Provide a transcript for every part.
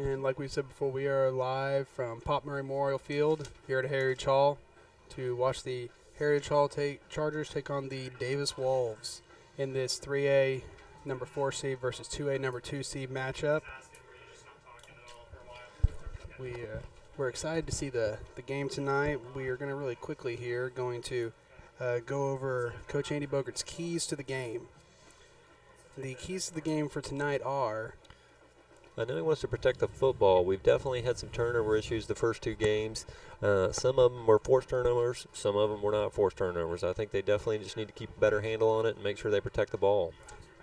And like we said before, we are live from Pop Murray Memorial Field here at Heritage Hall to watch the Heritage Hall Chargers take on the Davis Wolves in this 3A number 4 seed versus 2A number 2 seed matchup. We're excited to see the game tonight. We are going to really quickly here going to go over Coach Andy Bogert's keys to the game. The keys to the game for tonight are... I know he wants to protect the football. We've definitely had some turnover issues the first two games. Some of them were forced turnovers. Some of them were not forced turnovers. I think they definitely just need to keep a better handle on it and make sure they protect the ball.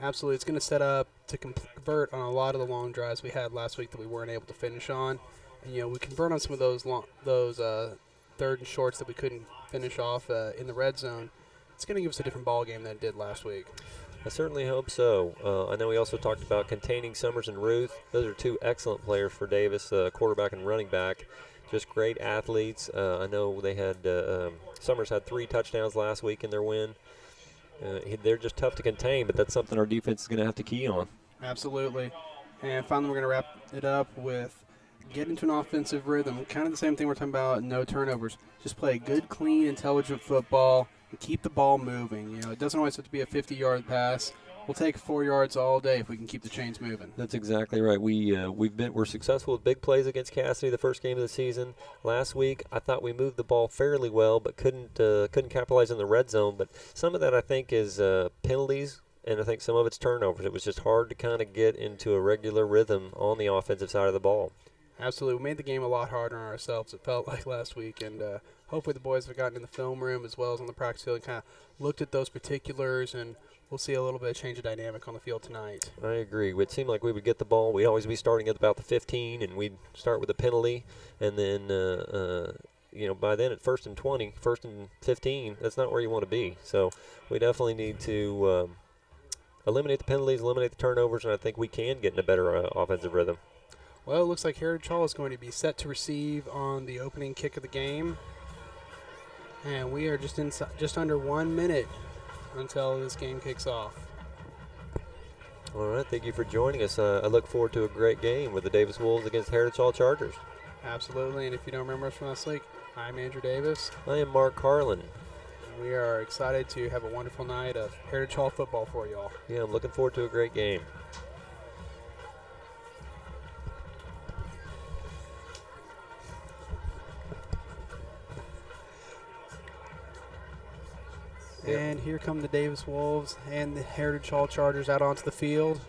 Absolutely. It's going to set up to convert on a lot of the long drives we had last week that we weren't able to finish on. And, we convert on some of those third and shorts that we couldn't finish off in the red zone. It's going to give us a different ball game than it did last week. I certainly hope so. I know we also talked about containing Summers and Ruth. Those are two excellent players for Davis, quarterback and running back. Just great athletes. I know they had Summers had 3 touchdowns last week in their win. They're just tough to contain, but that's something our defense is going to have to key on. Absolutely. And finally, we're going to wrap it up with get into an offensive rhythm. Kind of the same thing we're talking about, no turnovers. Just play good, clean, intelligent football and keep the ball moving. It doesn't always have to be a 50-yard pass. We'll take 4 yards all day if we can keep the chains moving. That's exactly right. We're successful with big plays against Cassidy the first game of the season. Last week, I thought we moved the ball fairly well, but couldn't capitalize in the red zone. But some of that I think is penalties, and I think some of it's turnovers. It was just hard to kind of get into a regular rhythm on the offensive side of the ball. Absolutely. We made the game a lot harder on ourselves, it felt like last week. And hopefully the boys have gotten in the film room as well as on the practice field and kind of looked at those particulars, and we'll see a little bit of change of dynamic on the field tonight. I agree. It seemed like we would get the ball. We'd always be starting at about the 15, and we'd start with a penalty. And then, by then at 1st and 20, 1st and 15, that's not where you want to be. So we definitely need to eliminate the penalties, eliminate the turnovers, and I think we can get in a better offensive rhythm. Well, it looks like Heritage Hall is going to be set to receive on the opening kick of the game. And we are just under 1 minute until this game kicks off. All right, thank you for joining us. I look forward to a great game with the Davis Wolves against Heritage Hall Chargers. Absolutely, and if you don't remember us from last week, I'm Andrew Davis. I am Mark Carlin. We are excited to have a wonderful night of Heritage Hall football for you all. Yeah, I'm looking forward to a great game. And here come the Davis Wolves and the Heritage Hall Chargers out onto the field.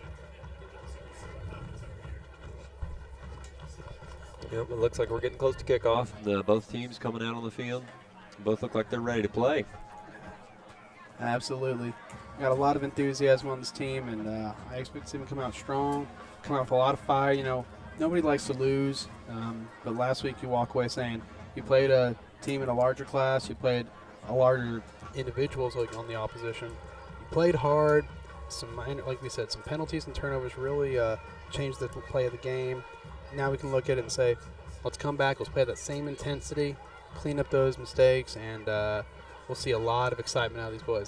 Yep, it looks like we're getting close to kickoff. Both teams coming out on the field. Both look like they're ready to play. Absolutely. Got a lot of enthusiasm on this team, and I expect to see them come out strong, come out with a lot of fire. Nobody likes to lose, but last week you walk away saying you played a team in a larger class, you played a larger individuals on the opposition. You played hard. Like we said, some penalties and turnovers really changed the play of the game. Now we can look at it and say, let's come back, let's play that same intensity, clean up those mistakes, and we'll see a lot of excitement out of these boys.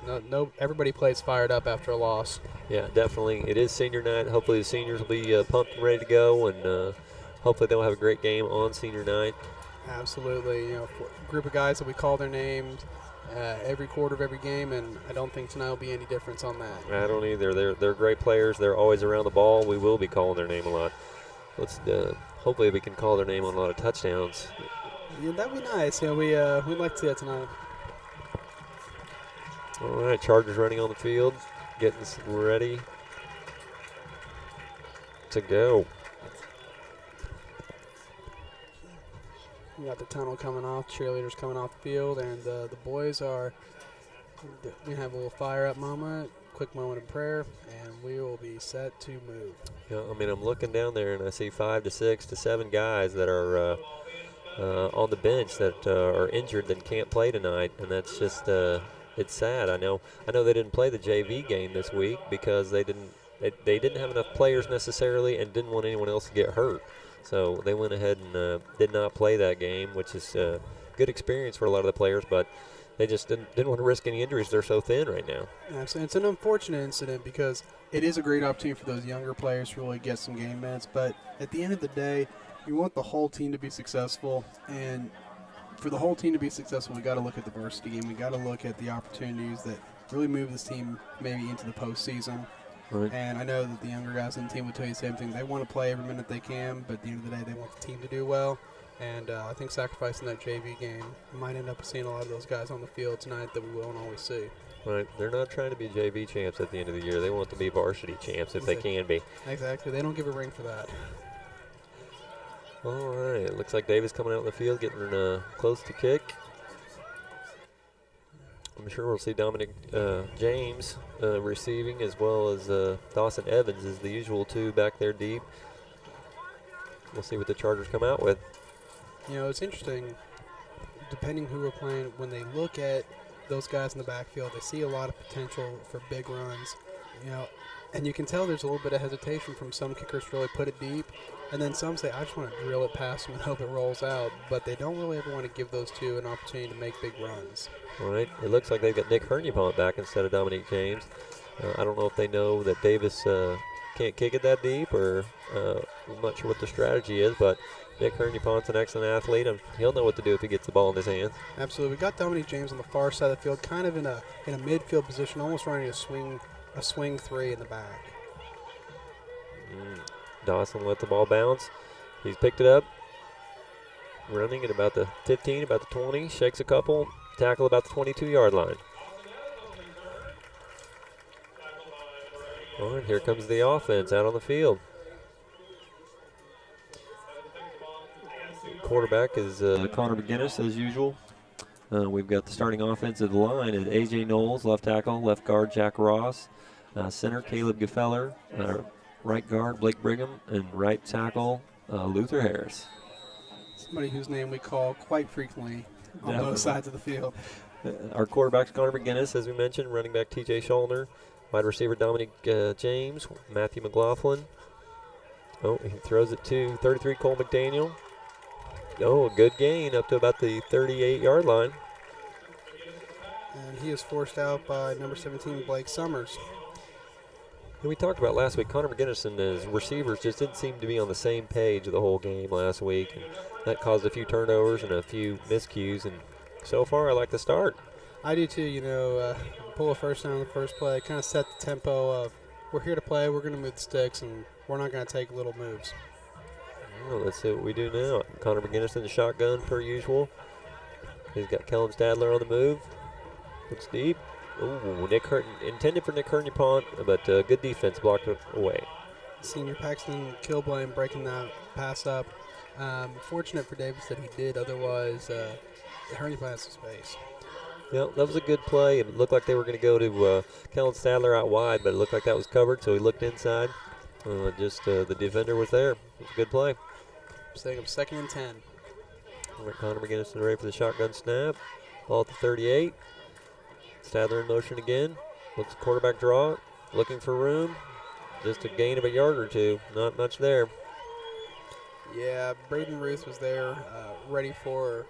Everybody plays fired up after a loss. Yeah, definitely. It is senior night. Hopefully the seniors will be pumped and ready to go, and hopefully they'll have a great game on senior night. Absolutely. A group of guys that we call their names every quarter of every game, and I don't think tonight will be any difference on that. I don't either. They're great players. They're always around the ball. We will be calling their name a lot. Hopefully we can call their name on a lot of touchdowns. Yeah, that'd be nice. We'd like to see that tonight. All right, Chargers running on the field, getting ready to go. We got the tunnel coming off, cheerleaders coming off the field, and the boys are going to have a little fire-up moment, quick moment of prayer, and we will be set to move. Yeah, I'm looking down there, and I see 5 to 6 to 7 guys that are on the bench that are injured and can't play tonight, and that's just it's sad. I know they didn't play the JV game this week because they didn't have enough players necessarily and didn't want anyone else to get hurt. So they went ahead and did not play that game, which is a good experience for a lot of the players. But they just didn't want to risk any injuries. They're so thin right now. Absolutely. It's an unfortunate incident because it is a great opportunity for those younger players to really get some game minutes. But at the end of the day, you want the whole team to be successful. And for the whole team to be successful, we got to look at the varsity game. We got to look at the opportunities that really move this team maybe into the postseason. Right. And I know that the younger guys in the team would tell you the same thing. They want to play every minute they can, but at the end of the day, they want the team to do well. And I think sacrificing that JV game might end up seeing a lot of those guys on the field tonight that we won't always see. Right. They're not trying to be JV champs at the end of the year. They want to be varsity champs if they can be. Exactly. They don't give a ring for that. All right. It looks like Davis coming out in the field, getting close to kick. I'm sure we'll see Dominic James receiving, as well as Dawson Evans is the usual two back there deep. We'll see what the Chargers come out with. You know, it's interesting, depending who we're playing, when they look at those guys in the backfield, they see a lot of potential for big runs. You know, and you can tell there's a little bit of hesitation from some kickers to really put it deep. And then some say, I just want to drill it past them and hope it rolls out. But they don't really ever want to give those two an opportunity to make big runs. All right. It looks like they've got Nick Hernupont back instead of Dominique James. I don't know if they know that Davis can't kick it that deep, or I'm not sure what the strategy is, but Nick Hernupont's an excellent athlete, and he'll know what to do if he gets the ball in his hands. Absolutely. We got Dominique James on the far side of the field, kind of in a midfield position, almost running a swing three in the back. Dawson let the ball bounce. He's picked it up, running at about the 15, about the 20, shakes a couple, tackle about the 22-yard line. All right, here comes the offense out on the field. Quarterback is Connor McGinnis, as usual. We've got the starting offensive line at A.J. Knowles, left tackle, left guard Jack Ross, center Caleb Gefeller, right guard Blake Brigham, and right tackle Luther Harris. Somebody whose name we call quite frequently on Definitely. both sides of the field. Our quarterback's Connor McGinnis, as we mentioned, running back T.J. Schallner, wide receiver Dominic James, Matthew McLaughlin. Oh, he throws it to 33 Cole McDaniel. Oh, a good gain up to about the 38-yard line. And he is forced out by number 17, Blake Summers. And we talked about last week, Connor McGinnis and his receivers just didn't seem to be on the same page the whole game last week. And that caused a few turnovers and a few miscues. And so far, I like the start. I do too. You know, pull a first down on the first play, kind of set the tempo of we're here to play, we're going to move the sticks, and we're not going to take little moves. Well, let's see what we do now. Connor McGinnis in the shotgun, per usual. He's got Kellen Stadler on the move. Looks deep. Ooh, intended for Nick Hernupont, but good defense blocked it away. Senior Paxton Kilblane breaking that pass up. Fortunate for Davis that he did, otherwise Hernupont has some space. Yeah, that was a good play. It looked like they were going to go to Kellen Stadler out wide, but it looked like that was covered, so he looked inside. The defender was there. It was a good play. Setting up 2nd and 10. All right, Connor McGinnis is ready for the shotgun snap. Ball at the 38. Stadler in motion again. Looks quarterback draw. Looking for room. Just a gain of a yard or two. Not much there. Yeah, Braden Ruth was there, ready for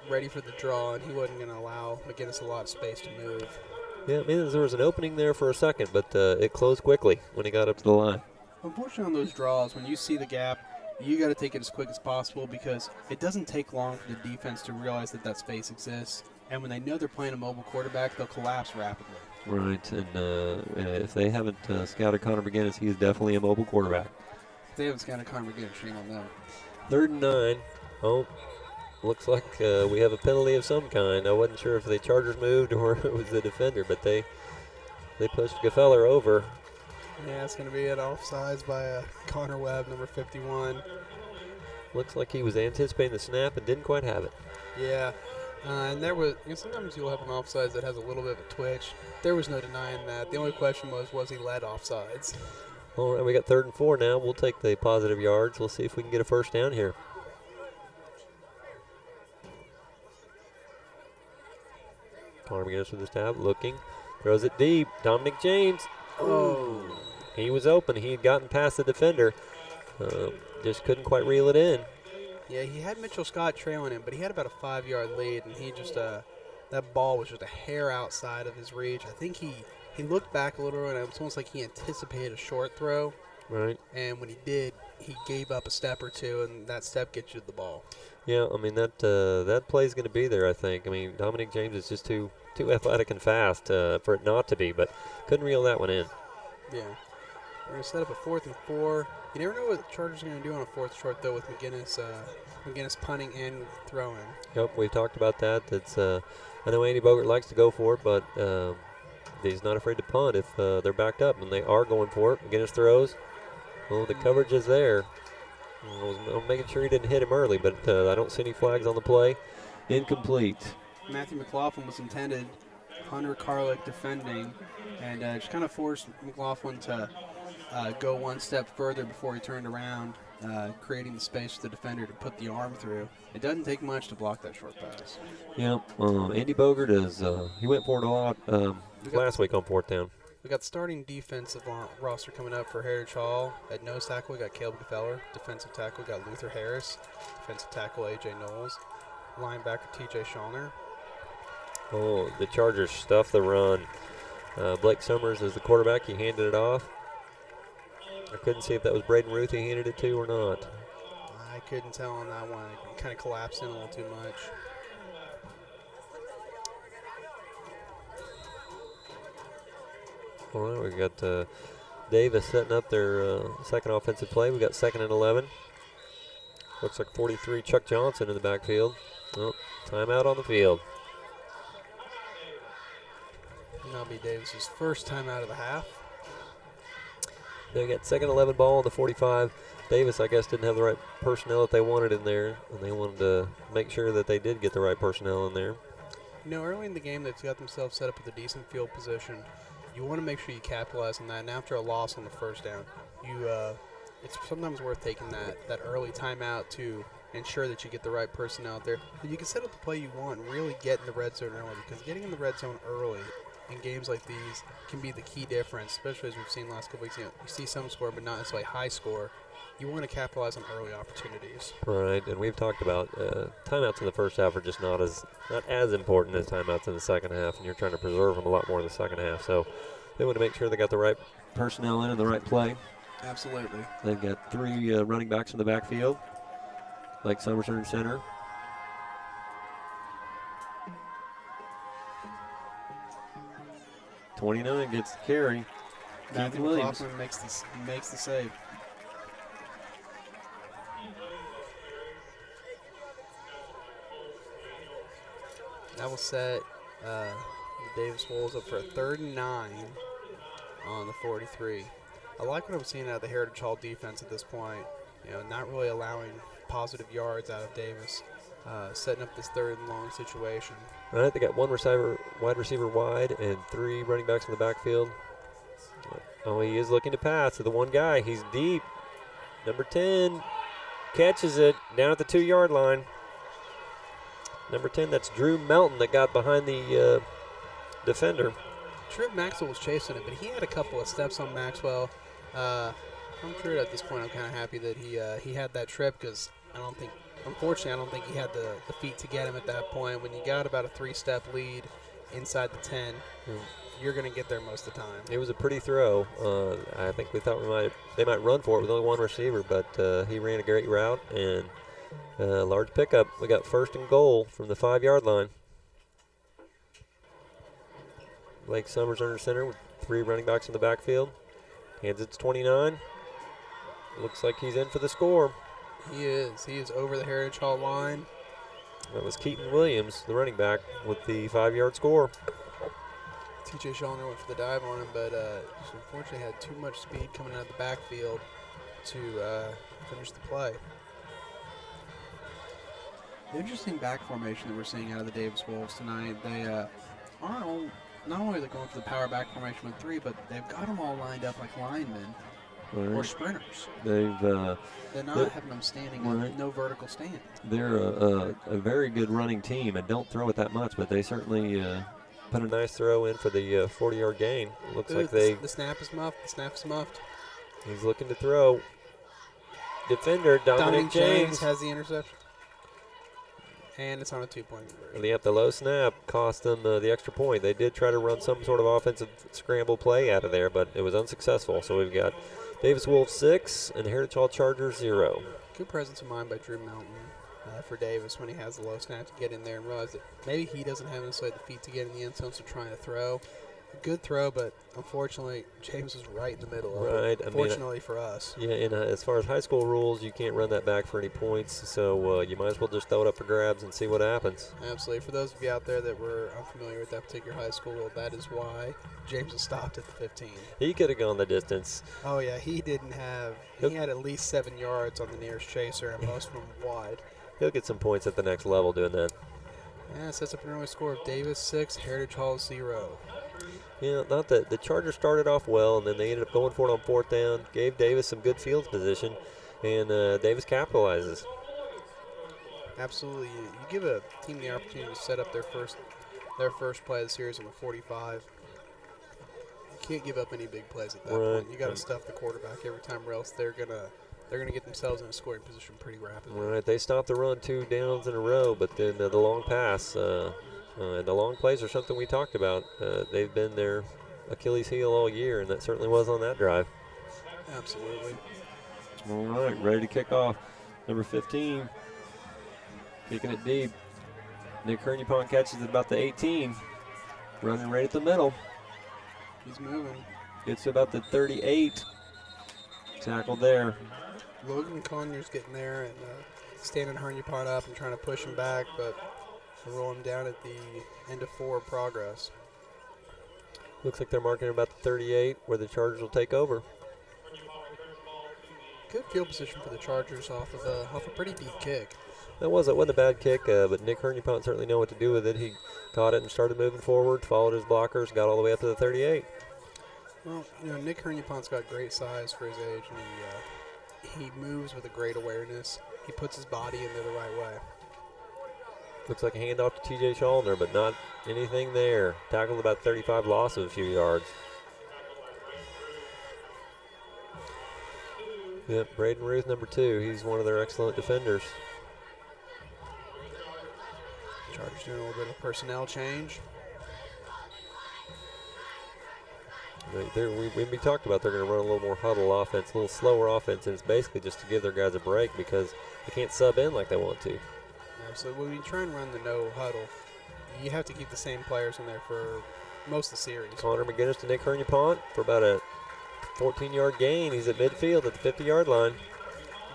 the draw, and he wasn't going to allow McGinnis a lot of space to move. Yeah, I mean, there was an opening there for a second, but it closed quickly when he got up to the line. Unfortunately, on those draws, when you see the gap, you got to take it as quick as possible because it doesn't take long for the defense to realize that space exists. And when they know they're playing a mobile quarterback, they'll collapse rapidly. Right, and if they haven't scouted Connor McGinnis, he is definitely a mobile quarterback. If they haven't scouted Connor McGinnis, shame on them. 3rd and 9. Oh, looks like we have a penalty of some kind. I wasn't sure if the Chargers moved or it was the defender, but they pushed Gefeller over. Yeah, it's going to be an offsides by Connor Webb, number 51. Looks like he was anticipating the snap and didn't quite have it. Yeah, and there was, sometimes you'll have an offsides that has a little bit of a twitch. There was no denying that. The only question was he led offsides? All right, we got 3rd and 4 now. We'll take the positive yards. We'll see if we can get a first down here. Connor McGinnis with the stab, looking, throws it deep. Dominic James. Oh. He was open. He had gotten past the defender. Just couldn't quite reel it in. Yeah, he had Mitchell Scott trailing him, but he had about a 5-yard lead, and he just that ball was just a hair outside of his reach. I think he looked back a little, and it was almost like he anticipated a short throw. Right. And when he did, he gave up a step or two, and that step gets you the ball. Yeah, I mean, that play's going to be there, I think. I mean, Dominic James is just too athletic and fast for it not to be, but couldn't reel that one in. Yeah. We're going to set up a 4th and 4. You never know what the Chargers are going to do on a 4th short, though, with McGinnis punting and throwing. Yep, we've talked about that. That's I know Andy Bogert likes to go for it, but he's not afraid to punt if they're backed up, and they are going for it. McGinnis throws. Well, the coverage is there. I'm making sure he didn't hit him early, but I don't see any flags on the play. Incomplete. Matthew McLaughlin was intended, Hunter Carlick defending, and just kind of forced McLaughlin to go one step further before he turned around, creating the space for the defender to put the arm through. It doesn't take much to block that short pass. Yeah, Andy Bogert he went for it a lot last week on 4th down. We got starting defensive roster coming up for Heritage Hall. At nose tackle, we got Caleb Gefeller. Defensive tackle, we got Luther Harris. Defensive tackle, A.J. Knowles. Linebacker, T.J. Schallner. Oh, the Chargers stuff the run. Blake Summers is the quarterback. He handed it off. I couldn't see if that was Braden Ruth he handed it to or not. I couldn't tell on that one. It kind of collapsed in a little too much. All right, we got Davis setting up their second offensive play. We got 2nd and 11. Looks like 43 Chuck Johnson in the backfield. Oh, timeout on the field. And that'll be Davis's first time out of the half. They got 2nd and 11 ball on the 45. Davis, I guess, didn't have the right personnel that they wanted in there, and they wanted to make sure that they did get the right personnel in there. You know, early in the game, they've got themselves set up with a decent field position. You want to make sure you capitalize on that, and after a loss on the 1st down, it's sometimes worth taking that early timeout to ensure that you get the right personnel out there. But you can set up the play you want and really get in the red zone early, because getting in the red zone early in games like these can be the key difference, especially as we've seen last couple weeks. You see some score, but not necessarily high score. You want to capitalize on early opportunities. Right, and we've talked about timeouts in the first half are just not as important as timeouts in the second half, and you're trying to preserve them a lot more in the second half. So they want to make sure they got the right personnel in and the right play. Absolutely. They've got 3 running backs in the backfield. Blake Summers in center. .29 gets the carry. Matthew Williams McLaughlin makes the save. That will set Davis Wolves up for a 3rd and 9 on the 43. I like what I'm seeing out of the Heritage Hall defense at this point. You know, not really allowing positive yards out of Davis, setting up this 3rd and long situation. All right, they got 1 wide receiver wide and 3 running backs in the backfield. Oh, he is looking to pass to the one guy. He's deep. Number 10 catches it down at the 2-yard line. Number 10, that's Drew Melton that got behind the defender. Trip Maxwell was chasing it, but he had a couple of steps on Maxwell. I'm sure at this point I'm kind of happy that he had that trip, because unfortunately, I don't think he had the feet to get him at that point. When you got about a 3-step lead inside the 10, you're going to get there most of the time. It was a pretty throw. I think we thought they might run for it with only 1 receiver, but he ran a great route and large pickup. We got 1st and goal from the 5-yard line. Blake Summers under center with 3 running backs in the backfield. Hands it to 29. Looks like he's in for the score. He is. He is over the Heritage Hall line. That was Keaton Williams, the running back, with the 5-yard score. T.J. Schallner went for the dive on him, but just unfortunately had too much speed coming out of the backfield to finish the play. The interesting back formation that we're seeing out of the Davis Wolves tonight, they not only are they going for the power back formation with 3, but they've got them all lined up like linemen or sprinters. They're not having them standing on no vertical stand. They're a very good running team and don't throw it that much, but they certainly put a nice throw in for the 40-yard gain. Looks like the snap is muffed. The snap is muffed. He's looking to throw. Defender Dominic James has the interception. And it's on a 2-point conversion. Yep, the low snap cost them the extra point. They did try to run some sort of offensive scramble play out of there, but it was unsuccessful. So we've got Davis Wolves 6 and Heritage Hall Chargers 0. Good presence of mind by Drew Melton for Davis when he has the low snap to get in there and realize that maybe he doesn't have necessarily the feet to get in the end zone, so trying to throw. A good throw, but unfortunately, James was right in the middle of it. Fortunately for us. Yeah, and as far as high school rules, you can't run that back for any points, so you might as well just throw it up for grabs and see what happens. Absolutely. For those of you out there that were unfamiliar with that particular high school, that is why James was stopped at the 15. He could have gone the distance. Oh, yeah, he didn't have – he had at least 7 yards on the nearest chaser, and most of them wide. He'll get some points at the next level doing that. Yeah, sets up an early score of Davis 6, Heritage Hall 0. Yeah, not that the Chargers started off well, and then they ended up going for it on 4th down, gave Davis some good field position, and Davis capitalizes. Absolutely. You give a team the opportunity to set up their first play of the series on the 45. You can't give up any big plays at that point. You got to stuff the quarterback every time, or else they're gonna get themselves in a scoring position pretty rapidly. Right, they stopped the run 2 downs in a row, but then the long pass. And the long plays are something we talked about. They've been their Achilles heel all year, and that certainly was on that drive. Absolutely. All right, ready to kick off. Number 15, kicking it deep. Nick Hernupont catches it about the 18, running right at the middle. He's moving. Gets to about the 38. Tackled there. Logan Conyers getting there and standing Hernupont up and trying to push him back, but roll him down at the end of 4 progress. Looks like they're marking about the 38 where the Chargers will take over. Good field position for the Chargers off a pretty deep kick. It wasn't a bad kick, but Nick Hernupont certainly knew what to do with it. He caught it and started moving forward, followed his blockers, got all the way up to the 38. Well, Nick Hernupont's got great size for his age, and he moves with a great awareness. He puts his body in there the right way. Looks like a handoff to T.J. Schallner, but not anything there. Tackled about 35, loss of a few yards. Yep, Braden Ruth, number 2. He's one of their excellent defenders. Chargers doing a little bit of personnel change. We talked about they're going to run a little more huddle offense, a little slower offense, and it's basically just to give their guys a break because they can't sub in like they want to. Absolutely. When you try and run the no huddle, you have to keep the same players in there for most of the series. Connor McGinnis to Nick Hernupont for about a 14-yard gain. He's at midfield at the 50-yard line.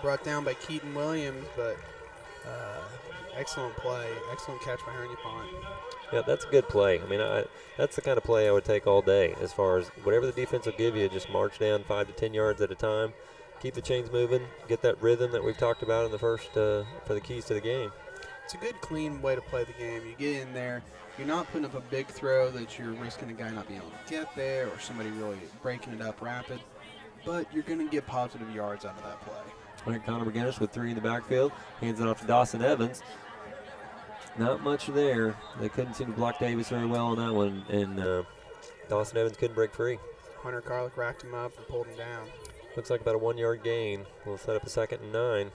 Brought down by Keaton Williams, but excellent play, excellent catch by Hernupont. Yeah, that's a good play. I mean, that's the kind of play I would take all day as far as whatever the defense will give you, just march down 5 to 10 yards at a time, keep the chains moving, get that rhythm that we've talked about in the first for the keys to the game. It's a good, clean way to play the game. You get in there, you're not putting up a big throw that you're risking a guy not being able to get there or somebody really breaking it up rapid, but you're going to get positive yards out of that play. All right, Connor McGinnis with 3 in the backfield, hands it off to Dawson Evans. Not much there. They couldn't seem to block Davis very well on that one, and Dawson Evans couldn't break free. Hunter Garlick racked him up and pulled him down. Looks like about a 1-yard gain. We'll set up a 2nd and 9.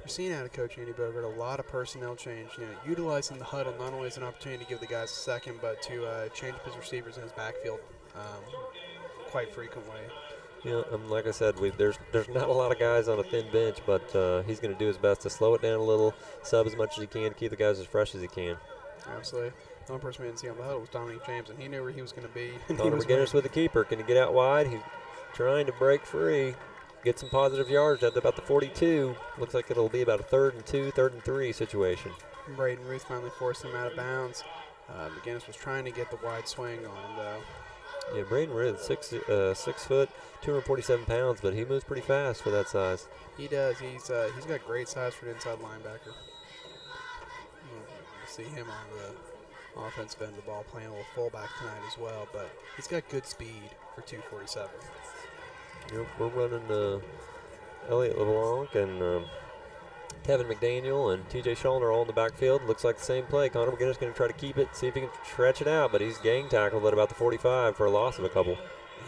We're seeing out of Coach Andy Bogert a lot of personnel change. Utilizing the huddle not only as an opportunity to give the guys a second, but to change up his receivers in his backfield quite frequently. Yeah, like I said, there's not a lot of guys on a thin bench, but he's going to do his best to slow it down a little, sub as much as he can, keep the guys as fresh as he can. Absolutely. The only person we didn't see on the huddle was Dominic James, and he knew where he was going to be. Connor McGinnis with the keeper. Can he get out wide? He's trying to break free. Get some positive yards at about the 42. Looks like it'll be about a 3rd and 2, 3rd and 3 situation. Braden Ruth finally forced him out of bounds. McGinnis was trying to get the wide swing on him, though. Yeah, Braden Ruth, 6 foot, 247 pounds, but he moves pretty fast for that size. He does. He's got great size for an inside linebacker. You'll see him on the offensive end of the ball playing a little fullback tonight as well, but he's got good speed for 247. Yep, we're running Elliot LeBlanc and Kevin McDaniel and T.J. Schallner all in the backfield. Looks like the same play. Connor McGinnis going to try to keep it, see if he can stretch it out, but he's gang tackled at about the 45 for a loss of a couple.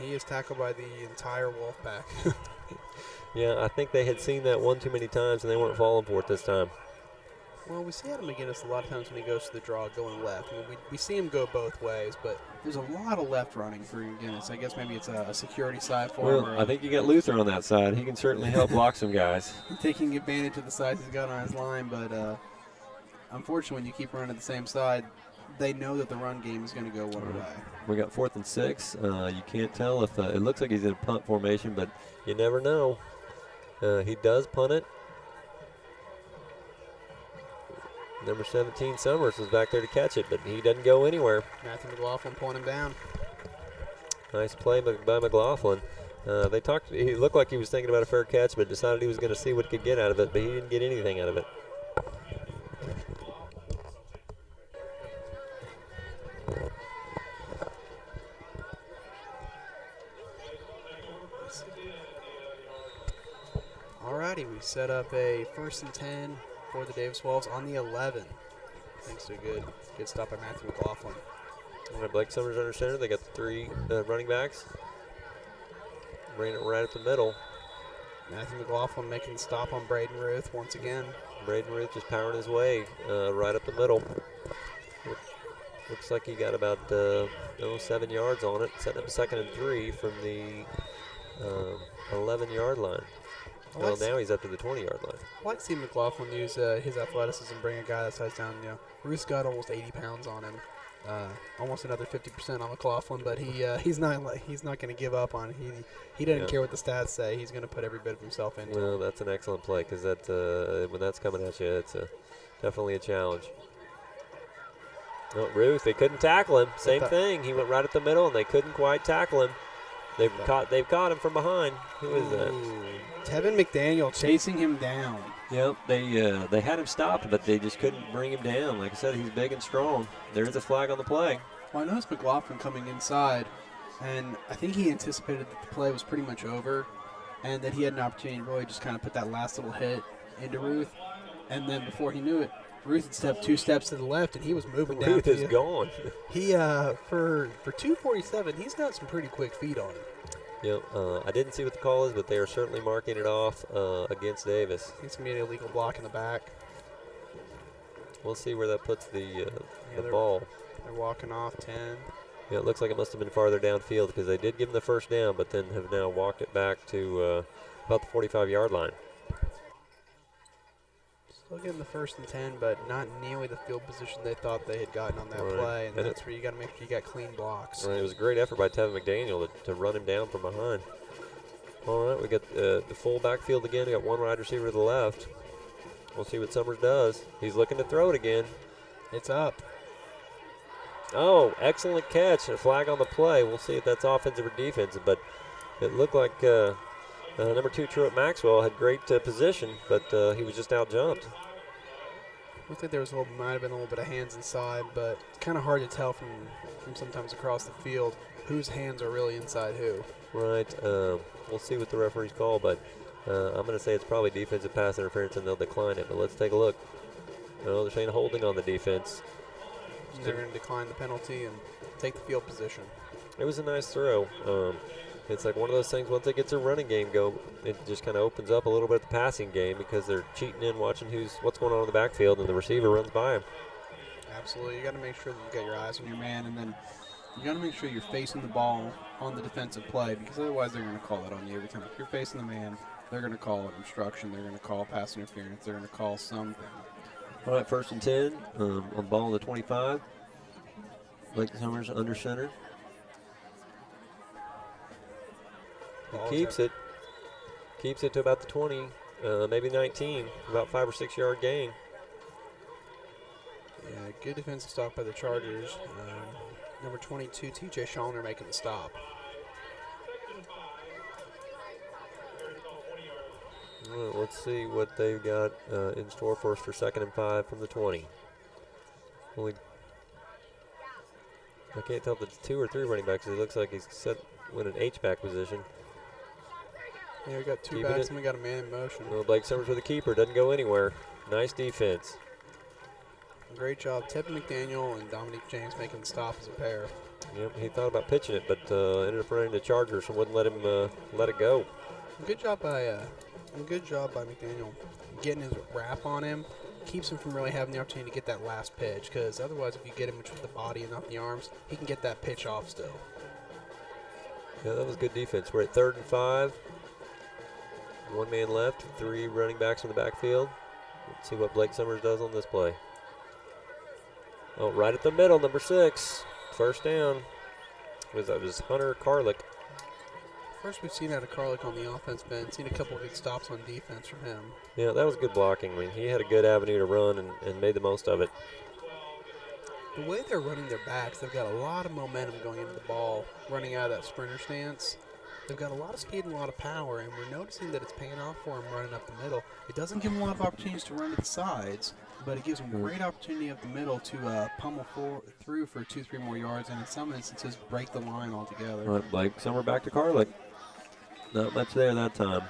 He is tackled by the entire Wolfpack. Yeah, I think they had seen that one too many times and they weren't falling for it this time. Well, we see Adam McGinnis a lot of times when he goes to the draw going left. I mean, we see him go both ways, but there's a lot of left running for McGinnis. I guess maybe it's a security side for him. Well, I think you got Luther on that side. He can certainly help block some guys. Taking advantage of the size he's got on his line, but unfortunately, when you keep running the same side, they know that the run game is going to go one way. We got 4th and 6. You can't tell if it looks like he's in a punt formation, but you never know. He does punt it. Number 17, Summers, was back there to catch it, but he doesn't go anywhere. Matthew McLaughlin pulling him down. Nice play by McLaughlin. He looked like he was thinking about a fair catch, but decided he was going to see what he could get out of it, but he didn't get anything out of it. Alrighty, we set up a 1st and 10 for the Davis Wolves on the 11. Thanks to a good stop by Matthew McLaughlin. Blake Summers under center. They got the 3 running backs. Ran it right up the middle. Matthew McLaughlin making the stop on Braden Ruth once again. Braden Ruth just powering his way right up the middle. Looks like he got about 7 yards on it, setting up a 2nd and 3 from the 11-yard line. Well, now he's up to the 20-yard line. I like seeing McLaughlin use his athleticism, bring a guy that size down. Ruth's got almost 80 pounds on him, almost another 50% on McLaughlin. But he's not going to give up on it. He doesn't care what the stats say. He's going to put every bit of himself into it. Well, that's an excellent play because when that's coming at you, it's definitely a challenge. Oh, Ruth, they couldn't tackle him. Same thing. He went right up the middle, and they couldn't quite tackle him. They've caught him from behind. Who is that? Tevin McDaniel chasing him down. Yep, they had him stopped, but they just couldn't bring him down. Like I said, he's big and strong. There is a flag on the play. Well, I noticed McLaughlin coming inside, and I think he anticipated that the play was pretty much over, and that he had an opportunity to really just kind of put that last little hit into Ruth. And then before he knew it, Ruth had stepped 2 steps to the left, and he was moving down. Ruth is gone. He for 247, he's got some pretty quick feet on him. Yep, I didn't see what the call is, but they are certainly marking it off against Davis. It's going to be an illegal block in the back. We'll see where that puts the ball. They're walking off 10. Yeah, it looks like it must have been farther downfield because they did give him the first down, but then have now walked it back to about the 45-yard line. Still getting the 1st and 10, but not nearly the field position they thought they had gotten on that play, and that's where you got to make sure you got clean blocks. Right, it was a great effort by Tevin McDaniel to run him down from behind. All right, we got the full backfield again. We got 1 wide receiver to the left. We'll see what Summers does. He's looking to throw it again. It's up. Oh, excellent catch. A flag on the play. We'll see if that's offensive or defensive, but it looked like number 2, Truett Maxwell, had great position, but he was just out-jumped. Looks like there might have been a little bit of hands inside, but it's kind of hard to tell from sometimes across the field whose hands are really inside who. Right. We'll see what the referees call, but I'm going to say it's probably defensive pass interference, and they'll decline it. But let's take a look. No, they're saying holding on the defense. They're going to decline the penalty and take the field position. It was a nice throw. It's like one of those things, once they get their running game go, it just kind of opens up a little bit the passing game because they're cheating in, watching what's going on in the backfield, and the receiver runs by him. Absolutely. You got to make sure that you got your eyes on your man, and then you got to make sure you're facing the ball on the defensive play, because otherwise they're going to call it on you every time. If you're facing the man, they're going to call it obstruction. They're going to call pass interference. They're going to call something. All right, 1st and 10 on the ball of the 25. Blake Summers under center. He keeps it to about the 20, maybe 19, about 5 or 6 yard gain. Yeah, good defensive stop by the Chargers. Number 22, T.J. Schallner making the stop. All right, let's see what they've got in store for us for 2nd and 5 from the 20. I can't tell if it's 2 or 3 running backs. It looks like he's in an H-back position. Yeah, we got 2 backs and we got a man in motion. Well, Blake Summers with a keeper, doesn't go anywhere. Nice defense. Great job. Tevin McDaniel and Dominique James making the stop as a pair. Yep, he thought about pitching it, but ended up running the Chargers and wouldn't let him let it go. Good job by McDaniel getting his wrap on him. Keeps him from really having the opportunity to get that last pitch, because otherwise, if you get him with the body and not the arms, he can get that pitch off still. Yeah, that was good defense. We're at 3rd and 5. 1 man left, 3 running backs in the backfield. Let's see what Blake Summers does on this play. Oh, right at the middle, number 6. First down. Was Hunter Carlick. First we've seen out of Carlick on the offense, Ben. Seen a couple of good stops on defense from him. Yeah, that was good blocking. I mean, he had a good avenue to run and made the most of it. The way they're running their backs, they've got a lot of momentum going into the ball, running out of that sprinter stance. They've got a lot of speed and a lot of power, and we're noticing that it's paying off for them running up the middle. It doesn't give them a lot of opportunities to run to the sides, but it gives them great opportunity up the middle to pummel through for 2-3 more yards, and in some instances break the line altogether. All right, Blake Summer back to Carlick. Not much there that time.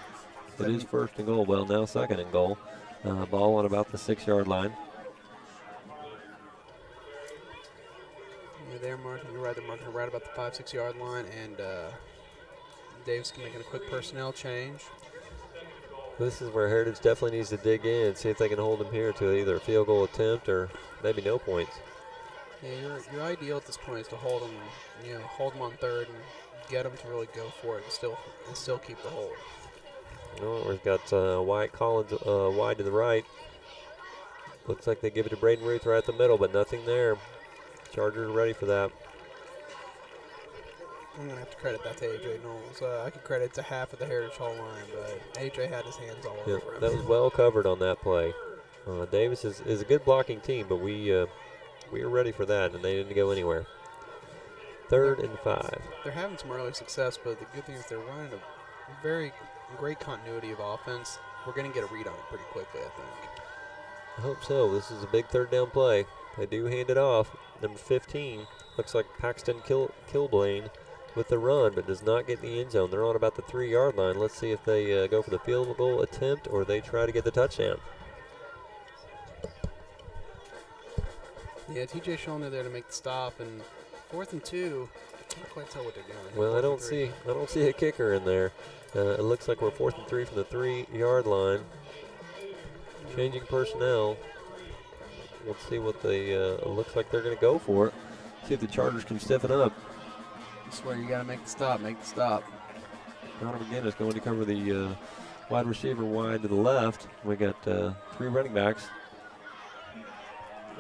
It is 1st and goal. Well, now 2nd and goal. Ball on about the 6-yard line. Yeah, they're marking. You're right. They're marking right about the 5-6 yard line, and Davis making a quick personnel change. This is where Heritage definitely needs to dig in, see if they can hold him here to either a field goal attempt or maybe no points. Yeah, your ideal at this point is to hold them, hold them on 3rd and get them to really go for it and still keep the hold. Oh, we've got Wyatt Collins wide to the right. Looks like they give it to Braden Ruth right at the middle, but nothing there. Chargers ready for that. I'm going to have to credit that to A.J. Knowles. I could credit to half of the Heritage Hall line, but A.J. had his hands all over him. That was well covered on that play. Davis is a good blocking team, but we were ready for that, and they didn't go anywhere. 3rd and 5. They're having some early success, but the good thing is they're running a very great continuity of offense. We're going to get a read on it pretty quickly, I think. I hope so. This is a big 3rd down play. They do hand it off. Number 15 looks like Paxton Kilblain with the run, but does not get in the end zone. They're on about the 3-yard line. Let's see if they go for the field goal attempt or they try to get the touchdown. Yeah, TJ Schulner there to make the stop, and 4th and 2. Can't quite tell what they're doing. Well, I don't see a kicker in there. It looks like we're 4th and 3 from the 3-yard line. Changing personnel. Let's see what they looks like they're going to go for it. See if the Chargers can stiffen up. I swear you got to make the stop. Make the stop. Connor McGinnis going to cover the wide receiver wide to the left. We got 3 running backs.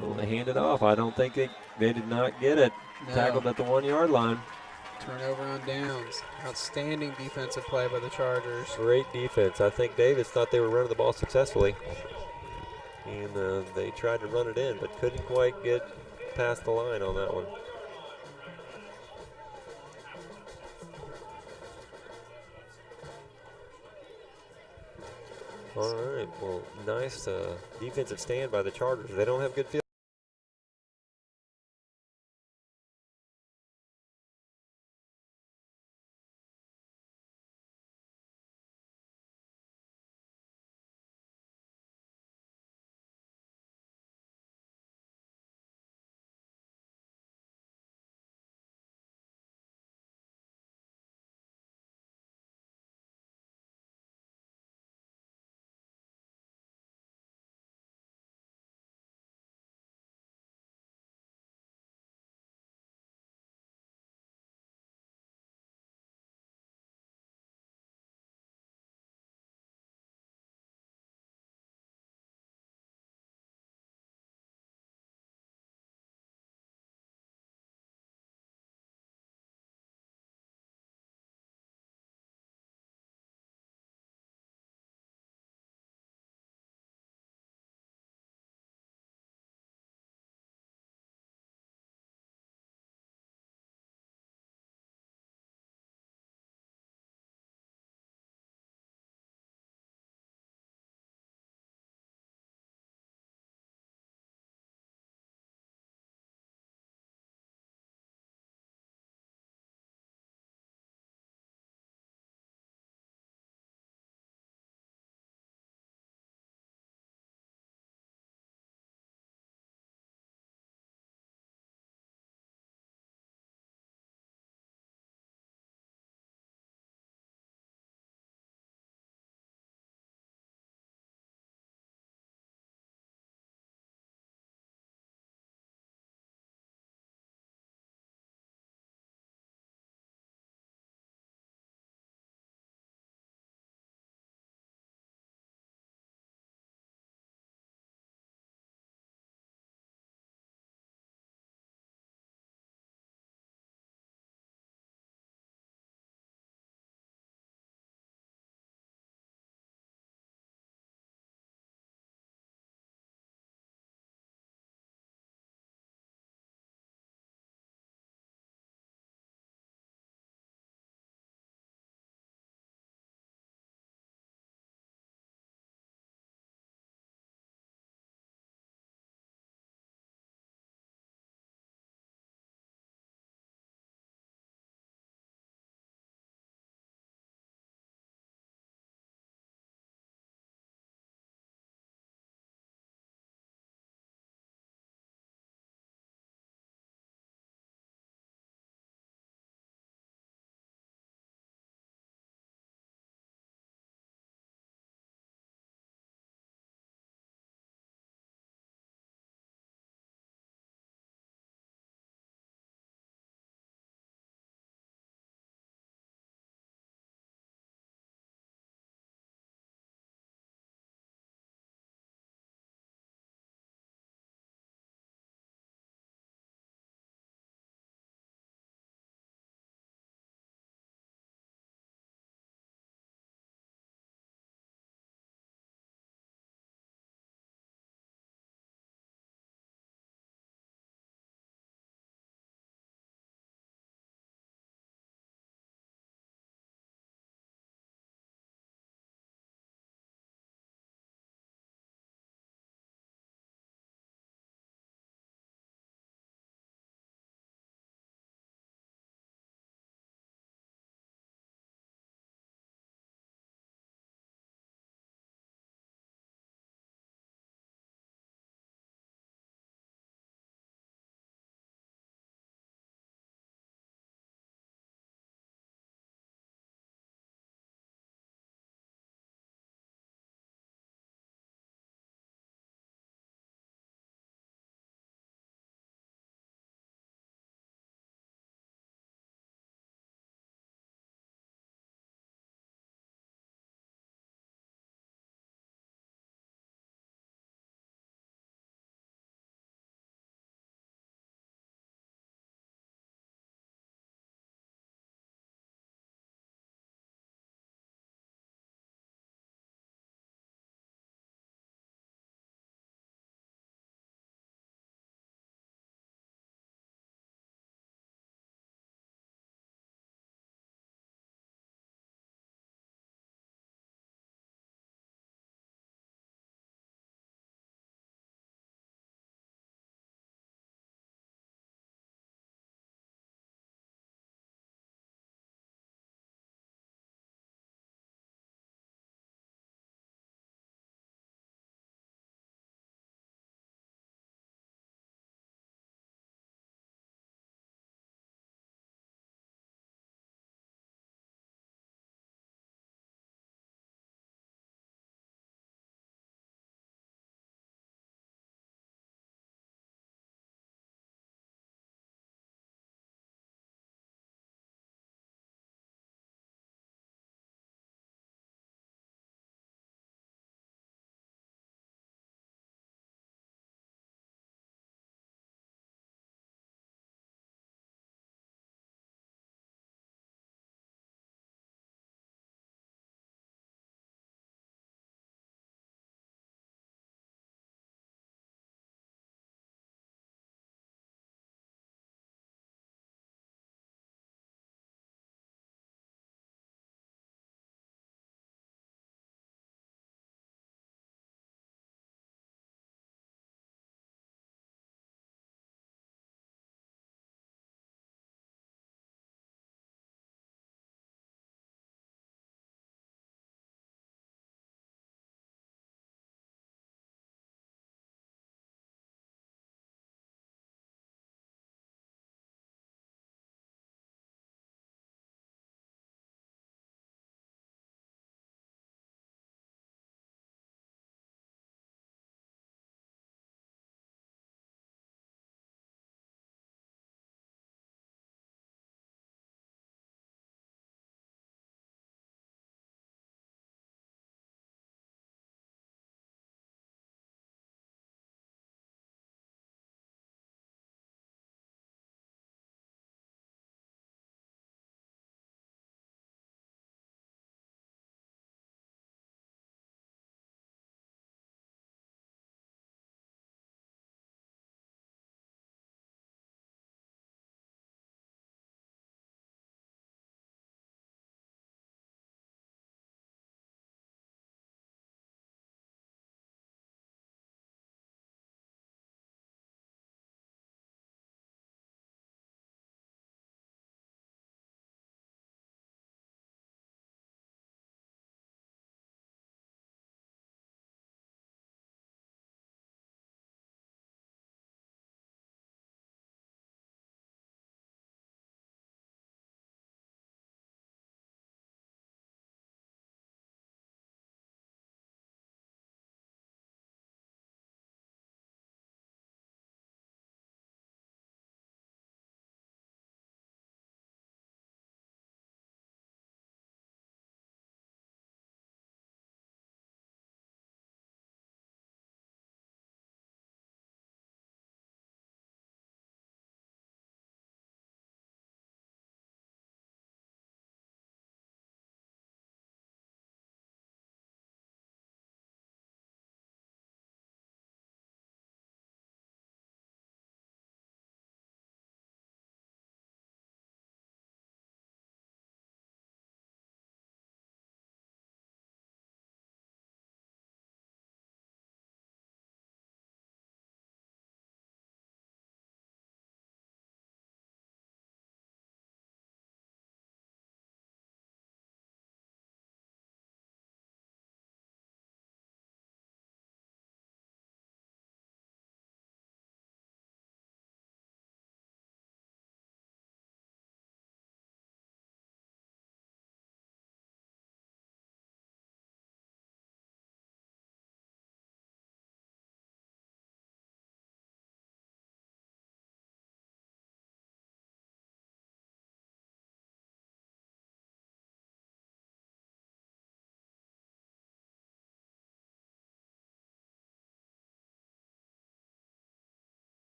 Well, they hand it off. I don't think they did not get it. No. Tackled at the 1-yard line. Turnover on downs. Outstanding defensive play by the Chargers. Great defense. I think Davis thought they were running the ball successfully. And they tried to run it in, but couldn't quite get past the line on that one. All right, well, nice defensive stand by the Chargers. They don't have good field.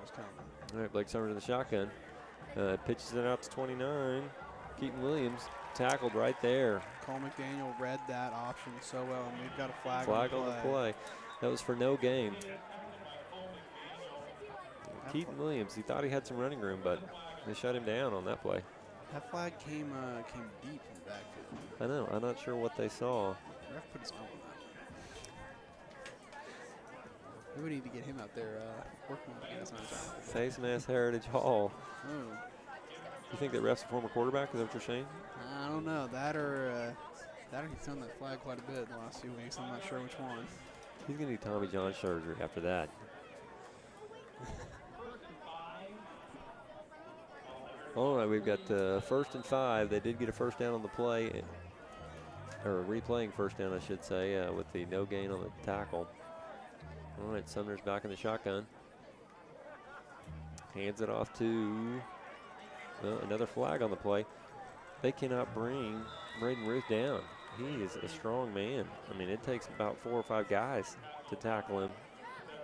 was coming. All right, Blake Summers in the shotgun. Pitches it out to 29. Keaton Williams tackled right there. Cole McDaniel read that option so well, and we've got a flag On the play. That was for no gain. Keaton Williams, he thought he had some running room, but they shut him down on that play. That flag came deep in the backfield. I know. I'm not sure what they saw. Ref put his own on that. We need to get him out there working on getting us on time. Face Mass Heritage Hall. Oh. You think that ref's a former quarterback? Is that what you're saying? I don't know. That or he's done that flag quite a bit in the last few weeks. I'm not sure which one. He's going to need Tommy John surgery after that. All right, we've got 1st and 5. They did get a first down on the play, or replaying first down, I should say, with the no gain on the tackle. All right, Sumner's back in the shotgun. Hands it off to another flag on the play. They cannot bring Braden Ruth down. He is a strong man. I mean, it takes about 4 or 5 guys to tackle him.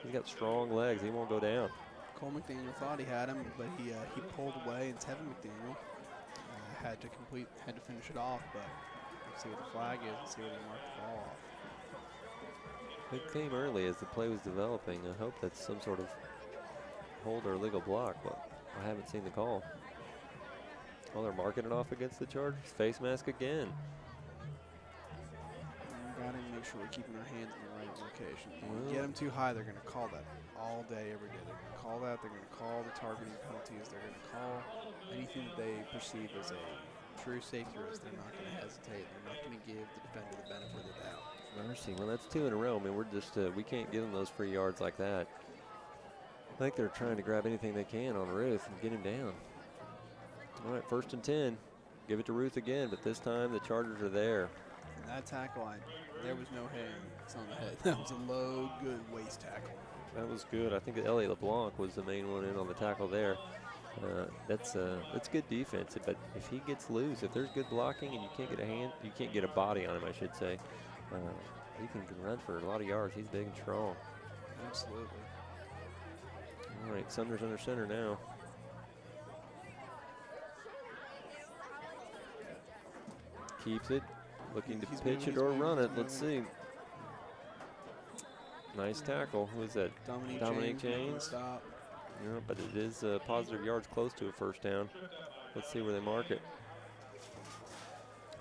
He's got strong legs. He won't go down. Cole McDaniel thought he had him, but he pulled away, and Tevin McDaniel had to finish it off. But let's see what the flag is and see where they mark the ball off. It came early as the play was developing. I hope that's some sort of hold or illegal block, but I haven't seen the call. Well, they're marking it off against the Chargers. Face mask again. We gotta make sure we're keeping our hands in the right location. When we get them too high, they're gonna call that all day, every day. They're gonna call that. They're gonna call the targeting penalties. They're gonna call anything that they perceive as a true safety risk. They're not gonna hesitate. They're not gonna give the defender the benefit of the doubt. Mercy. Well, that's 2 in a row. I mean, we're just we can't give them those free yards like that. I think they're trying to grab anything they can on Ruth and get him down. All right, 1st and 10. Give it to Ruth again, but this time the Chargers are there. And that tackle, there was no hands on the head. That was a low, good waist tackle. That was good. I think that Elliot LeBlanc was the main one in on the tackle there. That's good defense, but if he gets loose, if there's good blocking and you can't get a body on him, I should say, he can run for a lot of yards. He's big and strong. Absolutely. All right, Sumner's under center now. Keeps it, looking to pitch it or run it. Let's see. Nice tackle. Who is that? Dominique James. Stop. Yeah, but it is positive yards close to a first down. Let's see where they mark it.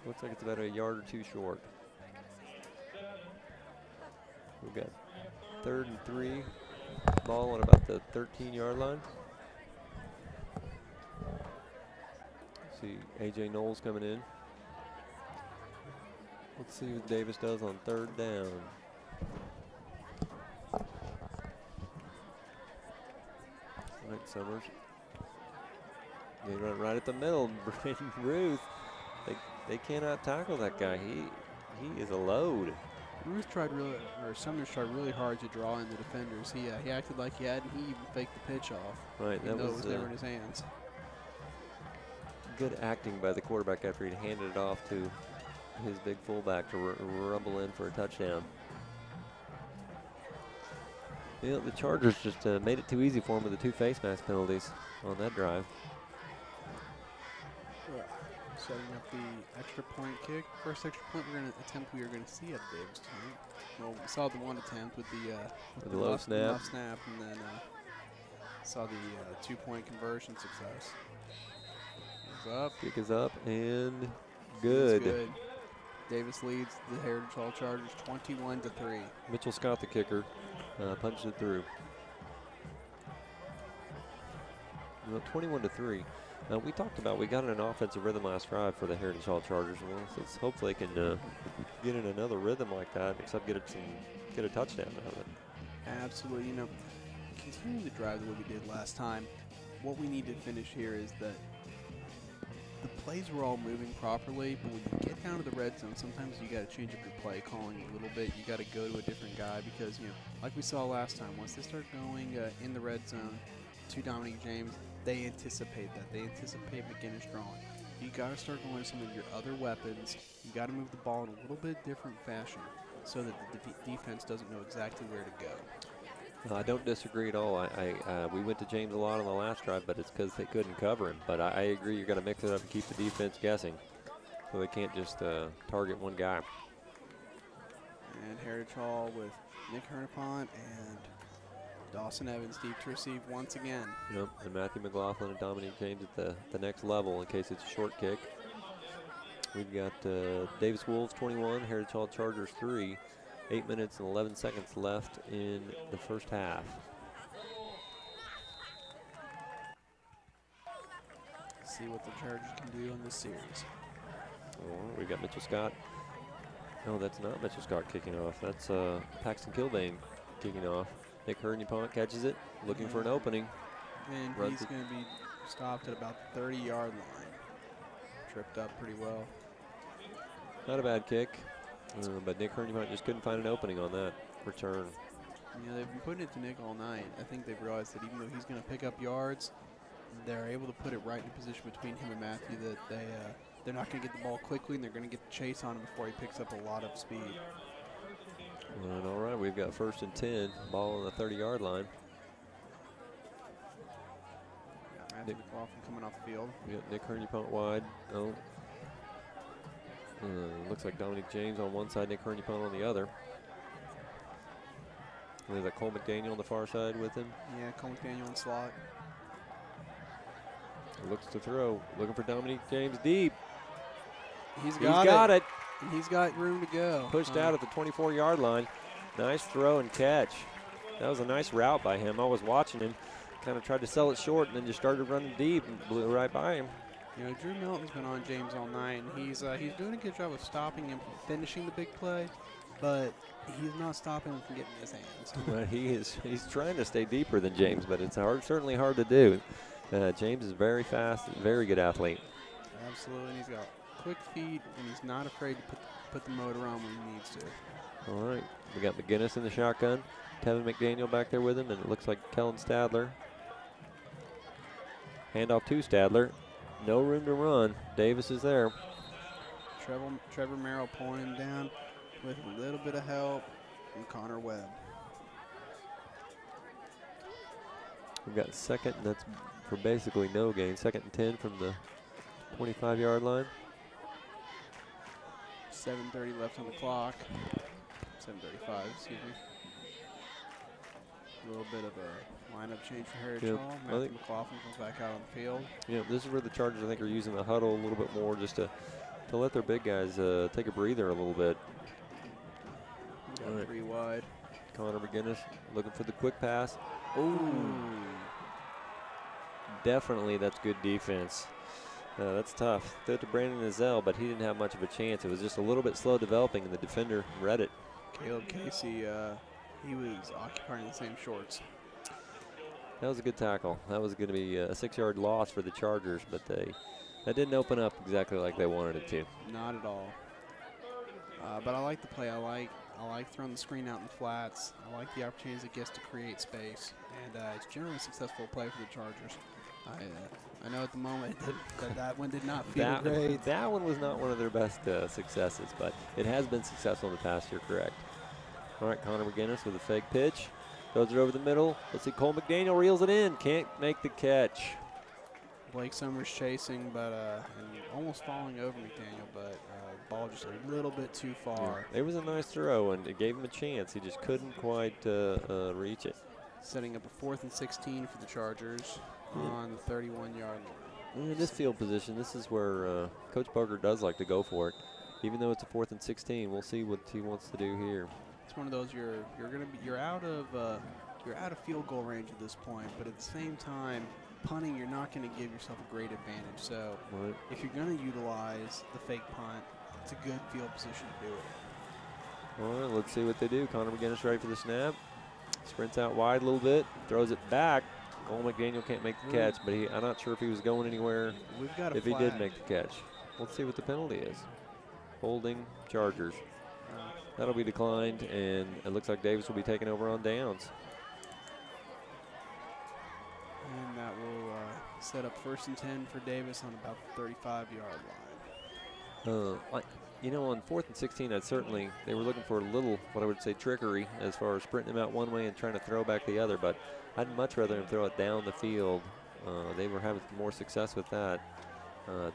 Looks like it's about a yard or 2 short. We've got 3rd and 3. Ball on about the 13-yard line. See A.J. Knowles coming in. Let's see what Davis does on 3rd down. Right, Summers. They run right at the middle. Braden Ruth. They cannot tackle that guy. He is a load. Summers tried really hard to draw in the defenders. He acted like he had, and he even faked the pitch off. Right, even though it was never in his hands. Good acting by the quarterback after he'd handed it off to his big fullback to rumble in for a touchdown. You know, the Chargers just made it too easy for him with the 2 face mask penalties on that drive. Setting up the extra point kick. First extra point we are going to see at Davis tonight. Well, we saw the one attempt with the low snap, and then saw the 2-point conversion success. Kick is up and good. Davis leads the Heritage Hall Chargers 21-3. Mitchell Scott, the kicker, punched it through. 21-3. We talked about we got in an offensive rhythm last drive for the Heritage Hall Chargers. Well, let's hopefully they can get in another rhythm like that, except get a touchdown out of it. Absolutely. You know, continuing the drive the way we did last time, what we need to finish here is that the plays were all moving properly, but when you get down to the red zone, sometimes you got to change up your play calling a little bit. You got to go to a different guy because, you know, like we saw last time, once they start going in the red zone to Dominique James, they anticipate that. They anticipate McGinnis drawing. You got to start going to some of your other weapons. You got to move the ball in a little bit different fashion so that the defense doesn't know exactly where to go. No, I don't disagree at all. We went to James a lot on the last drive, but it's because they couldn't cover him. But I agree, you're going to mix it up and keep the defense guessing, so they can't just target one guy. And Heritage Hall with Nick Hernapont and Dawson Evans deep to receive once again. Yep, and Matthew McLaughlin and Dominique James at the next level in case it's a short kick. We've got Davis Wolves 21, Heritage Hall Chargers 3. 8 minutes and 11 seconds left in the first half. See what the Chargers can do in this series. Oh, we've got Mitchell Scott. No, that's not Mitchell Scott kicking off. That's Paxton Kilbane kicking off. Nick Hernapont catches it, looking for an opening. And Runs he's going to be stopped at about the 30-yard line. Tripped up pretty well. Not a bad kick, but Nick Hernapont just couldn't find an opening on that return. You know, they've been putting it to Nick all night. I think they've realized that even though he's going to pick up yards, they're able to put it right in a position between him and Matthew that they're not going to get the ball quickly, and they're going to get the chase on him before he picks up a lot of speed. And all right, we've got 1st and 10, ball on the 30-yard line. Yeah, Matthew McLaughlin coming off the field. We got Nick Hernapont wide. Oh. Looks like Dominique James on one side, Nick Hernapont on the other. And there's a Cole McDaniel on the far side with him. Yeah, Cole McDaniel in slot. Looks to throw, looking for Dominique James deep. He's He's got it. And he's got room to go. Pushed out at the 24-yard line. Nice throw and catch. That was a nice route by him. I was watching him. Kind of tried to sell it short and then just started running deep and blew right by him. You know, Drew Milton's been on James all night, and he's doing a good job of stopping him from finishing the big play, but he's not stopping him from getting his hands. But he's trying to stay deeper than James, but it's certainly hard to do. James is very fast, very good athlete. Absolutely, and he's got quick feet, and he's not afraid to put the motor on when he needs to. All right, we got McGinnis in the shotgun. Tevin McDaniel back there with him, and it looks like Kellen Stadler. Handoff to Stadler. No room to run. Davis is there. Trevor Merrill pulling him down with a little bit of help from Connor Webb. We've got 2nd, and that's for basically no gain. 2nd and 10 from the 25-yard line. 7:30 left on the clock. 7:35, excuse me. A little bit of a lineup change for Heritage Yep. Hall. Matthew McLaughlin comes back out on the field. Yeah, this is where the Chargers, I think, are using the huddle a little bit more just to let their big guys take a breather a little bit. Got All right. 3 wide. Connor McGinnis looking for the quick pass. Ooh. Definitely, that's good defense. That's tough. Threw it to Brandon Nazell, but he didn't have much of a chance. It was just a little bit slow developing, and the defender read it. Caleb Casey, he was occupying the same shorts. That was a good tackle. That was going to be a 6-yard loss for the Chargers, but that didn't open up exactly like they wanted it to. Not at all. But I like the play. I like throwing the screen out in the flats. I like the opportunities it gets to create space, and it's generally a successful play for the Chargers. I know at the moment that one did not feel great. That one was not one of their best successes, but it has been successful in the past year, correct? All right, Connor McGinnis with a fake pitch. Throws it over the middle. Let's see, Cole McDaniel reels it in. Can't make the catch. Blake Summers chasing, but and almost falling over McDaniel, but ball just a little bit too far. Yeah, it was a nice throw, and it gave him a chance. He just couldn't quite reach it. Setting up a 4th and 16 for the Chargers on the 31-yard line. In this field position, this is where Coach Boger does like to go for it. Even though it's a 4th and 16, we'll see what he wants to do here. It's one of those you're out of field goal range at this point, but at the same time, punting, you're not going to give yourself a great advantage. So Right. if you're going to utilize the fake punt, it's a good field position to do it. All right, let's see what they do. Connor McGinnis ready for the snap. Sprints out wide a little bit, throws it back. Cole McDaniel can't make the catch, but I'm not sure if he was going anywhere. We've got a If he flag. did make the catch. Let's see what the penalty is. Holding Chargers. That'll be declined, and it looks like Davis will be taking over on downs. And that will set up 1st and 10 for Davis on about the 35-yard line. you know, on 4th and 16, they were looking for a little, what I would say, trickery as far as sprinting him out one way and trying to throw back the other. But I'd much rather him throw it down the field. They were having more success with that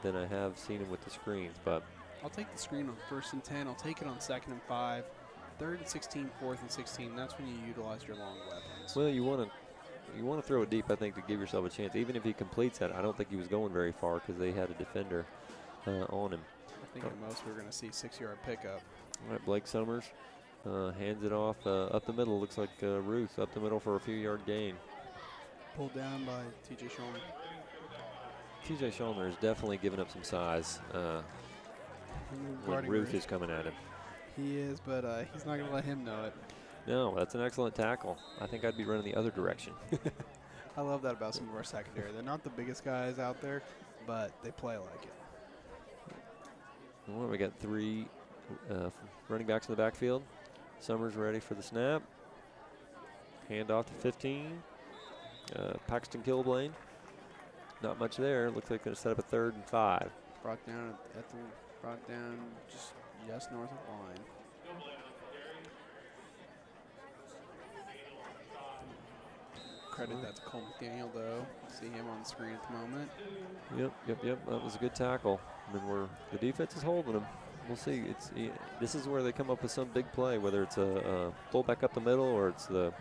than I have seen him with the screens. But I'll take the screen on 1st and 10. I'll take it on 2nd and 5. 3rd and 16, 4th and 16. That's when you utilize your long weapons. well, you want to throw it deep, I think, to give yourself a chance. Even if he completes that, I don't think he was going very far because they had a defender on him. I think at most we're going to see 6-yard pickup. All right, Blake Summers hands it off up the middle. Looks like Ruth up the middle for a few-yard gain. Pulled down by T.J. Shulman. T.J. Shulman has definitely given up some size when Ruth is coming at him. He is, but he's not going to let him know it. No, that's an excellent tackle. I think I'd be running the other direction. I love that about some of our secondary. They're not the biggest guys out there, but they play like it. Well, we got 3 running backs in the backfield. Summers ready for the snap. Hand off to 15. Paxton Kilblane. Not much there. Looks like they're going to set up a 3rd and 5. Brought down just north of line. Credit that to Cole McDaniel, though. See him on the screen at the moment. Yep. That was a good tackle. I mean, the defense is holding him. We'll see. This is where they come up with some big play, whether it's a fullback up the middle or it's the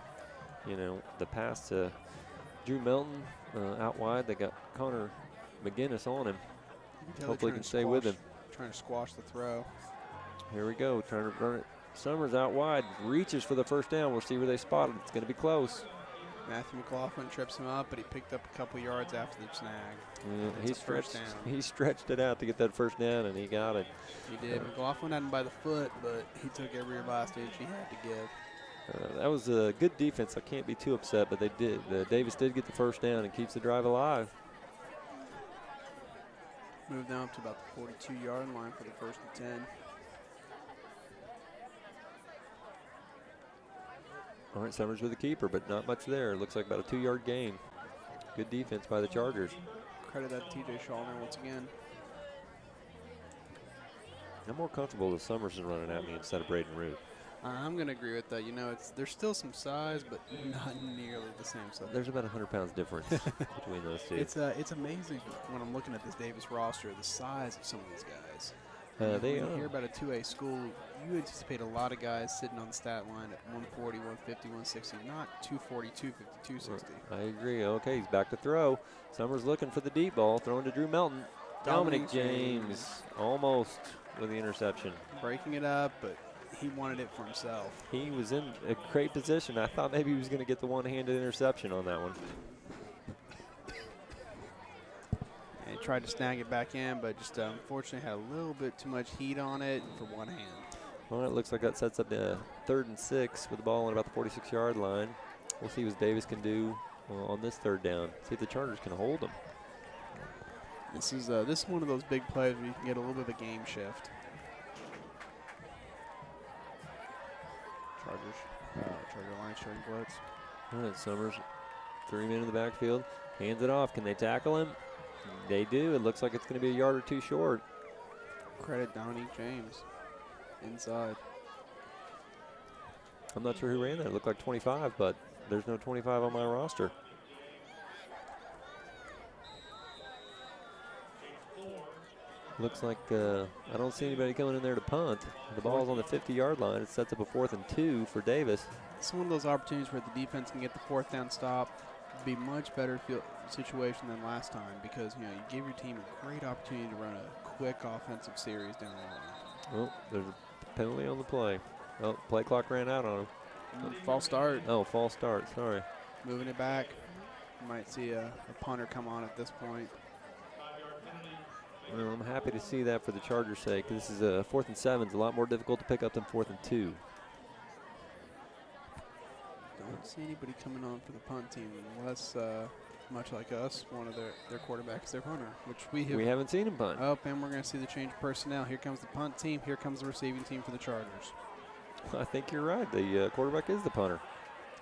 pass to Drew Melton out wide. They got Connor McGinnis on him. Hopefully he can stay with him. Trying to squash the throw. Here we go, trying to run it. Summers out wide, reaches for the first down. We'll see where they spot it. It's going to be close. Matthew McLaughlin trips him up, but he picked up a couple yards after the snag. He stretched it out to get that first down, and he got it. He did. McLaughlin had him by the foot, but he took every last inch he had to give. That was a good defense. I can't be too upset, but they did. Davis did get the first down and keeps the drive alive. Moved down up to about the 42-yard line for the 1st and 10. All right, Summers with the keeper, but not much there. Looks like about a 2-yard gain. Good defense by the Chargers. Credit that to T.J. Shulman once again. I'm more comfortable with Summers is running at me instead of Braden Root. I'm going to agree with that. You know, there's still some size, but not nearly the same size. There's about 100 pounds difference between those two. It's amazing when I'm looking at this Davis roster, the size of some of these guys. They when you hear about a 2A school, you anticipate a lot of guys sitting on the stat line at 140, 150, 160, not 240, 250, 260. I agree. Okay, he's back to throw. Summers looking for the deep ball, throwing to Drew Melton. Dominic James almost with the interception. Breaking it up, but he wanted it for himself. He was in a great position. I thought maybe he was going to get the one-handed interception on that one. And he tried to snag it back in, but just unfortunately had a little bit too much heat on it for one hand. Well, it looks like that sets up the 3rd and 6 with the ball on about the 46-yard line. We'll see what Davis can do on this 3rd down. See if the Chargers can hold them. This is one of those big plays where you can get a little bit of a game shift. Charger line showing blitz. All right, Summers, 3 men in the backfield. Hands it off. Can they tackle him? They do. It looks like it's going to be a yard or 2 short. Credit Dominique James. Inside. I'm not sure who ran that. It looked like 25, but there's no 25 on my roster. Looks like I don't see anybody coming in there to punt. The ball's on the 50-yard line. It sets up a 4th and 2 for Davis. It's one of those opportunities where the defense can get the 4th down stop. It'd be much better situation than last time because you give your team a great opportunity to run a quick offensive series down the line. Well, there's a penalty on the play. Oh, play clock ran out on him. False start. Oh, false start. Sorry. Moving it back. You might see a punter come on at this point. Well, I'm happy to see that for the Chargers' sake. This is a 4th and 7. It's a lot more difficult to pick up than 4th and 2. Don't see anybody coming on for the punt team unless, much like us, one of their quarterbacks is their punter, which we haven't seen him punt. Oh, and we're going to see the change of personnel. Here comes the punt team. Here comes the receiving team for the Chargers. I think you're right. The quarterback is the punter.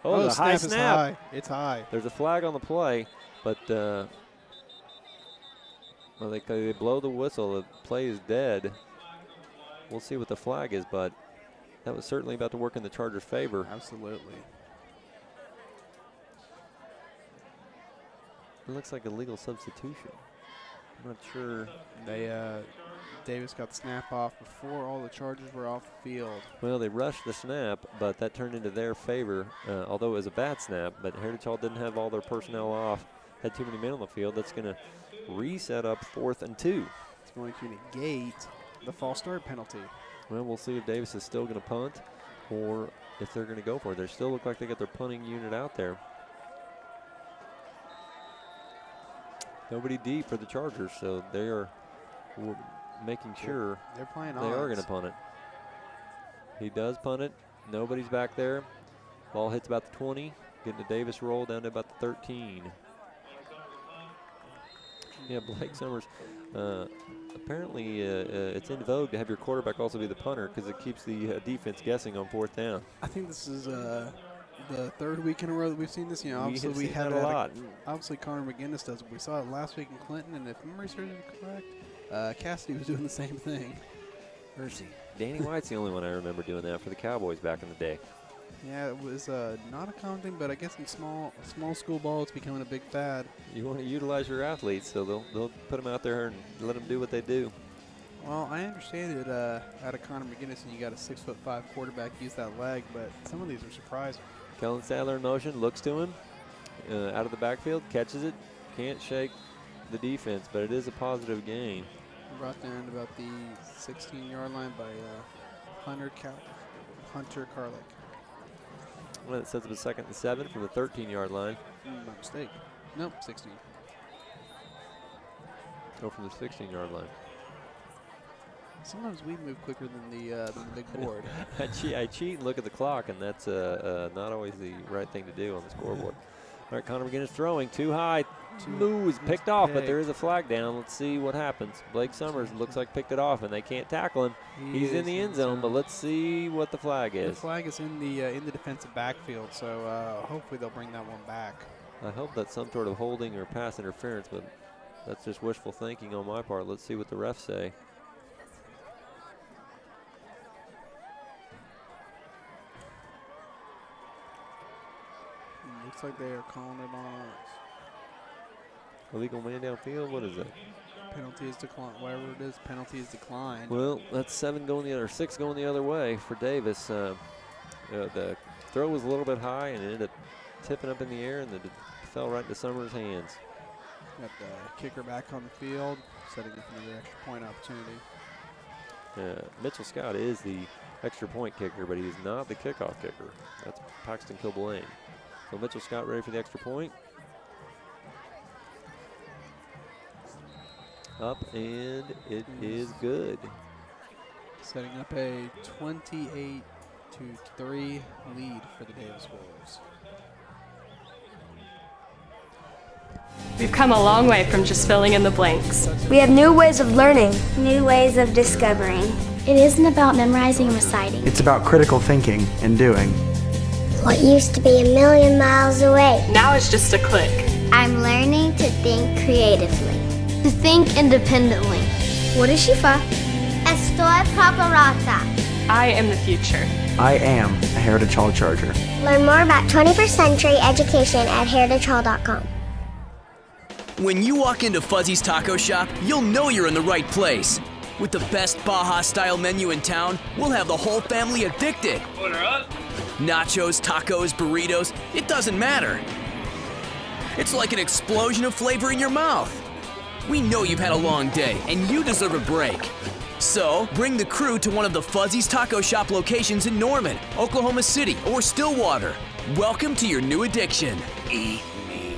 Oh, the high snap. snap. High. It's high. There's a flag on the play, but well, they blow the whistle. The play is dead. we'll see what the flag is, but that was certainly about to work in the Chargers' favor. Absolutely. It looks like a legal substitution. I'm not sure. Davis got the snap off before all the Chargers were off the field. Well, they rushed the snap, but that turned into their favor, although it was a bad snap. But Heritage Hall didn't have all their personnel off, had too many men on the field. That's going to reset up 4th and 2. It's going to negate the false start penalty. Well, we'll see if Davis is still going to punt or if they're going to go for it. They still look like they got their punting unit out there. Nobody deep for the Chargers, so they are making sure they're playing they are going to punt it. He does punt it. Nobody's back there. Ball hits about the 20, getting a Davis roll down to about the 13. Yeah, Blake Summers. Apparently, it's in vogue to have your quarterback also be the punter because it keeps the defense guessing on 4th down. I think this is the 3rd week in a row that we've seen this. You know, obviously we had had a lot. Obviously, Connor McGinnis does. We saw it last week in Clinton, and if memory serves me correct, Cassidy was doing the same thing. Mercy. Danny White's the only one I remember doing that for the Cowboys back in the day. Yeah, it was not a common thing, but I guess in small school ball, it's becoming a big fad. You want to utilize your athletes, so they'll put them out there and let them do what they do. Well, I understand it out of Connor McGinnis, and you got a 6'5" quarterback use that leg, but some of these are surprising. Kellen Sadler in motion, looks to him, out of the backfield, catches it, can't shake the defense, but it is a positive gain. Brought down to about the 16-yard line by Hunter Carlick. Well, it sets up a 2nd and 7 from the 13-yard line. My mistake. Nope, 16. Go from the 16-yard line. Sometimes we move quicker than the big board. I cheat and look at the clock, and that's not always the right thing to do on the scoreboard. All right, Connor McGinnis throwing too high. Ooh, is picked off, but there is a flag down. Let's see what happens. Blake Summers looks like picked it off, and they can't tackle him. He's in the end zone, but let's see what the flag is. The flag is in the defensive backfield, so hopefully they'll bring that one back. I hope that's some sort of holding or pass interference, but that's just wishful thinking on my part. Let's see what the refs say. Looks like they are calling it on Illegal man downfield. What is it? penalty is declined. Whatever it is, penalty is declined. Well, that's 6 going the other way for Davis. The throw was a little bit high and it ended up tipping up in the air and it fell right into Summers' hands. Got the kicker back on the field, setting up another extra point opportunity. Mitchell Scott is the extra point kicker, but he is not the kickoff kicker. That's Paxton Kilblaine. So Mitchell Scott ready for the extra point. Up, and it is good. Setting up a 28-3 lead for the Davis Wolves. We've come a long way from just filling in the blanks. We have new ways of learning. New ways of discovering. It isn't about memorizing and reciting. It's about critical thinking and doing. What used to be a million miles away. Now it's just a click. I'm learning to think creatively. To think independently. What is Shifa? Estoy preparada. I am the future. I am a Heritage Hall Charger. Learn more about 21st century education at heritagehall.com. When you walk into Fuzzy's Taco Shop, you'll know you're in the right place. With the best Baja-style menu in town, we'll have the whole family addicted. Order up. Nachos, tacos, burritos, it doesn't matter. It's like an explosion of flavor in your mouth. We know you've had a long day, and you deserve a break. So, bring the crew to one of the Fuzzy's Taco Shop locations in Norman, Oklahoma City, or Stillwater. Welcome to your new addiction. Eat me.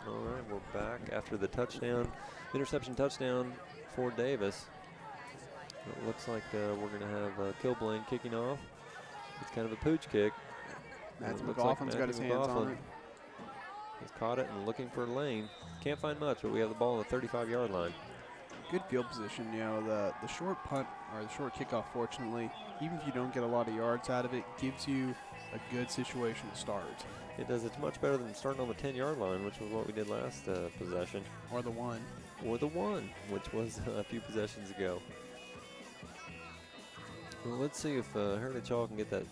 All right, we're back after the interception touchdown for Davis. It looks like we're going to have Kilblaine kicking off. It's kind of a pooch kick. Matthew McLaughlin's got his hands on it. He's caught it and looking for a lane. Can't find much, but we have the ball on the 35-yard line. good field position. You know, the short punt or the short kickoff, fortunately, even if you don't get a lot of yards out of it, gives you a good situation to start. It does. It's much better than starting on the 10-yard line, which was what we did last possession. Or the one. Or the one, which was a few possessions ago. Well, let's see if Heritage Hall can get that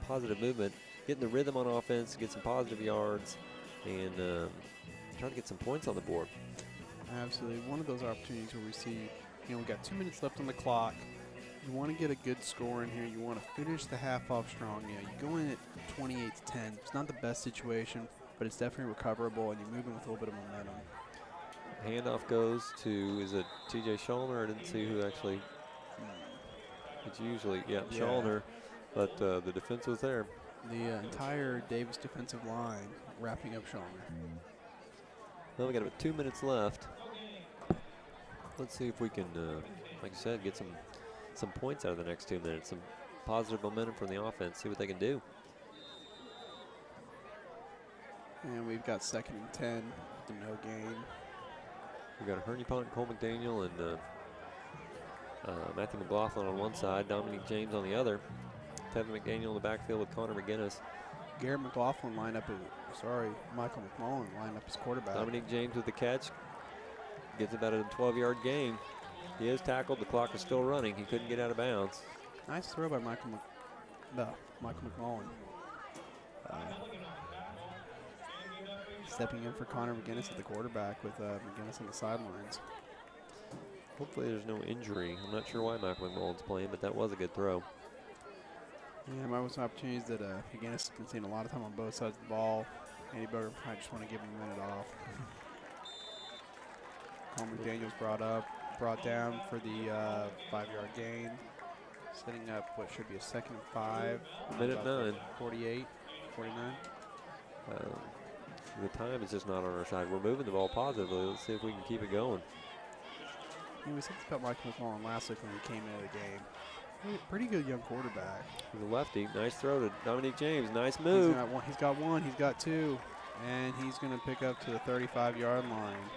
positive movement, get in the rhythm on offense, get some positive yards, and try to get some points on the board. Absolutely. One of those opportunities where we see, you know, we've got 2 minutes left on the clock. You want to get a good score in here. You want to finish the half off strong. You know, you go in at 28-10. It's not the best situation, but it's definitely recoverable, and you're moving with a little bit of momentum. Handoff goes to, is it TJ Schallner? I didn't see who actually. It's usually, Schallner, but the defense was there. The entire Davis defensive line wrapping up Schallner. Well, we got about 2 minutes left. Let's see if we can, like you said, get some points out of the next 2 minutes, some positive momentum from the offense, see what they can do. And we've got 2nd and 10, the no gain. We've got a Herney Punt, Cole McDaniel, and Matthew McLaughlin on one side, Dominique James on the other. Tevin McDaniel in the backfield with Connor McGinnis. Garrett McLaughlin lined up Michael McMullen lined up as quarterback. Dominique James with the catch. Gets about a 12-yard gain. He is tackled. The clock is still running. He couldn't get out of bounds. Nice throw by Michael McMullen. Stepping in for Connor McGinnis at the quarterback with McGinnis on the sidelines. Hopefully there's no injury. I'm not sure why Michael McMullen's playing, but that was a good throw. Yeah, there was some opportunities that McGinnis has been seeing a lot of time on both sides of the ball. Andy Berger might just want to give him a minute off. Cole McDaniel's brought down for the 5-yard gain. Setting up what should be a 2nd and 5. Minute 9. 48, 49. The time is just not on our side. We're moving the ball positively. Let's see if we can keep it going. You know, we said this about Michael McMullen last week when he came into the game. Pretty good young quarterback. He's a lefty. Nice throw to Dominique James. Nice move. He's got one. He's got 2. And he's going to pick up to the 35-yard line.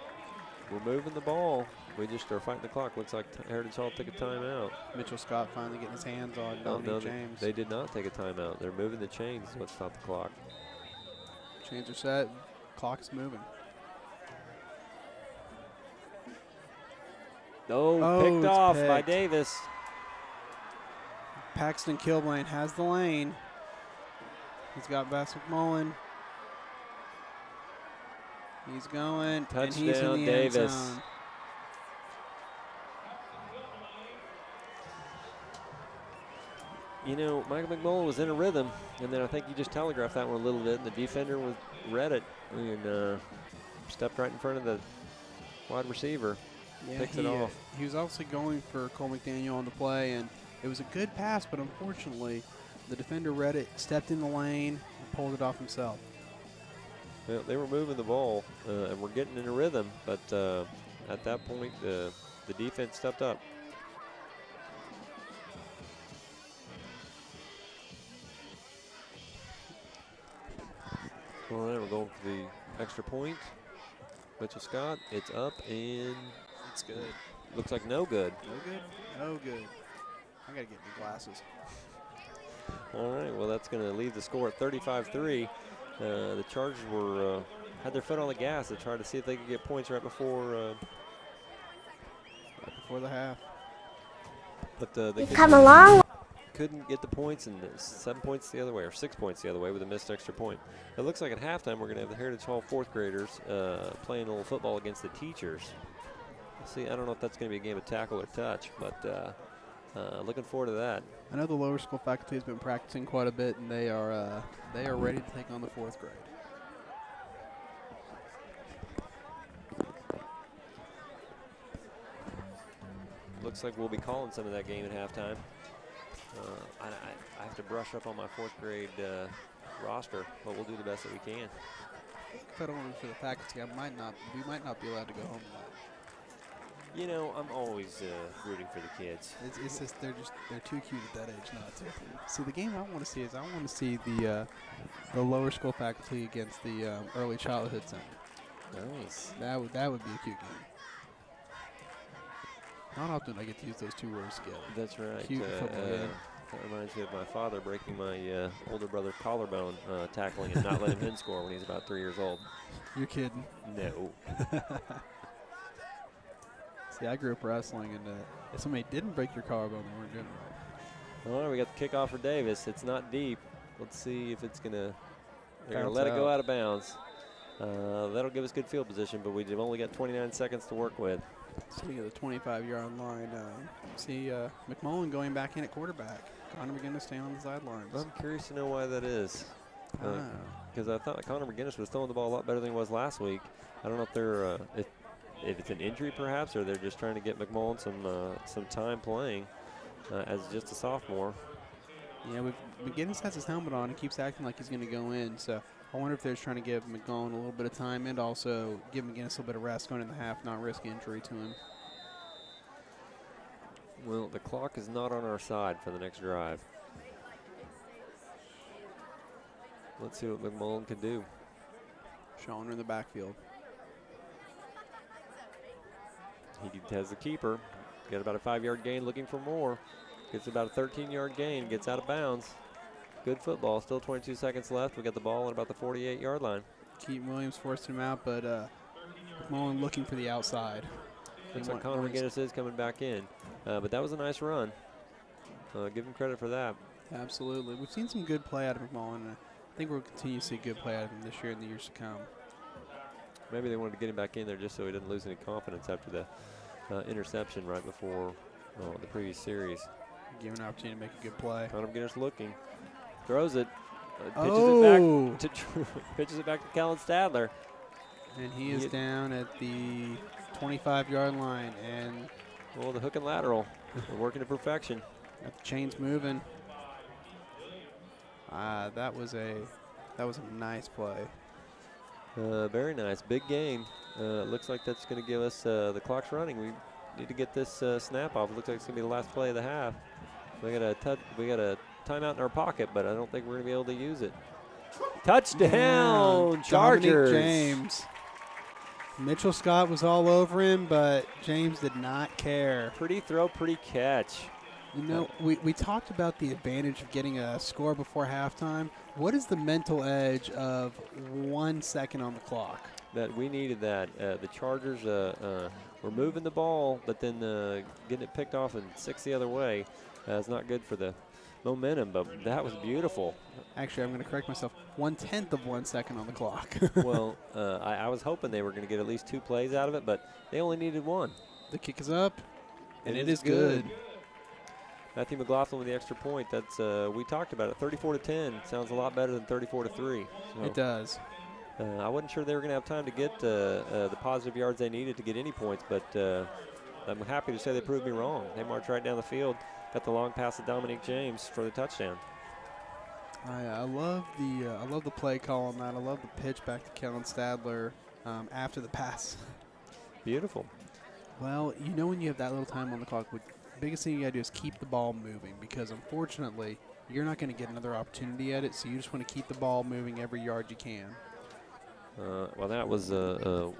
We're moving the ball. We just are fighting the clock. Looks like Heritage Hall took a timeout. Mitchell Scott finally getting his hands on Dominique James. They did not take a timeout. They're moving the chains. Is what stopped the clock. Chains are set. Clock is moving. Picked off by Davis. Paxton Kilbane has the lane. He's got Bass McMullen. He's going. Touchdown, and he's in the Davis. End zone. You know, Michael McMullen was in a rhythm, and then I think you just telegraphed that one a little bit, and the defender read it and stepped right in front of the wide receiver. Yeah, picks it off. He was also going for Cole McDaniel on the play, and it was a good pass, but unfortunately, the defender read it, stepped in the lane, and pulled it off himself. Well, they were moving the ball, and we're getting in a rhythm, but at that point, the defense stepped up. All right, we're going for the extra point. Mitchell Scott, it's up, and it's good. Looks like no good. No good? No good. I got to get new glasses. All right, well, that's going to leave the score at 35-3. The Chargers had their foot on the gas to try to see if they could get points right before the half. But they You've come a long way. couldn't get the points, and 7 points the other way, or 6 points the other way with a missed extra point. It looks like at halftime we're going to have the Heritage Hall 4th graders playing a little football against the teachers. See, I don't know if that's going to be a game of tackle or touch, but looking forward to that. I know the lower school faculty has been practicing quite a bit, and they are ready to take on the 4th grade. Looks like we'll be calling some of that game at halftime. I have to brush up on my 4th grade roster, but we'll do the best that we can. If I don't want for the faculty, we might not be allowed to go home tonight. You know, I'm always rooting for the kids. It's just they're too cute at that age not to. See, the game I want to see is I want to see the lower school faculty against the early childhood center. Nice. That would be a cute game. Not often I get to use those two words together. That's right. Cute football game. That reminds me of my father breaking my older brother's collarbone tackling and not letting him score when he's about 3 years old. You're kidding. No. See, I grew up wrestling, and if somebody didn't break your collarbone, they weren't doing it right. All right, we got the kickoff for Davis. It's not deep. Let's see if it's gonna. They're gonna Bounce let it go out. out of bounds. That'll give us good field position, but we've only got 29 seconds to work with. Speaking of the 25-yard line, see McMullen going back in at quarterback. Connor McGinnis staying on the sidelines. I'm curious to know why that is. Ah. Because I thought Connor McGinnis was throwing the ball a lot better than he was last week. I don't know if they're if it's an injury perhaps, or they're just trying to get McMullen some time playing as just a sophomore. Yeah, McGinnis has his helmet on and keeps acting like he's going to go in. So I wonder if they're trying to give McMullen a little bit of time and also give McGinnis a little bit of rest going in the half, not risk injury to him. Well, the clock is not on our side for the next drive. Let's see what McMullen can do. Schoner in the backfield. He has the keeper. Got about a 5-yard gain, looking for more. Gets about a 13-yard gain, gets out of bounds. Good football, still 22 seconds left. We got the ball at about the 48-yard line. Keaton Williams forced him out, but McMullen looking for the outside. Looks like Connor McGinnis is coming back in. But that was a nice run. Give him credit for that. Absolutely. We've seen some good play out of McMullen. And I think we'll continue to see good play out of him this year and the years to come. Maybe they wanted to get him back in there just so he didn't lose any confidence after the interception right before the previous series. Give an opportunity to make a good play. Connor McGinnis looking. Throws it. Pitches it back to Kellen Stadler. And he is down at the 25-yard line. And well, the hook and lateral. We're working to perfection. got the chains moving. That was a nice play. Very nice. Big gain. Looks like that's going to give us the clock's running. We need to get this snap off. It looks like it's going to be the last play of the half. We got a timeout in our pocket, but I don't think we're going to be able to use it. Touchdown, Chargers. Dominic James. Mitchell Scott was all over him, but James did not care. Pretty throw, pretty catch. You know, we talked about the advantage of getting a score before halftime. What is the mental edge of 1 second on the clock? That we needed that. The Chargers were moving the ball, but then getting it picked off and 6 the other way is not good for the momentum, but that was beautiful. Actually, I'm going to correct myself. 1/10 of 1 second on the clock. Well, I was hoping they were going to get at least 2 plays out of it, but they only needed 1. The kick is up, and it is good. good. Matthew McLaughlin with the extra point. That's we talked about it. 34-10 sounds a lot better than 34-3. So, It does. I wasn't sure they were going to have time to get the positive yards they needed to get any points, but I'm happy to say they proved me wrong. They marched right down the field, got the long pass to Dominic James for the touchdown. I love the play call on that. I love the pitch back to Kellen Stadler after the pass. Beautiful. Well, you know when you have that little time on the clock, the biggest thing you got to do is keep the ball moving because unfortunately you're not going to get another opportunity at it, so you just want to keep the ball moving every yard you can. Well, that was a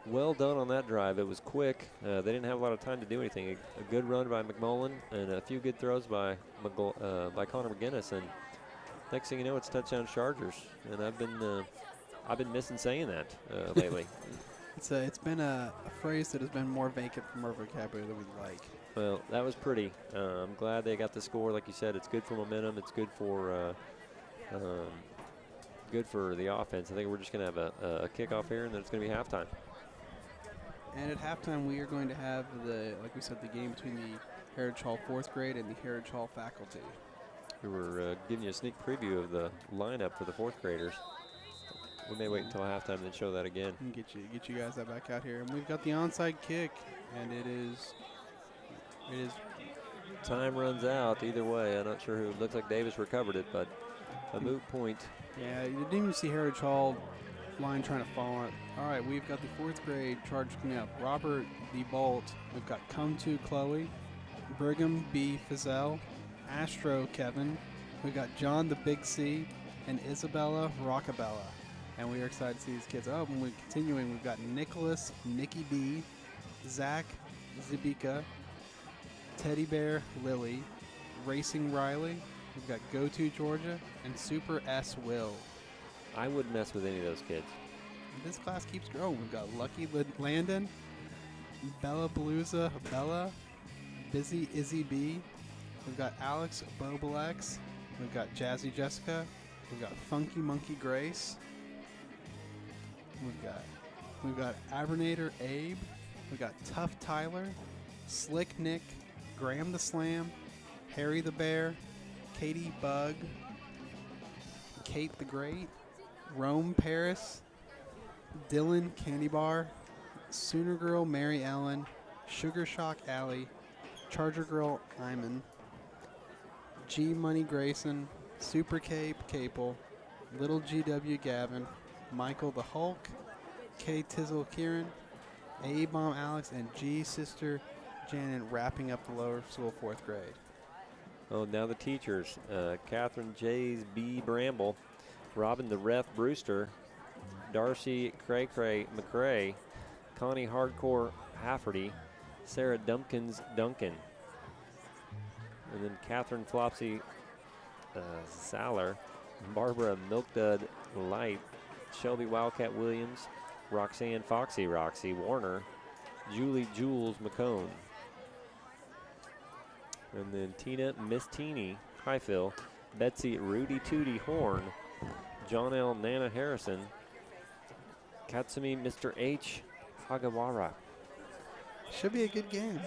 well done on that drive. It was quick. They didn't have a lot of time to do anything. A good run by McMullen and a few good throws by Connor McGinnis, and next thing you know, it's touchdown Chargers. And I've been missing saying that lately. It's been a phrase that has been more vacant from our vocabulary than we'd like. Well, that was pretty. I'm glad they got the score. Like you said, it's good for momentum. It's good for the offense. I think we're just going to have a kickoff here, and then it's going to be halftime. And at halftime, we are going to have like we said, the game between the Heritage Hall 4th grade and the Heritage Hall faculty. We were giving you a sneak preview of the lineup for the 4th graders. We may wait until halftime and then show that again. And get you guys that back out here. And we've got the onside kick, and it is. Time runs out either way. I'm not sure who. Looks like Davis recovered it, but a moot point. Yeah, you didn't even see Heritage Hall line trying to fall it. All right, we've got the 4th grade Chargers coming up. Robert B. Bolt. We've got Come To Chloe, Brigham B. Fizel, Astro Kevin. We've got John the Big C, and Isabella Rockabella. And we are excited to see these kids. Oh, and we're continuing. We've got Nicholas, Nikki B, Zach, Zibika, Teddy Bear Lily, Racing Riley. We've got Go To Georgia and Super S Will. I wouldn't mess with any of those kids. And this class keeps growing. We've got Lucky Landon, Bella Beluza Bella, Busy Izzy B. We've got Alex Bobalex. We've got Jazzy Jessica. We've got Funky Monkey Grace. We've got Abernator Abe. We've got Tough Tyler, Slick Nick, Graham the Slam, Harry the Bear, Katie Bug, Kate the Great, Rome Paris, Dylan Candy Bar, Sooner Girl Mary Ellen, Sugar Shock Alley, Charger Girl Iman, G Money Grayson, Super Cape Capel, Little GW Gavin, Michael the Hulk, K Tizzle Kieran, A Bomb Alex, and G Sister Janet wrapping up the lower school 4th grade. Oh, now the teachers. Catherine Jays B. Bramble, Robin the Ref Brewster, Darcy Cray Cray McRae, Connie Hardcore Hafferty, Sarah Dumpkins Duncan, and then Catherine Flopsy Saller, Barbara Milkdud Light, Shelby Wildcat Williams, Roxanne Foxy Roxy Warner, Julie Jules McCone. And then Tina Miss Teeny Highfill, Betsy Rudy Tooty Horn, John L. Nana Harrison, Katsumi Mr. H. Hagawara. Should be a good game.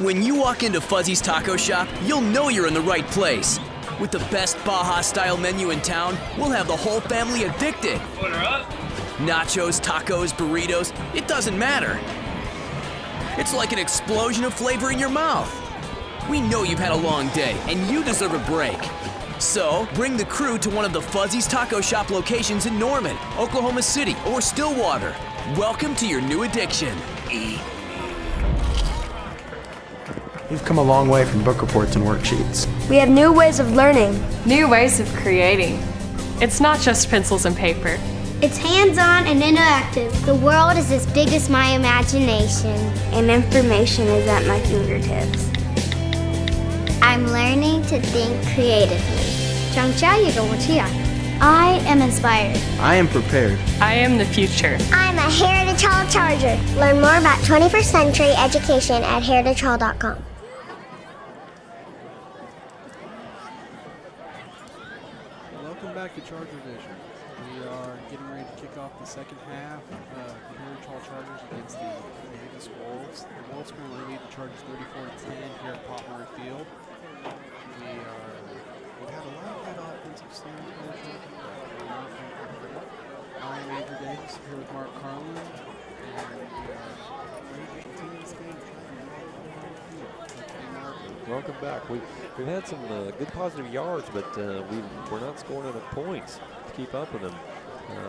When you walk into Fuzzy's Taco Shop, you'll know you're in the right place. With the best Baja-style menu in town, we'll have the whole family addicted. Order up. Nachos, tacos, burritos, it doesn't matter. It's like an explosion of flavor in your mouth. We know you've had a long day, and you deserve a break. So, bring the crew to one of the Fuzzy's Taco Shop locations in Norman, Oklahoma City, or Stillwater. Welcome to your new addiction. Eat. You've come a long way from book reports and worksheets. We have new ways of learning. New ways of creating. It's not just pencils and paper. It's hands-on and interactive. The world is as big as my imagination. And information is at my fingertips. I'm learning to think creatively. I am inspired. I am prepared. I am the future. I'm a Heritage Hall Charger. Learn more about 21st century education at heritagehall.com. Welcome back to Charger Vision. We are getting ready to kick off the second half of the Heritage Hall Chargers against the Davis Wolves. The Wolves currently lead the Chargers 34-10 here at Pomeroy Field. We've had a lot of good offensive stands for the Chargers. I am Andrew Davis here with Mark Carlin, and we are ready to continue this game. Welcome back. We've had some good positive yards, but we're not scoring enough points to keep up with them.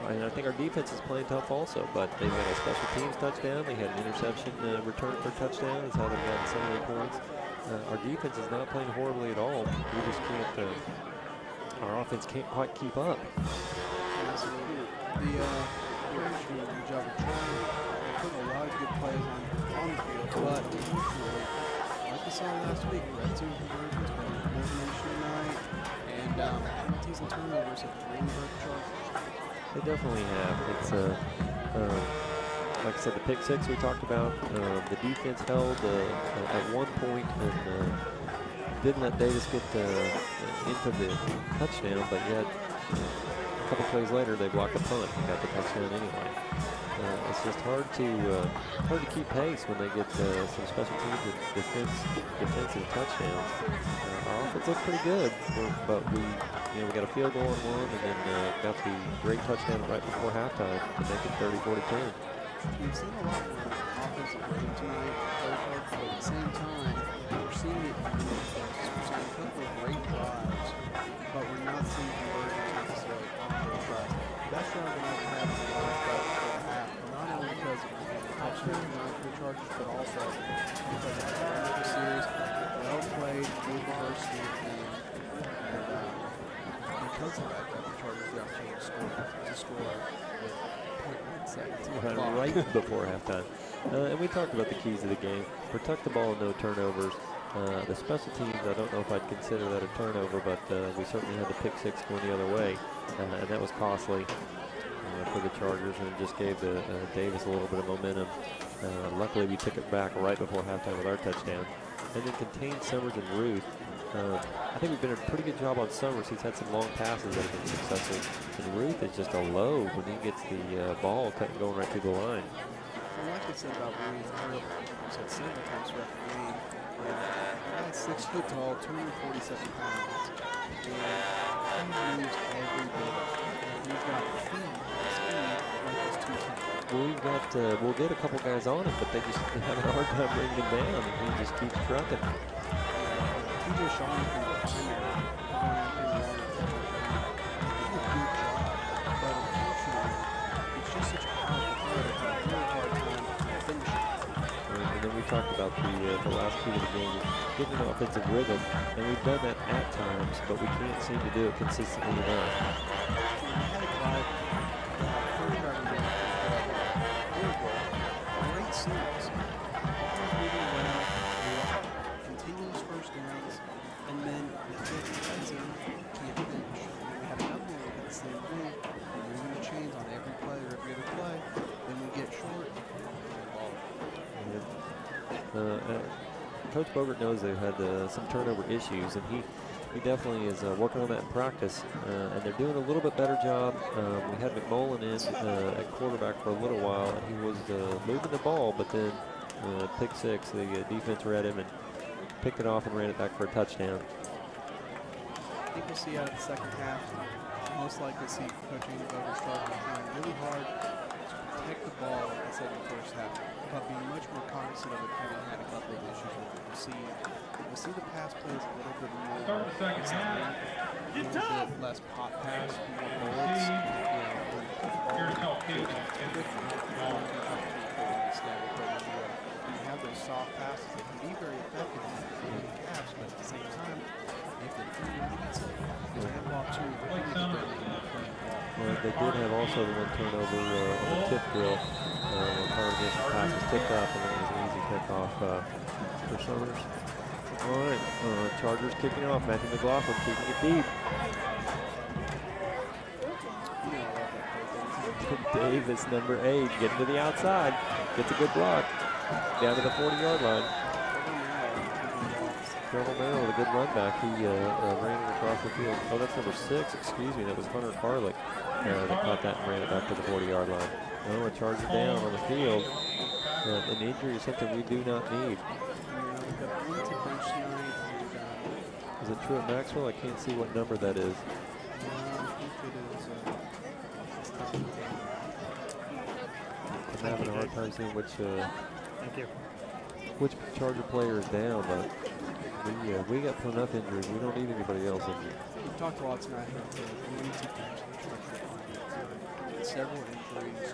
And I think our defense is playing tough also, but they've got a special teams touchdown. They had an interception return for a touchdown. That's how they've gotten so many points. Our defense is not playing horribly at all. We just can't, our offense can't quite keep up. Absolutely. The Warriors do a good job of trying to put a lot of good plays on the field, but unfortunately, like we saw last week, red zone conversions, but elimination tonight, and penalties and turnovers have really hurt the Chargers. They definitely have. It's like I said, the pick six we talked about. The defense held at one point and didn't let Davis get into the touchdown, but yet a couple plays later they blocked a punt and got the touchdown anyway. It's just hard to keep pace when they get some special teams and defensive touchdowns. Our offense looked pretty good, but we got a field goal on one, and then got the great touchdown right before halftime to make it 34-10. We've seen a lot more offensive rhythm tonight, but at the same time, we're seeing it in the defense. We're seeing a couple of great drives, but we're not seeing conversions necessarily on those drives. That's why we're not having a lot of drives for the half, not only because of the touchdown tonight for the Chargers, but also because of the series, well played, good diversity of team, and because of that, the Chargers got a chance to score with 0.1 seconds. Right before halftime. And we talked about the keys of the game. Protect the ball and no turnovers. The special teams, I don't know if I'd consider that a turnover, but we certainly had the pick six going the other way, and that was costly for the Chargers, and it just gave Davis a little bit of momentum. Luckily, we took it back right before halftime with our touchdown. And then contained Summers and Ruth. I think we've done a pretty good job on Summers. He's had some long passes that have been successful. And Ruth is just a load when he gets the ball going right through the line. Well, like I said about Ruth, I said several times throughout the game, he's 6 foot tall, 247 pounds, and he moves every bit. He's got speed like he's 210. Well, we'll get a couple guys on him, but they just have a hard time bringing him down, and he just keeps trucking. TJ Shaw from behind him, but unfortunately, it's just such a powerful player that a really hard time finishing. And then we talked about the last key of the game, getting an offensive rhythm, and we've done that at times, but we can't seem to do it consistently enough. We had a drive, first drive of the game, great series. Moving well, continuous first downs, and then we get the red zone, can't finish. And then we had another one, we had the same thing. We're moving the chains on every play or every other play, then we get short, Coach Bogert knows they've had some turnover issues, and he definitely is working on that in practice, and they're doing a little bit better job. We had McMullen in at quarterback for a little while, and he was moving the ball, but then pick six, the defense read him, and picked it off and ran it back for a touchdown. I think we'll see out of the second half, most likely see Coach Andy Boger struggling really hard to protect the ball, like I said in the first half, but being much more cognizant of it, having had a couple of issues with it. We'll see the pass plays a little bit more, a little bit less pop pass, more bullets, you have those soft passes that can be very effective in the pass, but at the same time, if the team needs it, there's hand off too. Well, they did have also the one turnover on the tip drill. Carter Gibson pass was tipped up, and it was an easy kickoff for Summers. All right, Chargers kicking it off. Matthew McLaughlin keeping it deep. Davis, number 8, getting to the outside. Gets a good block. Down to the 40-yard line. Trevor Merrill with a good run back. He ran it across the field. Oh, that's number 6. Excuse me. That was Hunter Carlick that caught that and ran it back to the 40-yard line. Oh, a Charger down on the field. An injury is something we do not need. Is it Truett Maxwell? I can't see what number that is. I'm having a hard time seeing which Charger player is down, but we got enough injuries. We don't need anybody else injured. We've talked a lot tonight about the immunity bench and the Chargers line. Several injuries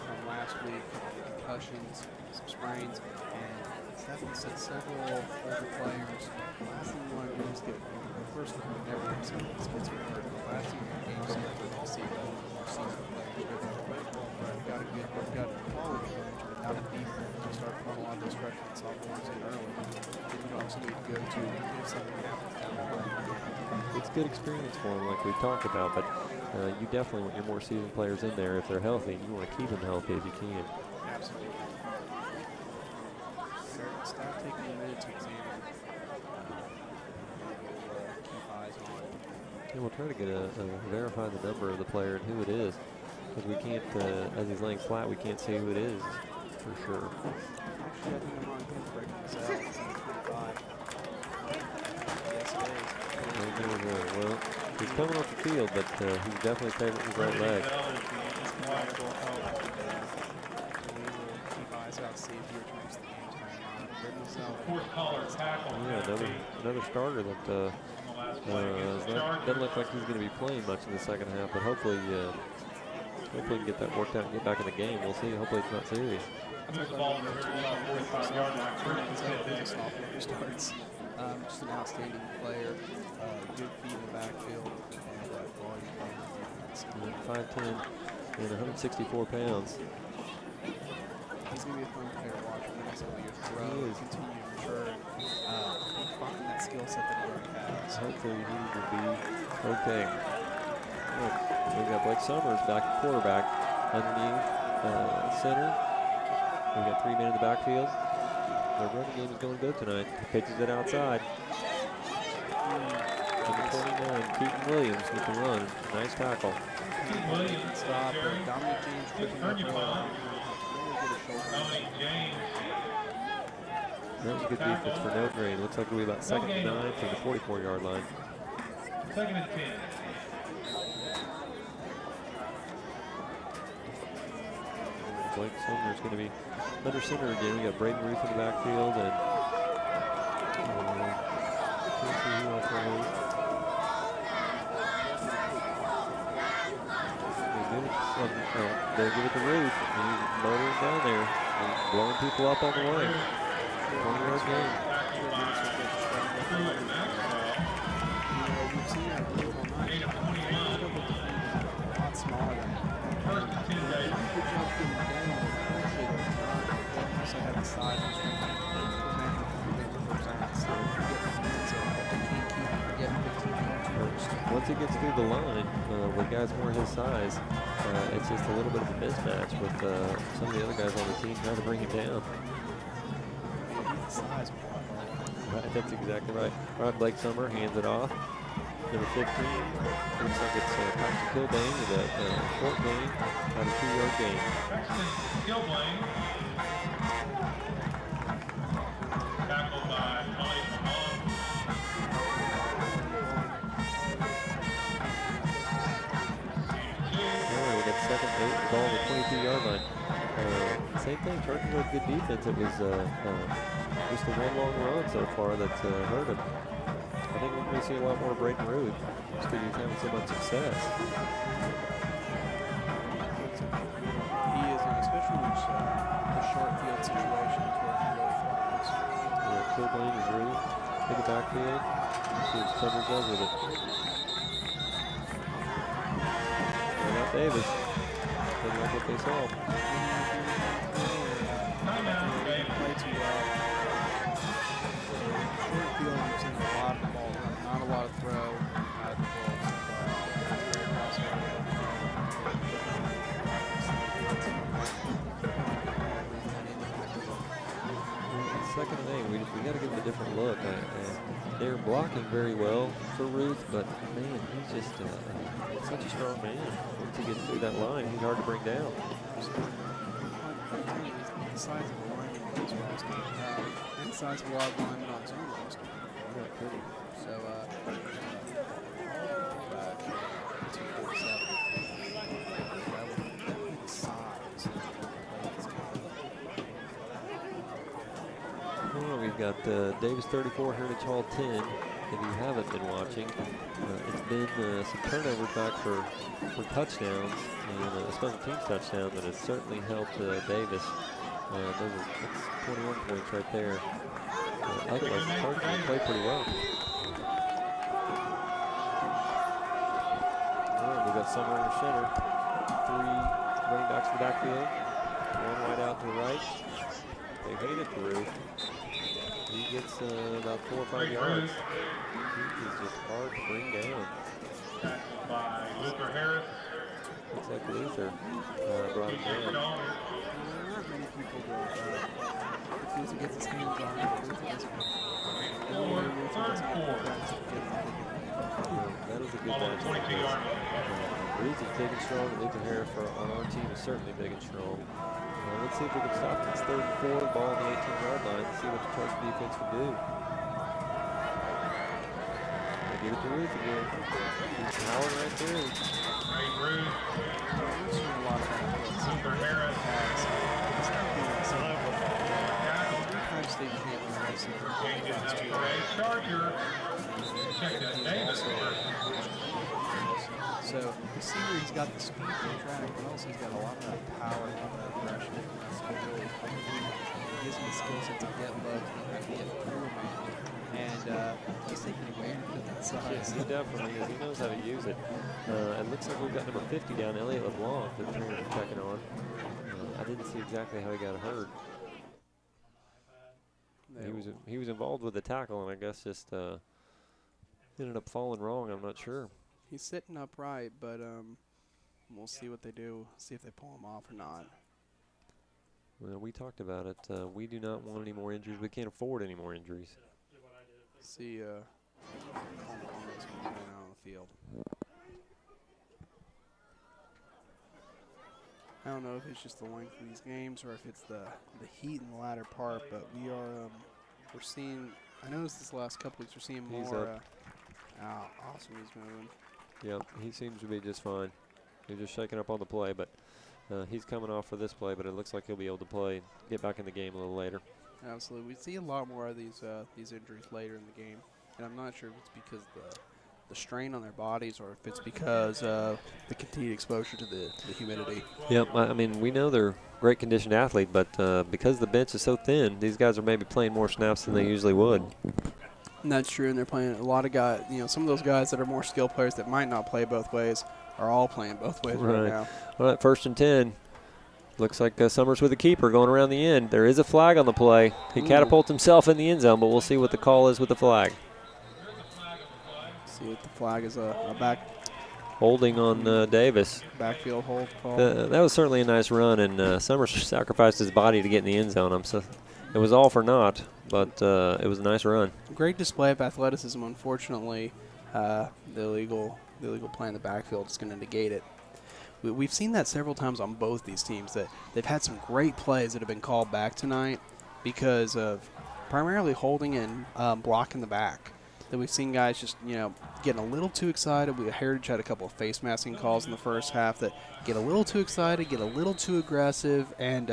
from last week, concussions, some sprains, and Stephen said several older players. The last thing we want to do is get first of all, never have someone that gets hurt. The last thing in the game is to see more seasoned players. We've got a quality bench, but not a deep bench. We start pulling a lot of those freshmen and sophomores in early. Then you also need to go to if something happens down the line. It's good experience for them, like we talked about, but you definitely want your more seasoned players in there if they're healthy. You want to keep them healthy if you can. Absolutely. Stop taking a minute to examine. Keep eyes on. And we'll try to get verify the number of the player and who it is, because we can't, as he's laying flat, we can't see who it is for sure. Actually, I think I'm on him breaking this out. It's 25. Yes, it is. Well, he's coming off the field, but he's definitely favoring his right leg. Keep eyes out, see if he returns to the game time. Yeah, another starter that doesn't look like he's going to be playing much in the second half, but hopefully we can get that worked out and get back in the game. We'll see. Hopefully it's not serious. Starts. Just an outstanding player, good feet in the backfield, and volume. 5'10" and 164 pounds. He's going to be a fun player to watch for the next couple years. Grow, continue to mature, find that skill set that he already has. Hopefully he will be okay. Look, we've got Blake Summers back at quarterback, underneath center. We've got 3 men in the backfield. Their running game is going good tonight. Pitches it outside. Number 29, Keaton Williams with the run. Nice tackle. Stop. Dominic James picking up That was a good defense for Notre Dame. Looks like we'll be about 2nd and 9 from the 44-yard line. 2nd and 10. Blake Sumner's going to be under center again. We got Braden Ruth in the backfield, and let's see who else there is. They give it to Ruth. He's motoring down there. He's blowing people up on the way. 20-yard gain. You've seen that move all night. A lot smaller than that. Also had the size and strength. Once he gets through the line, with guys more his size, it's just a little bit of a mismatch with some of the other guys on the team trying to bring him down. Right, that's exactly right. All right, Blake Summer hands it off. Number 15, looks like it's Paxton Kilbane with a short gain, about a 2-yard gain. Paxton Kilbane, tackled by Molly second ball on the 22-yard line. Same thing, Chargers with good defense. It was just the one long run so far that's hurt him. I think we're going to see a lot more of Braden Ruth just because he's having so much success. He is, especially in the short field situations where he really thrives. Yeah, Kilbane and Ruth in the backfield. See what Summers does with it. And now Davis. Didn't like what they saw. Play too well. Short field, we've seen a lot of the ball, not a lot of throw. Out of the ball so far. Very Second and 8, we got to give him a different look. They're blocking very well for Ruth, but man, he's just such a strong man. Once he gets through that line, he's hard to bring down. The size of a lineman on his roster, and the size of a lot of linemen on his own roster. Not pretty. So, 247. That would be size. Well, we've got Davis 34, Heritage Hall 10. If you haven't been watching, it's been some turnovers back for touchdowns and a special teams touchdown that has certainly helped Davis. That's 21 points right there. Otherwise, the Chargers play pretty well. We've got Summer under center. 3 running backs in the backfield. 1 wide out to the right. They hate it for Ruth. He gets about 4 or 5 yards. He is just hard to bring down. By Luther Harris. Looks like Luther brought him down. There aren't many people that refuse to get his hands on it. That is a good match. Ruth is big and strong. Luther Harris on our team is certainly big and strong. Let's see if we can stop this 3rd and 4, ball on the 18-yard line, and see what the Charger defense can do. They give it to Ruth again. He's powering right through. Ray Ruth. We've seen a lot of that. Luther Harris. Three-time state champion receiver. Ray Charger. Check that Davis. So you see where he's got the speed for the track, but also he's got a lot of that power, a lot of that aggression. That's really it gives him the skill set to get low, to get through, and he's taking advantage of that size. Yes, he definitely is. He knows how to use it. It looks like we've got number 50 down, Elliot LeBlanc, that we're checking on. I didn't see exactly how he got hurt. He was involved with the tackle, and I guess just ended up falling wrong. I'm not sure. He's sitting upright, but we'll see what they do, see if they pull him off or not. Well, we talked about it. We do not want any more injuries. We can't afford any more injuries. See how long it's going to be out on the field. I don't know if it's just the length of these games or if it's the heat in the latter part, but we're seeing. I noticed this last couple weeks we're seeing more. Awesome, he's moving. Yep, he seems to be just fine. He's just shaking up on the play, but he's coming off for this play, but it looks like he'll be able to play, get back in the game a little later. Absolutely. We see a lot more of these injuries later in the game, and I'm not sure if it's because the strain on their bodies or if it's because the continued exposure to the humidity. Yep, I mean, we know they're great conditioned athlete, but because the bench is so thin, these guys are maybe playing more snaps than they usually would. And that's true, and they're playing a lot of guys. Some of those guys that are more skilled players that might not play both ways are all playing both ways right now. All right, 1st and 10. Looks like Summers with the keeper going around the end. There is a flag on the play. He catapults himself in the end zone, but we'll see what the call is with the flag. See what the flag is a back. Holding on Davis. Backfield hold call. That was certainly a nice run, and Summers sacrificed his body to get in the end zone. It was all for naught, but it was a nice run. Great display of athleticism. Unfortunately, the illegal play in the backfield is going to negate it. We've seen that several times on both these teams, that they've had some great plays that have been called back tonight because of primarily holding and blocking the back. that we've seen guys just, getting a little too excited. Heritage had a couple of face masking calls in the first half that get a little too excited, get a little too aggressive, and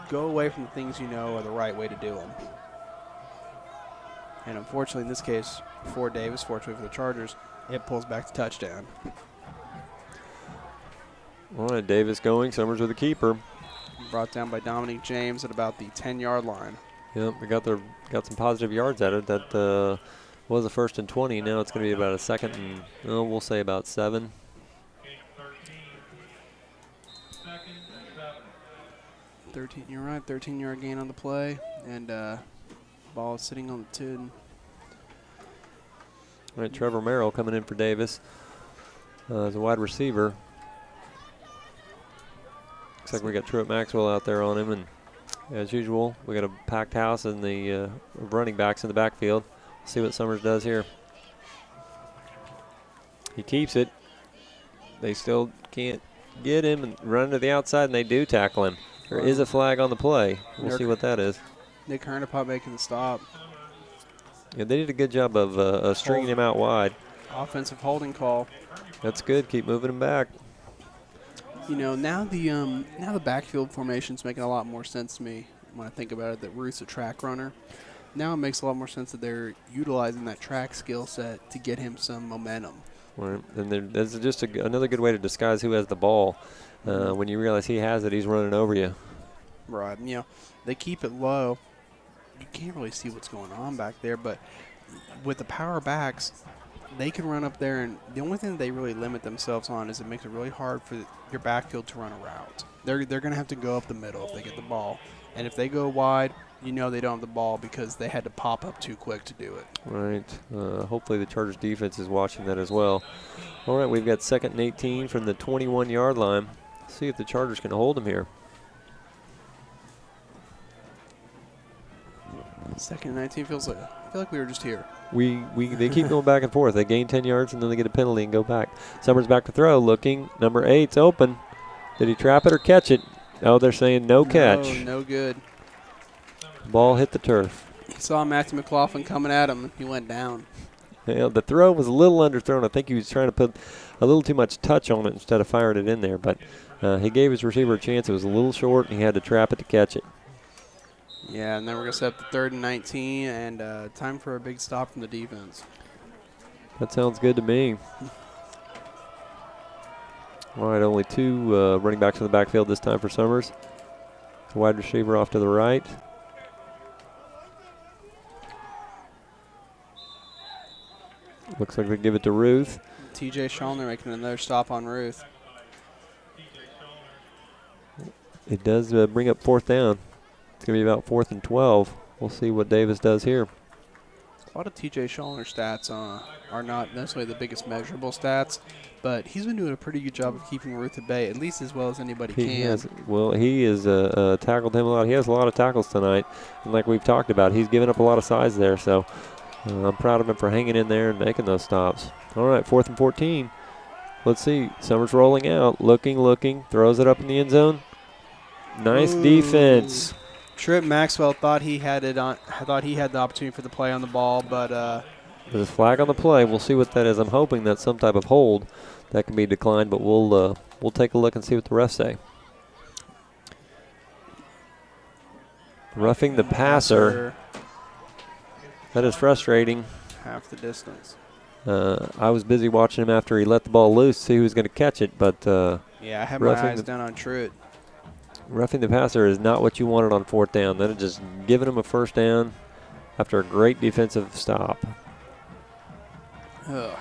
go away from the things are the right way to do them. And unfortunately, in this case, for Davis, fortunately for the Chargers, it pulls back the touchdown. All right, Davis going. Summers with the keeper. Brought down by Dominique James at about the 10-yard line. Yep, we got some positive yards at it. That was a 1st and 20. Now it's going to be about a 2nd and, we'll say about 7. 13, you're right, 13-yard gain on the play, and ball is sitting on the 10. All right, Trevor Merrill coming in for Davis as a wide receiver. Looks like we got Truett Maxwell out there on him, and as usual, we got a packed house and the running backs in the backfield. See what Summers does here. He keeps it. They still can't get him and run to the outside, and they do tackle him. There is a flag on the play. We'll see what that is. Nick Hernapop making the stop. Yeah, they did a good job of stringing him out wide. Offensive holding call. That's good. Keep moving him back. Now the backfield formation's making a lot more sense to me when I think about it, that Ruth's a track runner. Now it makes a lot more sense that they're utilizing that track skill set to get him some momentum. Right. And there's just another good way to disguise who has the ball. When you realize he has it, he's running over you. Right. They keep it low. You can't really see what's going on back there, but with the power backs, they can run up there, and the only thing that they really limit themselves on is it makes it really hard for your backfield to run a route. They're going to have to go up the middle if they get the ball. And if they go wide, they don't have the ball because they had to pop up too quick to do it. Right. Hopefully the Chargers defense is watching that as well. All right, we've got 2nd and 18 from the 21-yard line. Let's see if the Chargers can hold them here. 2nd and 19 feels like, I feel like we were just here. They keep going back and forth. They gain 10 yards, and then they get a penalty and go back. Summers back to throw, looking. Number 8's open. Did he trap it or catch it? Oh, they're saying no catch. No good. Ball hit the turf. He saw Matthew McLaughlin coming at him, and he went down. Yeah, the throw was a little underthrown. I think he was trying to put a little too much touch on it instead of firing it in there. But he gave his receiver a chance. It was a little short, and he had to trap it to catch it. Yeah, and then we're going to set up the 3rd and 19, and time for a big stop from the defense. That sounds good to me. All right, only 2 running backs in the backfield this time for Summers. The wide receiver off to the right. Looks like they give it to Ruth. TJ Schallner making another stop on Ruth. It does bring up 4th down. It's going to be about 4th and 12. We'll see what Davis does here. A lot of TJ Schallner stats are not necessarily the biggest measurable stats, but he's been doing a pretty good job of keeping Ruth at bay, at least as well as anybody can. He has tackled him a lot. He has a lot of tackles tonight. And like we've talked about, he's given up a lot of size there. So I'm proud of him for hanging in there and making those stops. All right, 4th and 14. Let's see. Summers rolling out, looking, throws it up in the end zone. Nice defense. Truett Maxwell thought he had it on. Thought he had the opportunity for the play on the ball, but there's a flag on the play. We'll see what that is. I'm hoping that's some type of hold that can be declined, but we'll take a look and see what the refs say. Roughing the passer. That is frustrating. Half the distance. I was busy watching him after he let the ball loose, see who was going to catch it, but yeah, I had my eyes down on Truett. Roughing the passer is not what you wanted on 4th down. That is just giving him a 1st down after a great defensive stop. It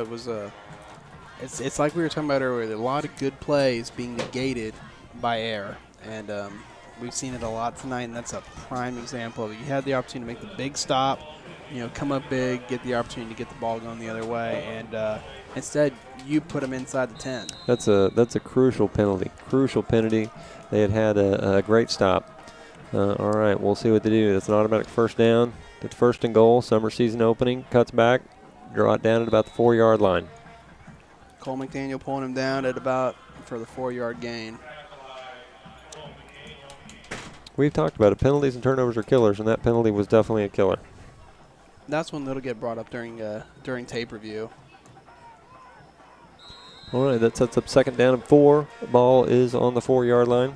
was it's like we were talking about earlier. A lot of good plays being negated by error, and we've seen it a lot tonight. And that's a prime example of it. You had the opportunity to make the big stop, come up big, get the opportunity to get the ball going the other way, and instead you put them inside the 10. That's a crucial penalty. They had a great stop. All right, we'll see what they do. It's an automatic 1st down. It's 1st and goal. Summer season opening. Cuts back. Draw it down at about the 4-yard line. Cole McDaniel pulling him down at about for the 4-yard gain. We've talked about it. Penalties and turnovers are killers, and that penalty was definitely a killer. That's one that'll get brought up during tape review. All right, that sets up 2nd down and 4. Ball is on the 4-yard line.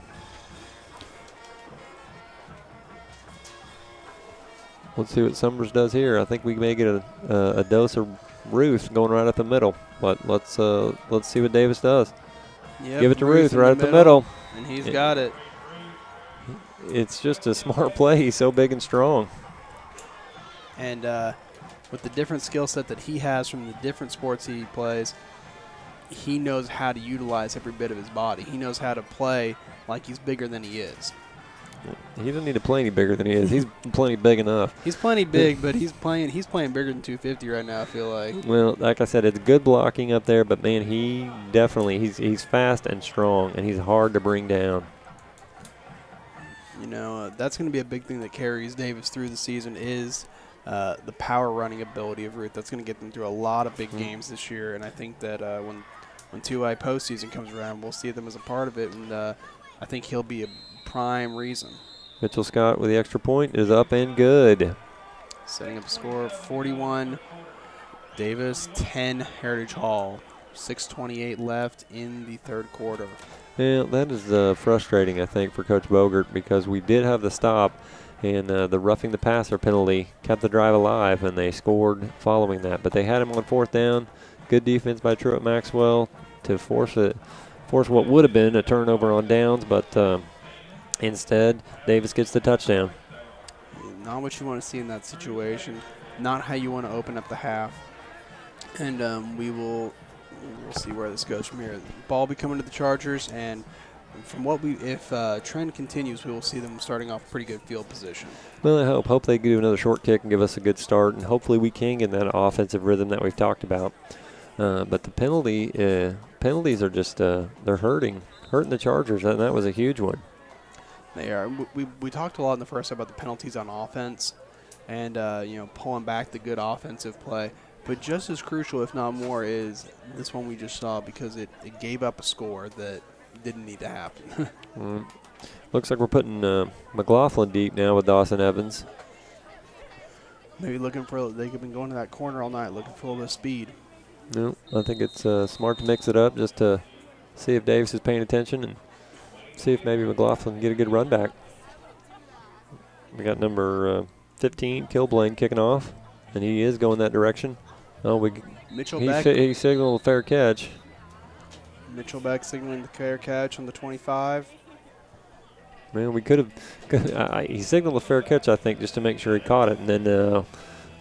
Let's see what Summers does here. I think we may get a dose of Ruth going right up the middle. But let's see what Davis does. Yep, Give it to Ruth in right up the middle. And he's got it. It's just a smart play. He's so big and strong. And with the different skill set that he has from the different sports he plays, he knows how to utilize every bit of his body. He knows how to play like he's bigger than he is. He doesn't need to play any bigger than he is. He's plenty big enough. He's plenty big, but he's playing bigger than 250 right now, I feel like. Well, like I said, it's good blocking up there, but man, he definitely he's fast and strong, and he's hard to bring down. You know, that's going to be a big thing that carries Davis through the season is the power running ability of Ruth. That's going to get them through a lot of big games this year, and I think that when 2A postseason comes around, we'll see them as a part of it, and I think he'll be a prime reason. Mitchell Scott with the extra point is up and good. Setting up a score of 41. Davis 10, Heritage Hall. 6:28 left in the 3rd quarter. Yeah, that is frustrating, I think, for Coach Bogert because we did have the stop, and the roughing the passer penalty kept the drive alive, and they scored following that. But they had him on 4th down. Good defense by Truett Maxwell to force what would have been a turnover on downs, but instead, Davis gets the touchdown. Not what you want to see in that situation. Not how you want to open up the half. And we'll see where this goes from here. Ball be coming to the Chargers, and from what if trend continues, we will see them starting off pretty good field position. Well, I hope they do another short kick and give us a good start, and hopefully we can get that offensive rhythm that we've talked about. But the penalties are just they're hurting the Chargers, and that was a huge one. They are. We talked a lot in the first half about the penalties on offense, and pulling back the good offensive play. But just as crucial, if not more, is this one we just saw because it gave up a score that didn't need to happen. Looks like we're putting McLaughlin deep now with Dawson Evans. Maybe looking for they've been going to that corner all night looking for a little bit of speed. No, I think it's smart to mix it up just to see if Davis is paying attention and see if maybe McLaughlin can get a good run back. We got number 15, Kilblain, kicking off, and he is going that direction. Oh, Mitchell he Beck. He signaled a fair catch. Mitchell Beck signaling the fair catch on the 25. Man, we could have. He signaled a fair catch, I think, just to make sure he caught it, and then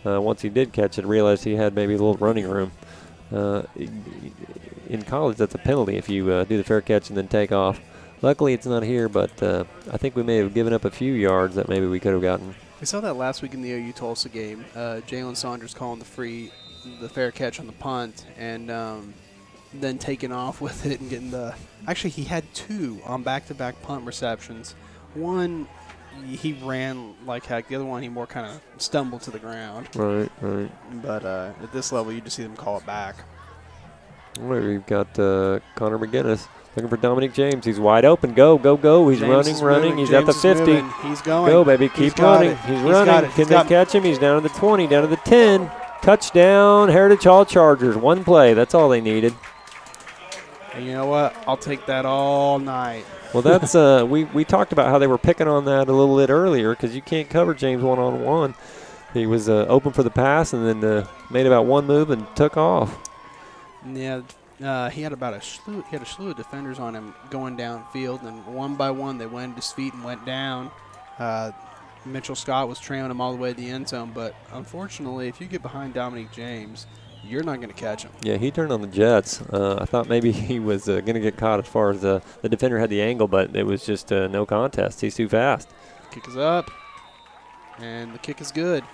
once he did catch it, realized he had maybe a little running room. In college, that's a penalty if you do the fair catch and then take off. Luckily, it's not here, but I think we may have given up a few yards that maybe we could have gotten. We saw that last week in the OU Tulsa game. Jalen Saunders calling the fair catch on the punt, and then taking off with it and getting actually he had 2 on back-to-back punt receptions. One, he ran like heck. The other one, he more kind of stumbled to the ground. Right. But at this level, you just see them call it back. All right, we've got Connor McGinnis looking for Dominic James. He's wide open. Go. He's James running. He's James at the 50. Moving. He's going. Go, baby. Keep running. He's running. Can they catch him? He's down to the 20, down to the 10. Touchdown, Heritage Hall Chargers. One play. That's all they needed. And you know what? I'll take that all night. Well, that's we talked about how they were picking on that a little bit earlier because you can't cover James one-on-one. He was open for the pass and then made about one move and took off. Yeah, he had about a slew of defenders on him going downfield, and one by one they went to his feet and went down. Mitchell Scott was trailing him all the way to the end zone, but unfortunately, if you get behind Dominic James, you're not going to catch him. Yeah, he turned on the jets. I thought maybe he was going to get caught as far as the defender had the angle, but it was just no contest. He's too fast. Kick is up, and the kick is good.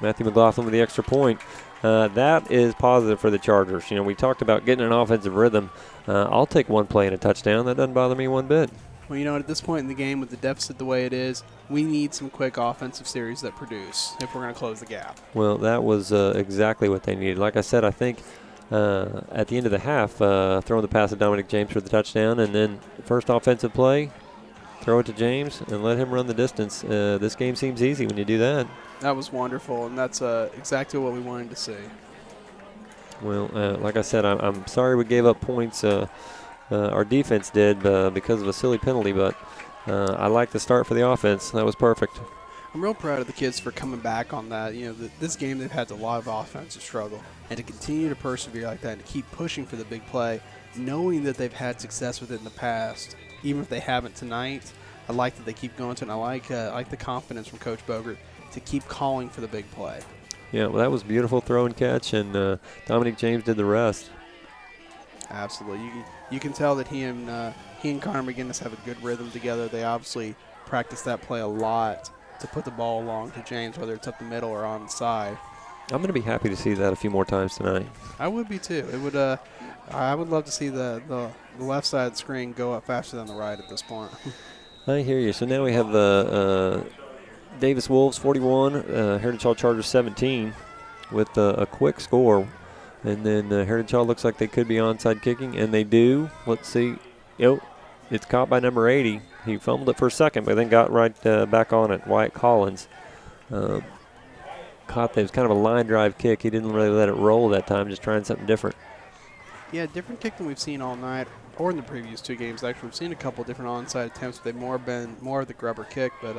Matthew McLaughlin with the extra point. That is positive for the Chargers. You know, we talked about getting an offensive rhythm. I'll take one play and a touchdown. That doesn't bother me one bit. Well, you know, at this point in the game with the deficit the way it is, we need some quick offensive series that produce if we're going to close the gap. Well, that was exactly what they needed. Like I said, I think at the end of the half, throwing the pass to Dominic James for the touchdown, and then first offensive play, throw it to James, and let him run the distance. This game seems easy when you do that. That was wonderful, and that's exactly what we wanted to see. Well, like I said, I'm sorry we gave up points. Our defense did because of a silly penalty, but I like the start for the offense. That was perfect. I'm real proud of the kids for coming back on that. You know, this game they've had a lot of offensive struggle, and to continue to persevere like that and to keep pushing for the big play, knowing that they've had success with it in the past, even if they haven't tonight. I like that they keep going to it, and I like the confidence from Coach Bogert to keep calling for the big play. Yeah, well, that was beautiful throw and catch, and Dominic James did the rest. Absolutely, you can tell that he and Connor McGinnis have a good rhythm together. They obviously practice that play a lot to put the ball along to James, whether it's up the middle or on the side. I'm going to be happy to see that a few more times tonight. I would be too. It would. I would love to see the left side of the screen go up faster than the right at this point. I hear you. So now we have the Davis Wolves 41, Heritage Hall Chargers 17 with a quick score. And then Heritage Hall looks like they could be onside kicking, and they do. Let's see. It's caught by number 80. He fumbled it for a second, but then got right back on it. Wyatt Collins caught that. It was kind of a line drive kick. He didn't really let it roll that time, just trying something different. Yeah, different kick than we've seen all night or in the previous two games. Actually, we've seen a couple different onside attempts. They've been more of the grubber kick, but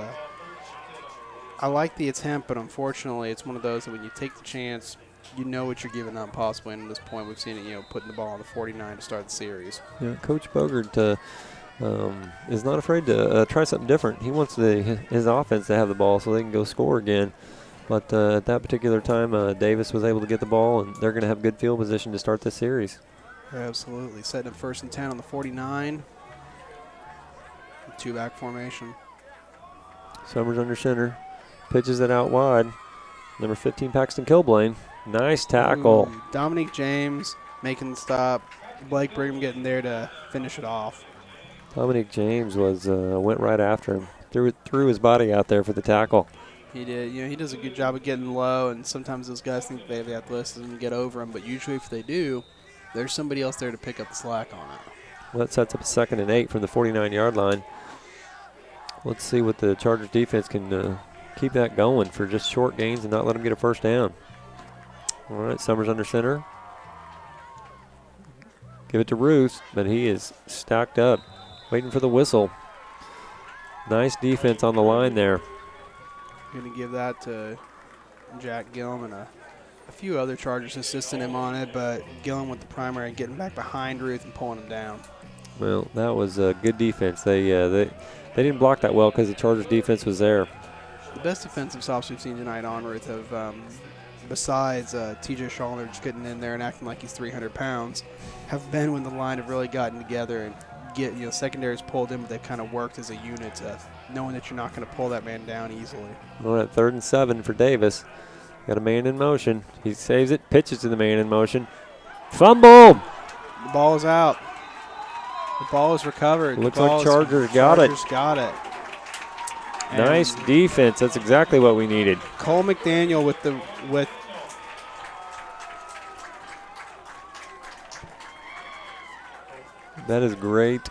I like the attempt, but unfortunately it's one of those that when you take the chance, you know what you're giving up possibly. And at this point, we've seen it, putting the ball on the 49 to start the series. Yeah, Coach Bogert is not afraid to try something different. He wants his offense to have the ball so they can go score again. But at that particular time, Davis was able to get the ball, and they're going to have good field position to start this series. Absolutely. Setting up 1st and 10 on the 49. Two-back formation. Summers under center. Pitches it out wide. Number 15, Paxton Kilblane. Nice tackle. Ooh, Dominique James making the stop. Blake Brigham getting there to finish it off. Dominique James went right after him. Threw his body out there for the tackle. He did. He does a good job of getting low, and sometimes those guys think they have the athleticism to get over him, but usually if they do, there's somebody else there to pick up the slack on it. Well, that sets up a 2nd and 8 from the 49-yard line. Let's see what the Chargers defense can keep that going for just short gains and not let them get a first down. All right, Summers under center. Give it to Ruth, but he is stacked up, waiting for the whistle. Nice defense on the line there. Going to give that to Jack Gillum and a few other Chargers assisting him on it, but Gillum with the primary getting back behind Ruth and pulling him down. Well, that was a good defense. They didn't block that well because the Chargers defense was there. The best defensive stops we've seen tonight on Ruth have, besides TJ Schallner just getting in there and acting like he's 300 pounds, have been when the line have really gotten together and get, secondaries pulled in, but they've kind of worked as a unit, knowing that you're not going to pull that man down easily. Well, at 3rd and 7 for Davis. Got a man in motion. He saves it, pitches to the man in motion. Fumble! The ball is out. The ball is recovered. Looks like Chargers got it. Got it. Nice defense. That's exactly what we needed. Cole McDaniel with That is great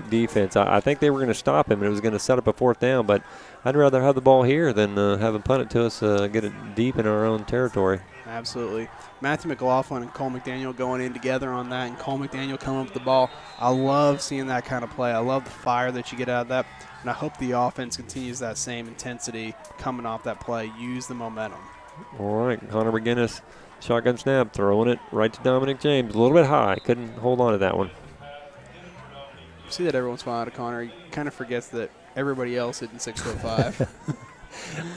defense. I think they were going to stop him, and it was going to set up a 4th down, but I'd rather have the ball here than have him punt it to us, get it deep in our own territory. Absolutely. Matthew McLaughlin and Cole McDaniel going in together on that, and Cole McDaniel coming up with the ball. I love seeing that kind of play. I love the fire that you get out of that, and I hope the offense continues that same intensity coming off that play. Use the momentum. All right, Connor McGinnis, shotgun snap, throwing it right to Dominic James. A little bit high. Couldn't hold on to that one. You see that every once in a while out of Connor. He kind of forgets that everybody else isn't 6'5".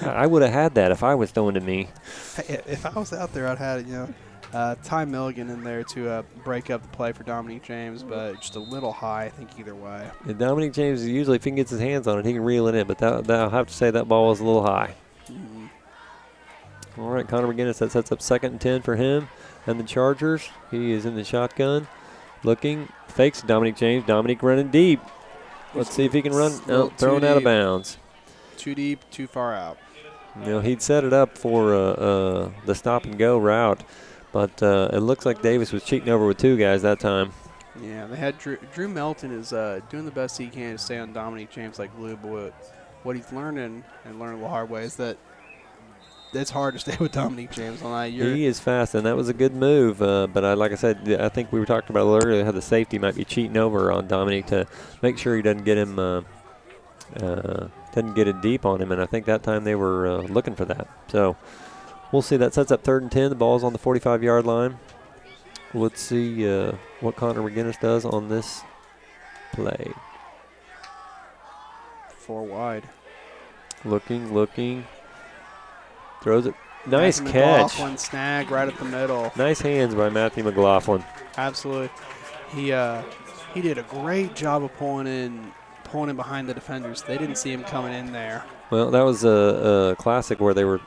I would have had that if I was throwing to me. Hey, if I was out there, I'd had Ty Milligan in there to break up the play for Dominique James, but just a little high, I think, either way. And Dominique James, usually if he gets his hands on it, he can reel it in, but I'll have to say that ball was a little high. All right, Connor McGinnis, that sets up 2nd and 10 for him and the Chargers. He is in the shotgun, looking, fakes Dominique James. Dominique running deep. Let's see if he can run. No, thrown out of bounds. Too deep, too far out. He'd set it up for the stop-and-go route, but it looks like Davis was cheating over with 2 guys that time. Yeah, they had Drew Melton is doing the best he can to stay on Dominique James like glue, but what he's learning and learning the hard way is that it's hard to stay with Dominique James all night. He is fast, and that was a good move. But like I said, I think we were talking about earlier how the safety might be cheating over on Dominique to make sure he doesn't get him doesn't get it deep on him. And I think that time they were looking for that. So we'll see. That sets up 3rd and 10. The ball's on the 45-yard line. Let's see what Connor McGinnis does on this play. 4 wide. Looking. Throws it. Nice Matthew catch. McLaughlin snag right at the middle. Nice hands by Matthew McLaughlin. Absolutely. He did a great job of pulling in behind the defenders. They didn't see him coming in there. Well, that was a classic where they were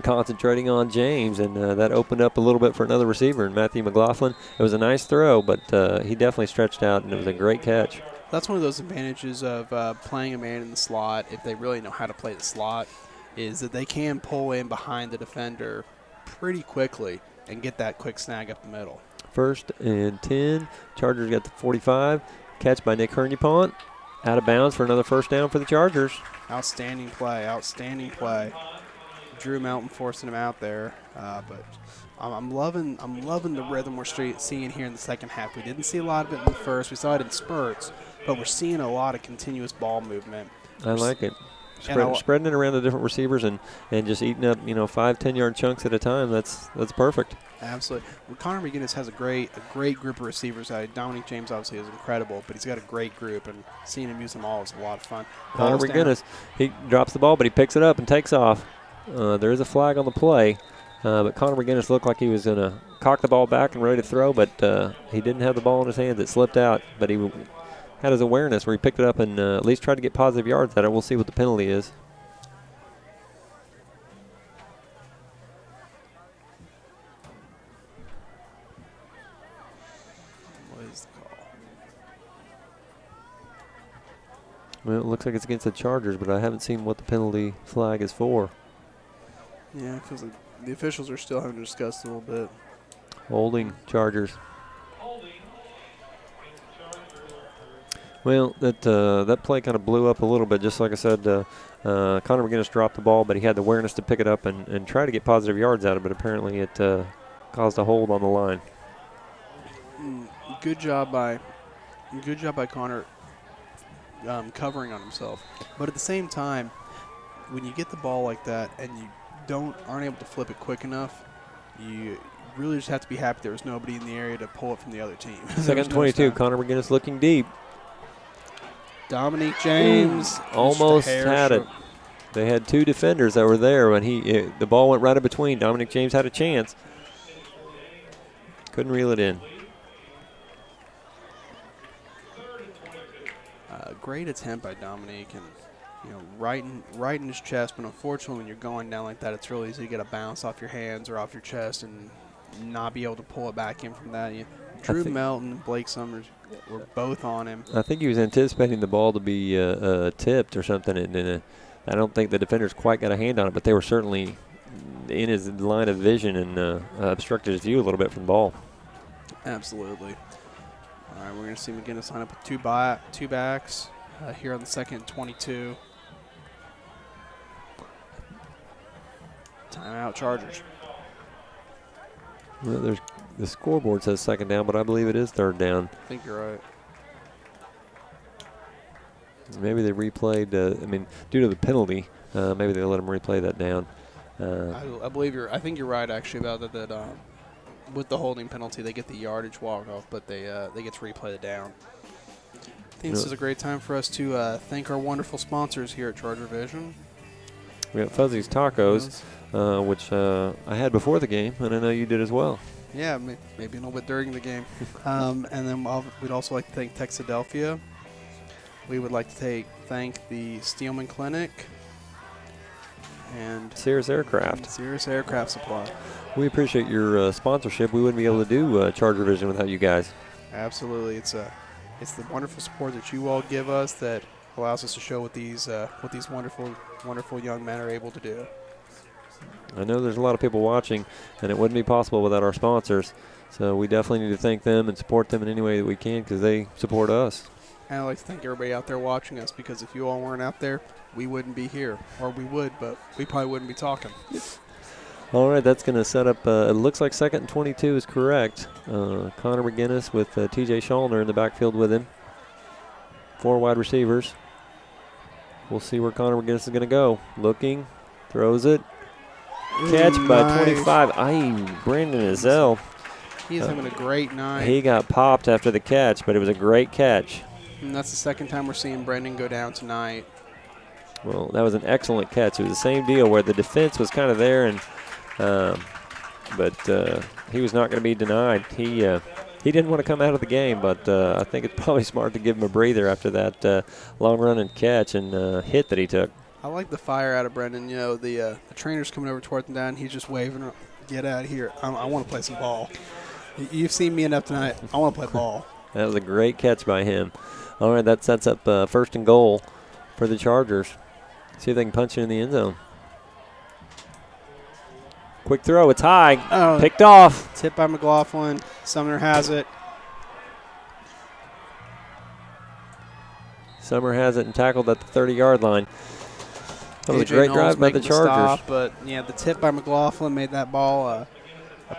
concentrating on James, and that opened up a little bit for another receiver, and Matthew McLaughlin. It was a nice throw, but he definitely stretched out, and it was a great catch. That's one of those advantages of playing a man in the slot, if they really know how to play the slot, is that they can pull in behind the defender pretty quickly and get that quick snag up the middle. 1st and 10. Chargers got the 45. Catch by Nick Hernupont. Out of bounds for another 1st down for the Chargers. Outstanding play. Drew Melton forcing him out there, but I'm loving the rhythm we're seeing here in the second half. We didn't see a lot of it in the first. We saw it in spurts, but we're seeing a lot of continuous ball movement. I like it. Spreading it around the different receivers and just eating up 5-10 yard chunks at a time. That's perfect. Absolutely. Well, Connor McGinnis has a great group of receivers. Dominique James obviously is incredible, but he's got a great group, and seeing him use them all is a lot of fun. Connor McGinnis, he drops the ball, but he picks it up and takes off. There is a flag on the play, but Connor McGinnis looked like he was going to cock the ball back and ready to throw, but he didn't have the ball in his hands. It slipped out, but he had his awareness where he picked it up and at least tried to get positive yards at it. We'll see what the penalty is. What is the call? Well, it looks like it's against the Chargers, but I haven't seen what the penalty flag is for. Yeah, it feels like the officials are still having to discuss it a little bit. Holding Chargers. Well, that play kind of blew up a little bit. Just like I said, Connor McGinnis dropped the ball, but he had the awareness to pick it up and try to get positive yards out of it. Apparently it caused a hold on the line. Good job by Connor covering on himself. But at the same time, when you get the ball like that and you aren't able to flip it quick enough, you really just have to be happy there was nobody in the area to pull it from the other team. Second 22, Connor McGinnis looking deep. Dominique James almost had it. They had 2 defenders that were there when the ball went right in between. Dominique James had a chance. Couldn't reel it in. Great attempt by Dominique, and right in his chest. But unfortunately, when you're going down like that, it's really easy to get a bounce off your hands or off your chest and not be able to pull it back in from that. Drew Melton and Blake Summers were both on him. I think he was anticipating the ball to be tipped or something, and I don't think the defenders quite got a hand on it, but they were certainly in his line of vision and obstructed his view a little bit from the ball. Absolutely. All right, we're going to see McGinnis line up with two backs here on the second 22. Timeout, Chargers. Well, the scoreboard says second down, but I believe it is third down. I think you're right. Maybe they replayed, due to the penalty, maybe they let them replay that down. I believe I think you're right, actually, about that with the holding penalty, they get the yardage walk-off, but they get to replay the down. I think this is a great time for us to thank our wonderful sponsors here at Charger Vision. We got Fuzzy's Tacos, which I had before the game, and I know you did as well. Yeah, maybe a little bit during the game. And then we'd also like to thank Texadelphia. We would like to thank the Steelman Clinic and Sears Aircraft. Sears Aircraft Supply. We appreciate your sponsorship. We wouldn't be able to do Charger Vision without you guys. Absolutely, it's the wonderful support that you all give us that allows us to show what these wonderful young men are able to do. I know there's a lot of people watching, and it wouldn't be possible without our sponsors. So we definitely need to thank them and support them in any way that we can because they support us. And I'd like to thank everybody out there watching us because if you all weren't out there, we wouldn't be here. Or we would, but we probably wouldn't be talking. All right, that's going to set up, it looks like 2nd and 22 is correct. Connor McGinnis with TJ Schallner in the backfield with him. 4 wide receivers. We'll see where Connor McGinnis is going to go. Looking, throws it. Catch by Nice. 25. Aye, Brandon Ezell. He's having a great night. He got popped after the catch, but it was a great catch. And that's the second time we're seeing Brendan go down tonight. Well, that was an excellent catch. It was the same deal where the defense was kind of there, and but he was not going to be denied. He didn't want to come out of the game, but I think it's probably smart to give him a breather after that long run and catch and hit that he took. I like the fire out of Brendan. You know, the trainer's coming over toward him down. He's just waving, get out of here. I want to play some ball. You've seen me enough tonight. I want to play ball. That was a great catch by him. All right, that sets up 1st and goal for the Chargers. See if they can punch it in the end zone. Quick throw. It's high. Oh, Picked off. tip by McLaughlin. Sumner has it. Summer has it and tackled at the 30-yard line. That was a AJ great Knowles drive by the making Chargers. stop, but yeah, the tip by McLaughlin made that ball a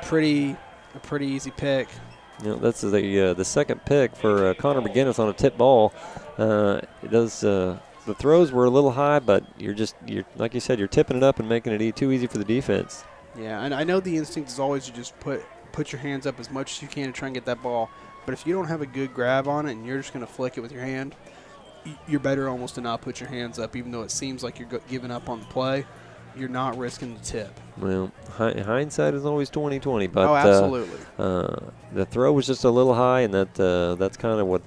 pretty easy pick. You know, that's the second pick for Connor McGinnis on a tip ball. It does. The throws were a little high, but you're like you said, you're tipping it up and making it too easy for the defense. Yeah, and I know the instinct is always to just put your hands up as much as you can to try and get that ball. But if you don't have a good grab on it and you're just going to flick it with your hand, you're better almost to not put your hands up, even though it seems like you're giving up on the play. You're not risking the tip. Well, hindsight is always 20/20, but absolutely. The throw was just a little high, and that's kind of what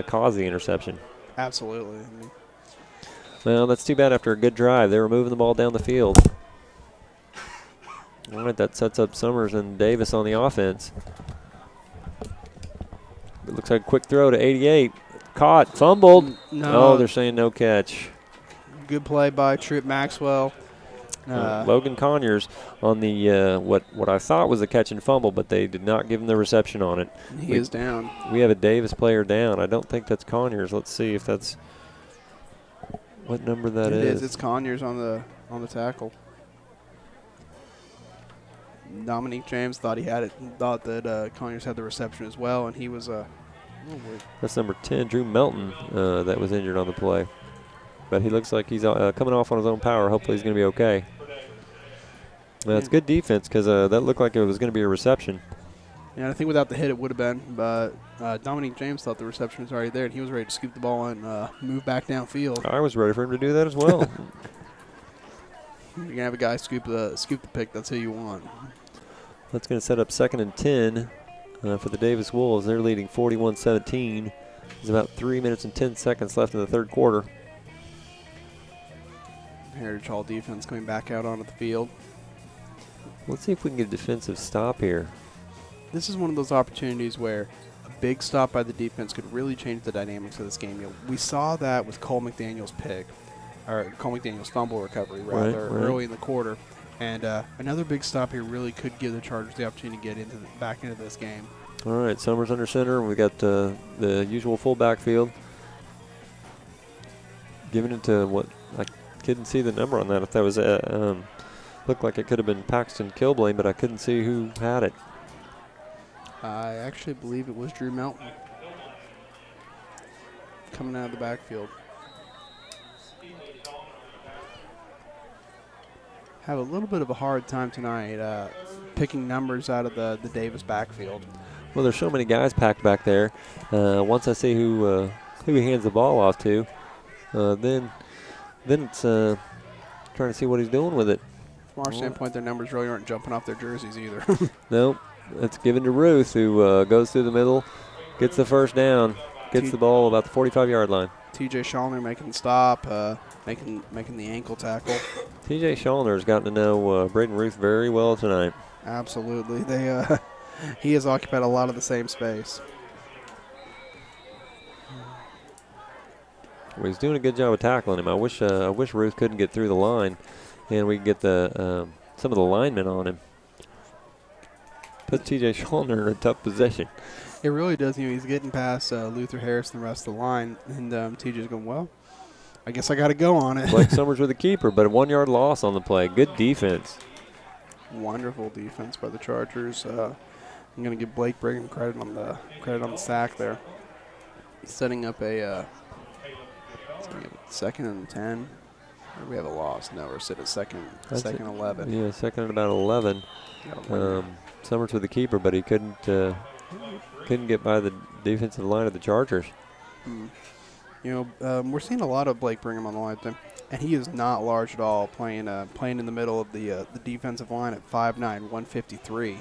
caused the interception. Absolutely. Well, that's too bad after a good drive. They were moving the ball down the field. All right, that sets up Summers and Davis on the offense. It looks like a quick throw to 88. Caught, fumbled. No. Oh, they're saying no catch. Good play by Truett Maxwell. Logan Conyers on the what I thought was a catch and fumble, but they did not give him the reception on it. He is down. We have a Davis player down. I don't think that's Conyers. Let's see if that's what number that is. It is. It's Conyers on the tackle. Dominique James thought that Conyers had the reception as well, and he was that's number 10, Drew Melton, that was injured on the play. But he looks like he's coming off on his own power. Hopefully he's going to be okay. That's good defense because that looked like it was going to be a reception. Yeah, I think without the hit it would have been. But Dominique James thought the reception was already there, and he was ready to scoop the ball and move back downfield. I was ready for him to do that as well. You're going to have a guy scoop the pick. That's who you want. That's going to set up 2nd and 10 for the Davis Wolves. They're leading 41-17. There's about 3 minutes and 10 seconds left in the third quarter. Heritage Hall defense coming back out onto the field. Let's see if we can get a defensive stop here. This is one of those opportunities where a big stop by the defense could really change the dynamics of this game. You know, we saw that with Cole McDaniel's Cole McDaniel's fumble recovery Right. early in the quarter. And another big stop here really could give the Chargers the opportunity to get back into this game. All right, Summers under center, and we got the usual full backfield. Giving it to what I couldn't see the number on that. If that was looked like it could have been Paxton Kilblane, but I couldn't see who had it. I actually believe it was Drew Melton coming out of the backfield. Have a little bit of a hard time tonight picking numbers out of the Davis backfield. Well, there's so many guys packed back there. Once I see who he hands the ball off to, then it's trying to see what he's doing with it. From our standpoint, their numbers really aren't jumping off their jerseys either. Nope. It's given to Ruth, who goes through the middle, gets the first down, gets the ball about the 45-yard line. TJ Schallner making the stop, making the ankle tackle. TJ Schallner has gotten to know Braden Ruth very well tonight. Absolutely. He has occupied a lot of the same space. Well, he's doing a good job of tackling him. I wish Ruth couldn't get through the line. and we can get the some of the linemen on him. Puts T.J. Schallner in a tough position. It really does. He's getting past Luther Harris and the rest of the line, and TJ's going, well, I guess I got to go on it. Blake Summers with the keeper, but a 1-yard loss on the play. Good defense. Wonderful defense by the Chargers. I'm going to give Blake Brigham credit on the sack there. Setting up a second and 10. Or we have a loss. No, we're sitting at second 11. Yeah, second and about 11. Summers with the keeper, but he couldn't get by the defensive line of the Chargers. We're seeing a lot of Blake Brigham on the line, and he is not large at all, playing in the middle of the defensive line at 5'9", 153.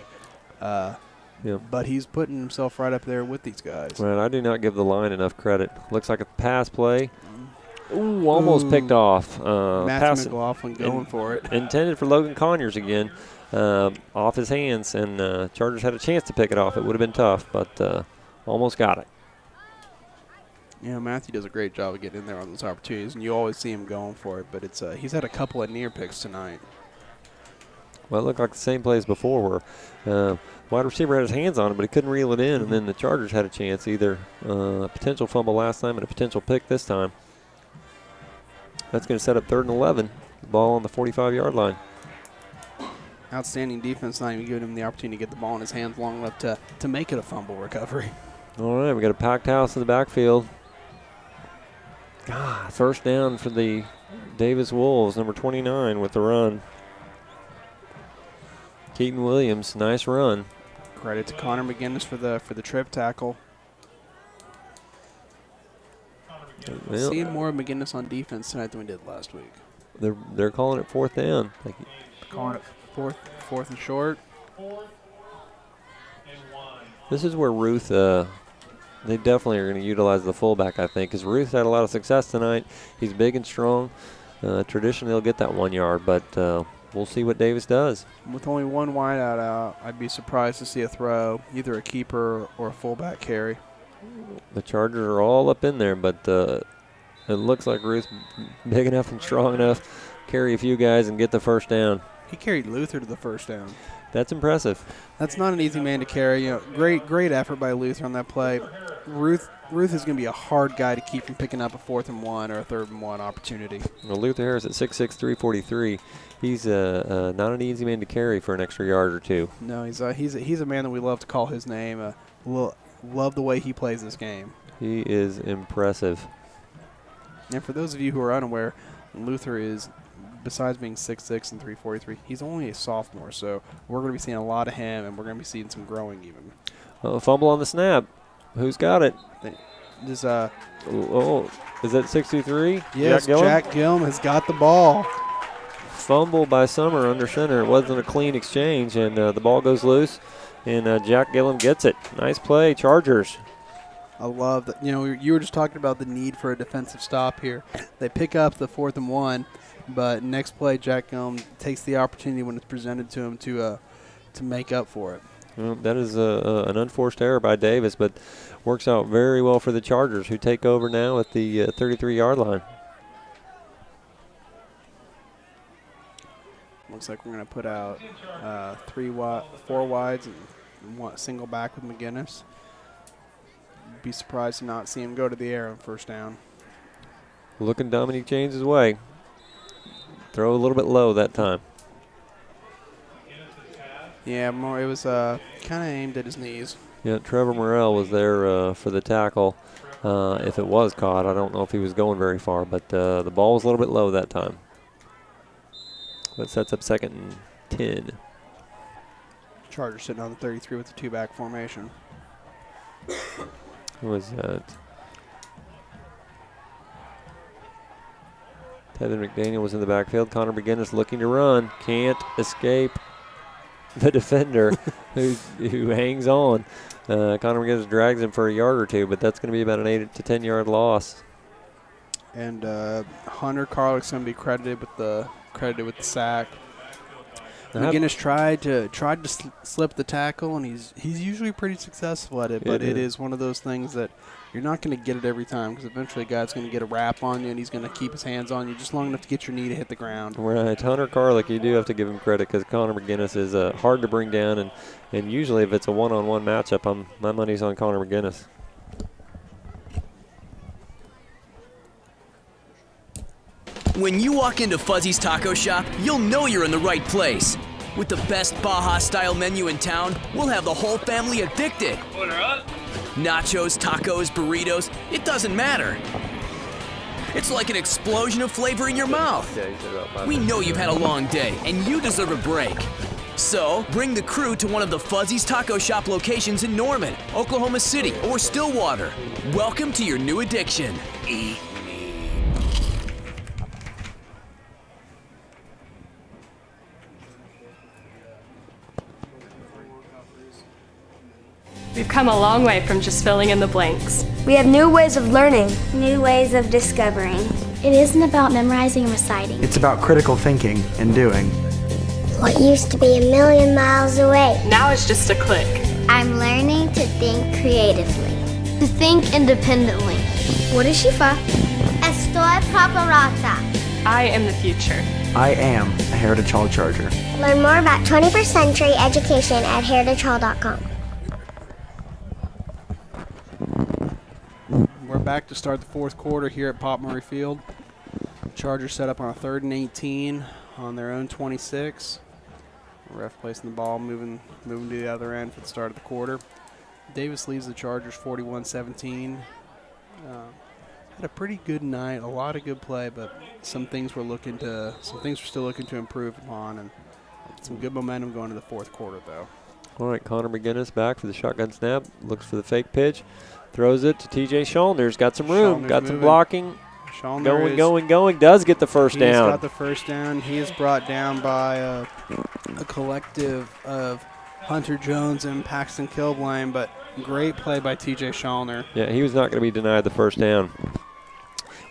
But he's putting himself right up there with these guys. Well, I do not give the line enough credit. Looks like a pass play. Ooh, almost picked off. Matthew McLaughlin going for it. Intended for Logan Conyers again. Off his hands, and Chargers had a chance to pick it off. It would have been tough, but almost got it. Matthew does a great job of getting in there on those opportunities, and you always see him going for it, but it's he's had a couple of near picks tonight. Well, it looked like the same play as before where wide receiver had his hands on it, but he couldn't reel it in, and then the Chargers had a chance, either a potential fumble last time and a potential pick this time. That's going to set up 3rd and 11, the ball on the 45-yard line. Outstanding defense, not even giving him the opportunity to get the ball in his hands long enough to make it a fumble recovery. All right, we got a packed house in the backfield. God, first down for the Davis Wolves, number 29 with the run. Keaton Williams, nice run. Credit to Connor McGinnis for the trip tackle. Well, seeing more of McGinnis on defense tonight than we did last week. They're calling it 4th down. Calling it fourth and short. This is where Ruth, they definitely are going to utilize the fullback, I think, because Ruth had a lot of success tonight. He's big and strong. Traditionally, he'll get that 1 yard, but we'll see what Davis does. With only one wideout out, I'd be surprised to see a throw, either a keeper or a fullback carry. The Chargers are all up in there, but it looks like Ruth's big enough and strong enough to carry a few guys and get the first down. He carried Luther to the first down. That's impressive. That's not an easy man to carry. Great effort by Luther on that play. Ruth is going to be a hard guy to keep from picking up a 4th and 1 or a 3rd and 1 opportunity. Well, Luther Harris at 6'6", 343. He's not an easy man to carry for an extra yard or two. No, he's a man that we love to call his name. Love the way he plays this game. He is impressive. And for those of you who are unaware, Luther is, besides being 6'6" and 343, he's only a sophomore, so we're going to be seeing a lot of him, and we're going to be seeing some growing even. Fumble on the snap. Who's got it? Is that 63? Yes, Jack Gillum has got the ball. Fumble by Summer under center. It wasn't a clean exchange, and the ball goes loose, and Jack Gillum gets it. Nice play, Chargers. I love that. You were just talking about the need for a defensive stop here. They pick up the 4th and 1, but next play, Jack Gillum takes the opportunity when it's presented to him to make up for it. Well, that is an unforced error by Davis, but works out very well for the Chargers, who take over now at the 33-yard line. Looks like we're going to put out 4 wides and one single back with McGinnis. Be surprised to not see him go to the air on first down. Looking Dominique James' way. Throw a little bit low that time. Yeah, it was kind of aimed at his knees. Yeah, Trevor Morrell was there for the tackle. If it was caught, I don't know if he was going very far, but the ball was a little bit low that time. But sets up 2nd and 10. Chargers sitting on the 33 with the 2-back formation. Who was that? Tevin McDaniel was in the backfield. Connor McGinnis looking to run. Can't escape the defender who hangs on. Connor McGinnis drags him for a yard or two, but that's going to be about an 8 to 10 yard loss. And Hunter Carlick's going to be credited with the sack. McGinnis tried to slip the tackle, and he's usually pretty successful at it. But it is one of those things that you're not going to get it every time, because eventually a guy's going to get a wrap on you, and he's going to keep his hands on you just long enough to get your knee to hit the ground. Right, Hunter Carlick, you do have to give him credit, because Connor McGinnis is hard to bring down, and usually if it's a one-on-one matchup, my money's on Connor McGinnis. When you walk into Fuzzy's Taco Shop, you'll know you're in the right place. With the best Baja-style menu in town, we'll have the whole family addicted. Order up. Nachos, tacos, burritos, it doesn't matter. It's like an explosion of flavor in your mouth. We know you've had a long day, and you deserve a break. So, bring the crew to one of the Fuzzy's Taco Shop locations in Norman, Oklahoma City, or Stillwater. Welcome to your new addiction. Eat me. We've come a long way from just filling in the blanks. We have new ways of learning. New ways of discovering. It isn't about memorizing and reciting. It's about critical thinking and doing. What used to be a million miles away. Now it's just a click. I'm learning to think creatively. To think independently. What is Shifa? Estoy preparada. I am the future. I am a Heritage Hall Charger. Learn more about 21st century education at heritagehall.com. We're back to start the fourth quarter here at Pop Murray Field. Chargers set up on a 3rd and 18 on their own 26. Ref placing the ball, moving to the other end for the start of the quarter. Davis leads the Chargers 41-17. Had a pretty good night, a lot of good play, but some things we're still looking to improve upon, and some good momentum going into the fourth quarter though. All right, Connor McGinnis back for the shotgun snap, looks for the fake pitch, throws it to TJ Schallner's, got some room, got some blocking, going, does get the first down. He's got the first down. He is brought down by a collective of Hunter Jones and Paxton Kilblane, but great play by TJ Schallner. Yeah, he was not going to be denied the first down.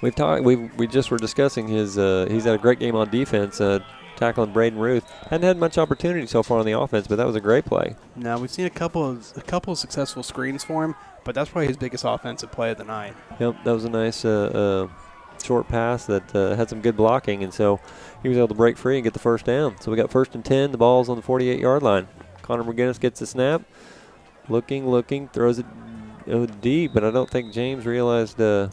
We just were discussing his. He's had a great game on defense, tackling Braden Ruth. Hadn't had much opportunity so far on the offense, but that was a great play. Now we've seen a couple of successful screens for him, but that's probably his biggest offensive play of the night. Yep, that was a nice short pass that had some good blocking, and so he was able to break free and get the first down. So we got 1st and 10. The ball's on the 48-yard line. Connor McGinnis gets the snap, looking, throws it deep, but I don't think James realized it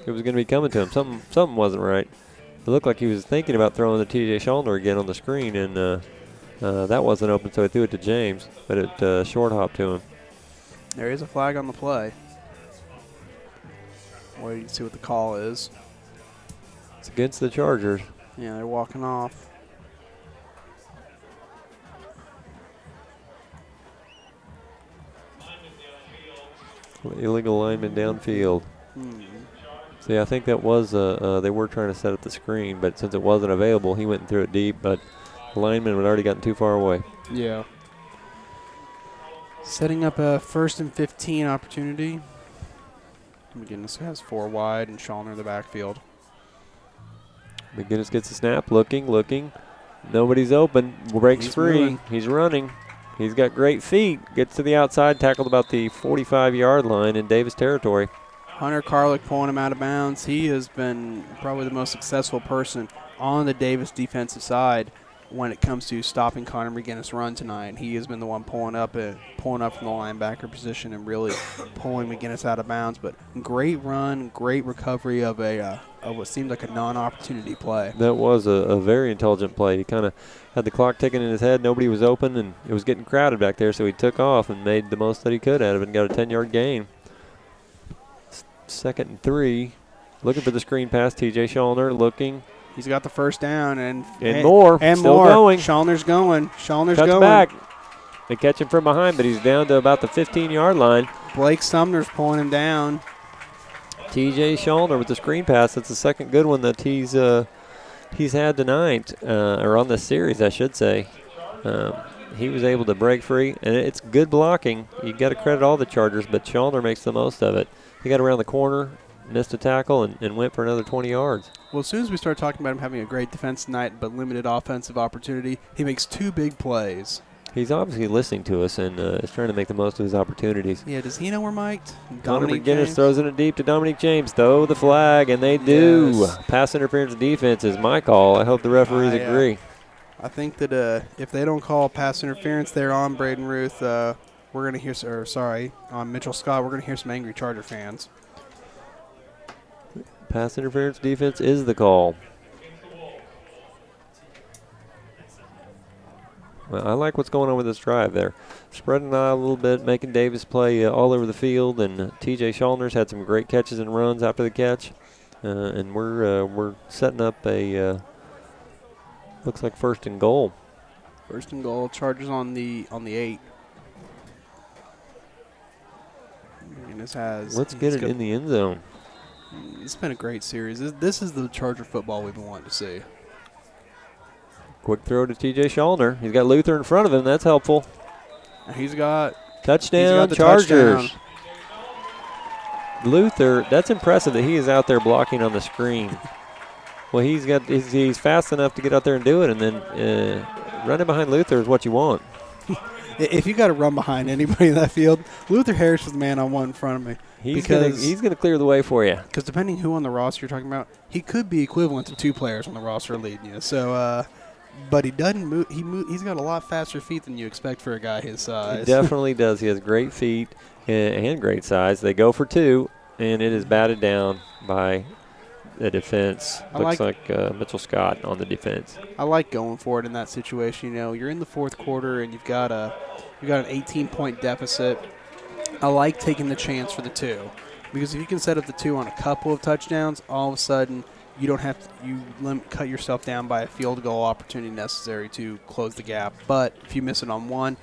was going to be coming to him. Something wasn't right. It looked like he was thinking about throwing the TJ Schallner again on the screen, and that wasn't open, so he threw it to James, but it short hopped to him. There is a flag on the play. Wait to see what the call is. It's against the Chargers. Yeah, they're walking off. Illegal lineman downfield. See, I think that was they were trying to set up the screen, but since it wasn't available, he went and threw it deep, but the lineman had already gotten too far away. Yeah. Setting up a 1st and 15 opportunity. McGinnis has 4 wide and Schallner in the backfield. McGinnis gets a snap, looking. Nobody's open. Breaks free. Moving. He's running. He's got great feet. Gets to the outside, tackled about the 45-yard line in Davis territory. Hunter Carlick pulling him out of bounds. He has been probably the most successful person on the Davis defensive side when it comes to stopping Connor McGinnis' run tonight. He has been the one pulling up from the linebacker position and really pulling McGinnis out of bounds. But great run, great recovery of what seemed like a non-opportunity play. That was a very intelligent play. He kind of had the clock ticking in his head. Nobody was open, and it was getting crowded back there, so he took off and made the most that he could out of it and got a 10-yard gain. 2nd and 3. Looking for the screen pass. TJ Schallner looking. He's got the first down and more. And Still more. going. Schallner's going. Cuts back. They catch him from behind, but he's down to about the 15-yard line. Blake Sumner's pulling him down. TJ Schallner with the screen pass. That's the second good one that he's had tonight, or on this series, I should say. He was able to break free, and it's good blocking. You got to credit all the Chargers, but Schallner makes the most of it. He got around the corner, missed a tackle and went for another 20 yards. Well, as soon as we start talking about him having a great defense tonight but limited offensive opportunity, he makes 2 big plays. He's obviously listening to us and is trying to make the most of his opportunities. Yeah, does he know we're mic'd? Connor Dominique McGinnis James? throws it deep to Dominique James. Throw the flag, and they do. Yes. Pass interference defense is my call. I hope the referees I, agree. I think that if they don't call pass interference there on Braden Ruth, we're going to hear, on Mitchell Scott, we're going to hear some angry Charger fans. Pass interference defense is the call. Well, I like what's going on with this drive there. Spreading it out a little bit, making Davis play all over the field, and T.J. Schallner's had some great catches and runs after the catch. And we're setting up a looks like 1st and goal. 1st and goal, Chargers on the 8. Let's get it in the end zone. It's been a great series. This is the Charger football we've been wanting to see. Quick throw to T.J. Schallner. He's got Luther in front of him. That's helpful. He's got touchdown the Chargers. touchdown. Luther, that's impressive that he is out there blocking on the screen. Well, he's fast enough to get out there and do it, and then running behind Luther is what you want. If you got to run behind anybody in that field, Luther Harris was the man on one in front of me. He's gonna clear the way for you. Because depending who on the roster you're talking about, he could be equivalent to 2 players on the roster leading you. So, but he doesn't move. He's got a lot faster feet than you expect for a guy his size. He definitely does. He has great feet and great size. They go for 2, and it is batted down by the defense. Looks like Mitchell Scott on the defense. I like going for it in that situation. You know, you're in the 4th quarter and you've got an 18-point deficit. I like taking the chance for the 2 because if you can set up the 2 on a couple of touchdowns, all of a sudden you don't have to cut yourself down by a field goal opportunity necessary to close the gap. But if you miss it on 1,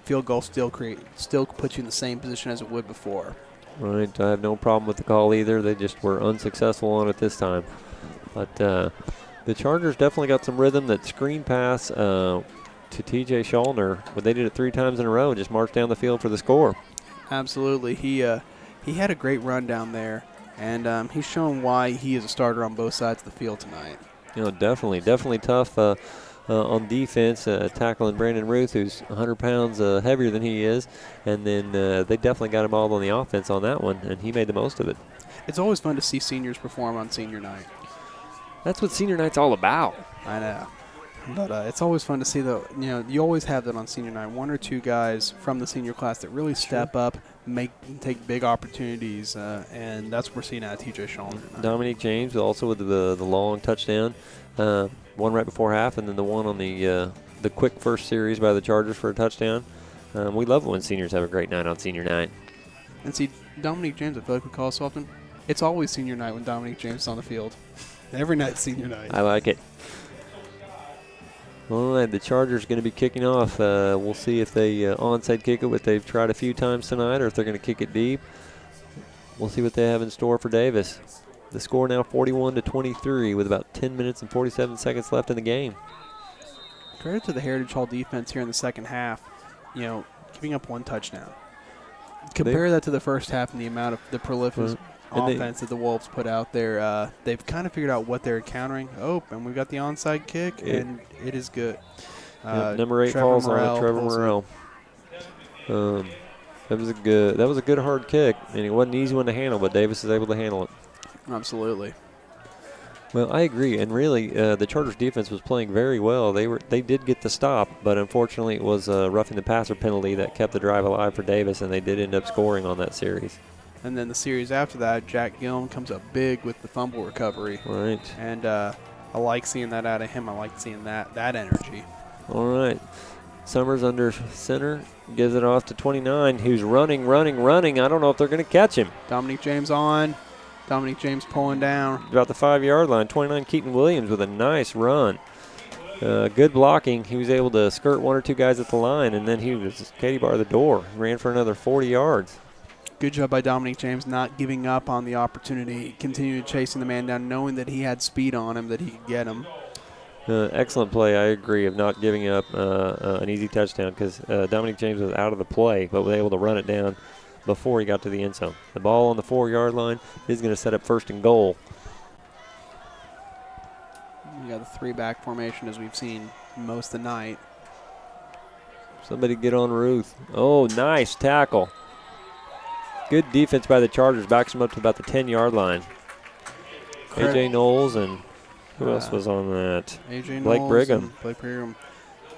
field goal still puts you in the same position as it would before. Right, I have no problem with the call either. They just were unsuccessful on it this time. But the Chargers definitely got some rhythm. That screen pass to T.J. Schallner, when they did it 3 times in a row and just marched down the field for the score. Absolutely. He had a great run down there, and he's shown why he is a starter on both sides of the field tonight. You know, definitely tough on defense, tackling Brandon Ruth, who's 100 pounds heavier than he is. And then they definitely got him all on the offense on that one, and he made the most of it. It's always fun to see seniors perform on senior night. That's what senior night's all about. I know. But it's always fun to see, you always have that on senior night. 1 or 2 guys from the senior class that really step up, take big opportunities, and that's what we're seeing out of T.J. Schallner. Dominique James also with the long touchdown, one right before half, and then the one on the quick first series by the Chargers for a touchdown. We love it when seniors have a great night on senior night. And see, Dominique James, I feel like we call so often, it's always senior night when Dominique James is on the field. Every night's senior night. I like it. All right, the Chargers going to be kicking off. We'll see if they onside kick it, what they've tried a few times tonight, or if they're going to kick it deep. We'll see what they have in store for Davis. The score now 41-23 with about 10 minutes and 47 seconds left in the game. Credit to the Heritage Hall defense here in the second half, giving up 1 touchdown. Compare that to the first half and the amount of the prolific offense that the Wolves put out there. They've kind of figured out what they're encountering. Oh, and we've got the onside kick, and it is good. Number 8 falls on it, Trevor Morrell. That was a good hard kick, and it wasn't an easy one to handle, but Davis is able to handle it. Absolutely. Well, I agree, and really, the Chargers defense was playing very well. They did get the stop, but unfortunately, it was a roughing the passer penalty that kept the drive alive for Davis, and they did end up scoring on that series. And then the series after that, Jack Gillen comes up big with the fumble recovery. Right. And I like seeing that out of him. I like seeing that energy. All right. Summers under center, gives it off to 29, who's running. I don't know if they're going to catch him. Dominique James on. Dominique James pulling down. About the 5-yard line. 29, Keaton Williams with a nice run. Good blocking. He was able to skirt 1 or 2 guys at the line, and then he was Katie bar the door. Ran for another 40 yards. Good job by Dominique James not giving up on the opportunity, continuing chasing the man down, knowing that he had speed on him, that he could get him. Excellent play, I agree, of not giving up an easy touchdown because Dominique James was out of the play, but was able to run it down before he got to the end zone. The ball on the 4-yard line is going to set up 1st and goal. You got the 3-back formation as we've seen most of the night. Somebody get on Ruth. Oh, nice tackle. Good defense by the Chargers. Backs him up to about the 10-yard line. A.J. Knowles and who else was on that? A.J. Blake Knowles Brigham. and Blake Brigham.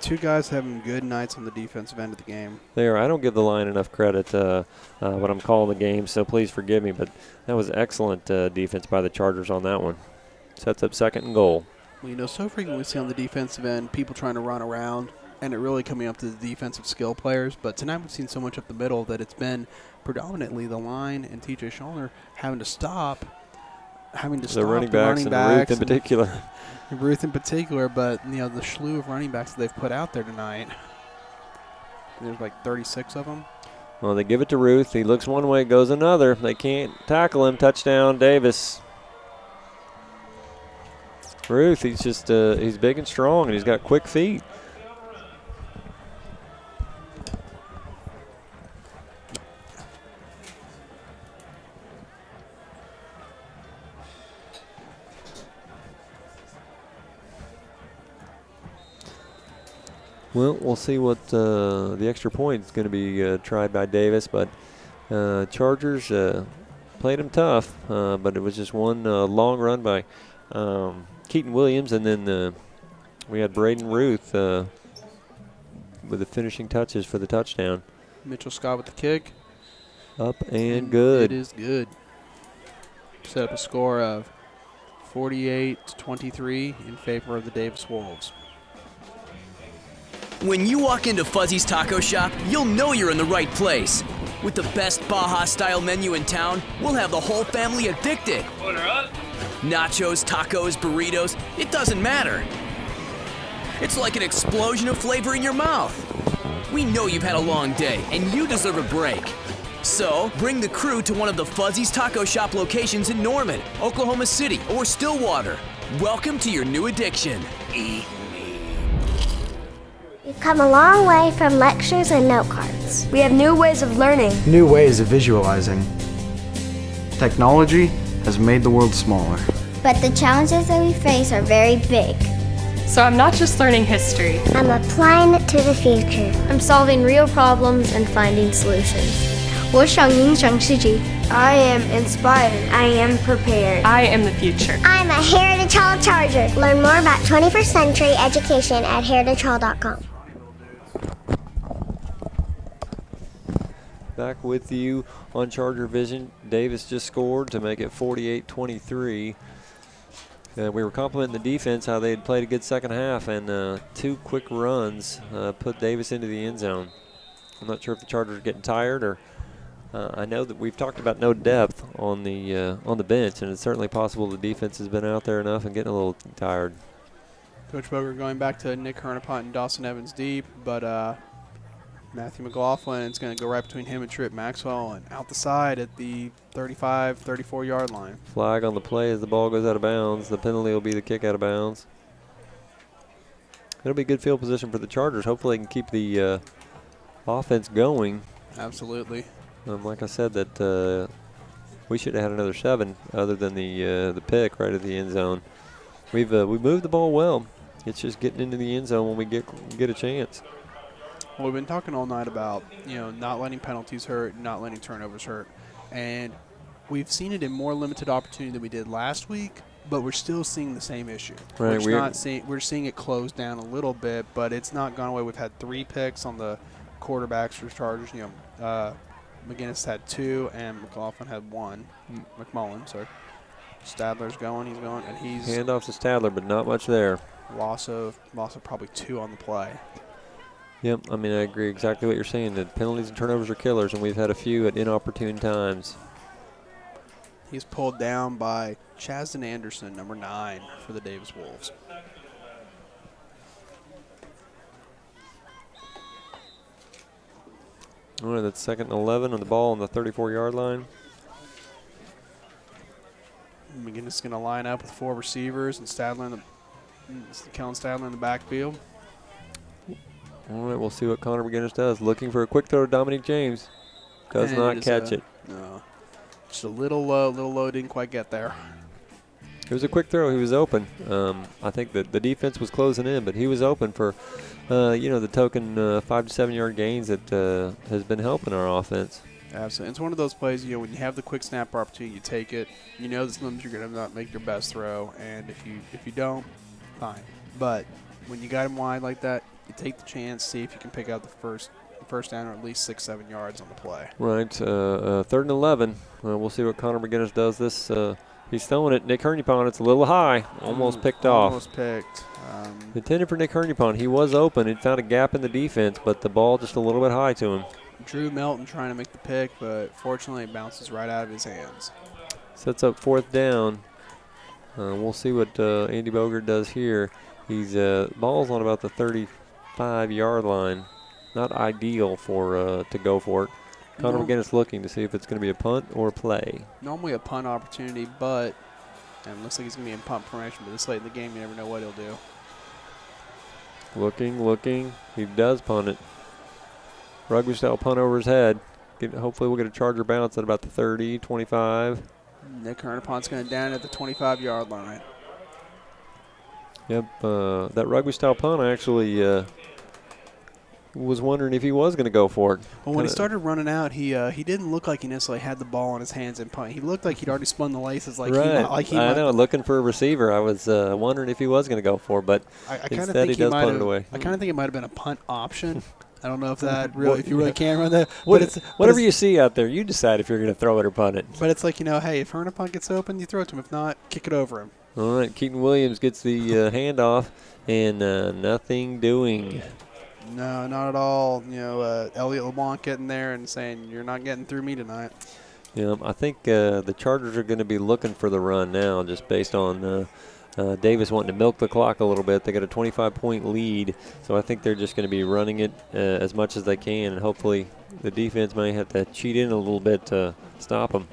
2 guys having good nights on the defensive end of the game. There, I don't give the line enough credit when I'm calling the game, so please forgive me, but that was excellent defense by the Chargers on that one. Sets up 2nd and goal. Well, so frequently we see on the defensive end people trying to run around and it really coming up to the defensive skill players. But tonight we've seen so much up the middle that it's been predominantly the line and T.J. Schollner having to stop the running backs and Ruth in particular. Ruth in particular, but the slew of running backs that they've put out there tonight. There's like 36 of them. Well, they give it to Ruth. He looks one way, goes another. They can't tackle him. Touchdown, Davis. Ruth, he's just he's big and strong, and he's got quick feet. Well, we'll see what the extra point is going to be tried by Davis, but Chargers played him tough, but it was just one long run by Keaton Williams, and then we had Braden Ruth with the finishing touches for the touchdown. Mitchell Scott with the kick. Up and good. It is good. Set up a score of 48-23 in favor of the Davis Wolves. When you walk into Fuzzy's Taco Shop, you'll know you're in the right place. With the best Baja-style menu in town, we'll have the whole family addicted. Order up. Nachos, tacos, burritos, it doesn't matter. It's like an explosion of flavor in your mouth. We know you've had a long day, and you deserve a break. So, bring the crew to one of the Fuzzy's Taco Shop locations in Norman, Oklahoma City, or Stillwater. Welcome to your new addiction. Eat. We've come a long way from lectures and note cards. We have new ways of learning. New ways of visualizing. Technology has made the world smaller. But the challenges that we face are very big. So I'm not just learning history. I'm applying it to the future. I'm solving real problems and finding solutions. 我想影响世界. I am inspired. I am prepared. I am the future. I'm a Heritage Hall Charger. Learn more about 21st century education at heritagehall.com. Back with you on Charger Vision. Davis just scored to make it 48-23. We were complimenting the defense, how they had played a good second half, and 2 quick runs put Davis into the end zone. I'm not sure if the Chargers are getting tired, or I know that we've talked about no depth on the bench, and it's certainly possible the defense has been out there enough and getting a little tired. Coach Boger going back to Nick Hernapont and Dawson Evans deep, but Matthew McLaughlin is going to go right between him and Trip Maxwell and out the side at the 35, 34-yard line. Flag on the play as the ball goes out of bounds. The penalty will be the kick out of bounds. It'll be good field position for the Chargers. Hopefully they can keep the offense going. Absolutely. Like I said, that we should have had another 7 other than the pick right at the end zone. We moved the ball well. It's just getting into the end zone when we get a chance. Well, we've been talking all night about, not letting penalties hurt, not letting turnovers hurt. And we've seen it in more limited opportunity than we did last week, but we're still seeing the same issue. Right, we're seeing it close down a little bit, but it's not gone away. We've had 3 picks on the quarterbacks for Chargers. McGinnis had 2, and McLaughlin had 1. McMullen, sorry. Stadler's going, he's going, and he's handoff to Stadler, but not much there. Loss of probably 2 on the play. Yep, I mean, I agree exactly what you're saying. The penalties and turnovers are killers, and we've had a few at inopportune times. He's pulled down by Chasden Anderson, number 9, for the Davis Wolves. All right, that's 2nd and 11 on the ball on the 34-yard line. McGinnis is going to line up with 4 receivers and Kellen Stadler in the backfield. All right, we'll see what Connor McGinnis does. Looking for a quick throw to Dominique James. Does And not just, catch it. No. Just a little low, didn't quite get there. It was a quick throw. He was open. I think that the defense was closing in, but he was open for, the token 5 to 7 yard gains that has been helping our offense. Absolutely. It's one of those plays, when you have the quick snap opportunity, you take it. You know sometimes you're going to not make your best throw, and if you don't, fine. But when you got him wide like that, you take the chance, see if you can pick out the first down or at least 6-7 yards on the play. Right. 3rd and 11. We'll see what Connor McGinnis does this. He's throwing it. Nick Hernupon, it's a little high. Almost picked off. Almost picked. Intended for Nick Hernupon. He was open. He found a gap in the defense, but the ball just a little bit high to him. Drew Melton trying to make the pick, but fortunately it bounces right out of his hands. Sets up 4th down. We'll see what Andy Bogert does here. He's ball's on about the 35-yard line. Not ideal for to go for it. Connor McGinnis looking to see if it's going to be a punt or a play. Normally a punt opportunity, but it looks like he's going to be in punt formation, but this late in the game, you never know what he'll do. Looking. He does punt it. Rugby style punt over his head. Hopefully we'll get a Charger bounce at about the 30, 25. Nick Hernapon's going to down at the 25-yard line. Yep, that rugby style punt, I actually was wondering if he was going to go for it. Well, when he started running out, he didn't look like he necessarily had the ball in his hands and punt. He looked like he'd already spun the laces. I know, looking for a receiver. I was wondering if he was going to go for it, but instead he does punt it away. I kind of think it might have been a punt option. I don't know if that really, if you really can run that. Whatever you see out there, you decide if you're going to throw it or punt it. But it's like, hey, if Hernapon gets open, you throw it to him. If not, kick it over him. All right, Keaton Williams gets the handoff, and nothing doing. No, not at all. Elliot LeBlanc getting there and saying, you're not getting through me tonight. Yeah, I think the Chargers are going to be looking for the run now, just based on Davis wanting to milk the clock a little bit. They got a 25-point lead, so I think they're just going to be running it as much as they can, and hopefully the defense may have to cheat in a little bit to stop them.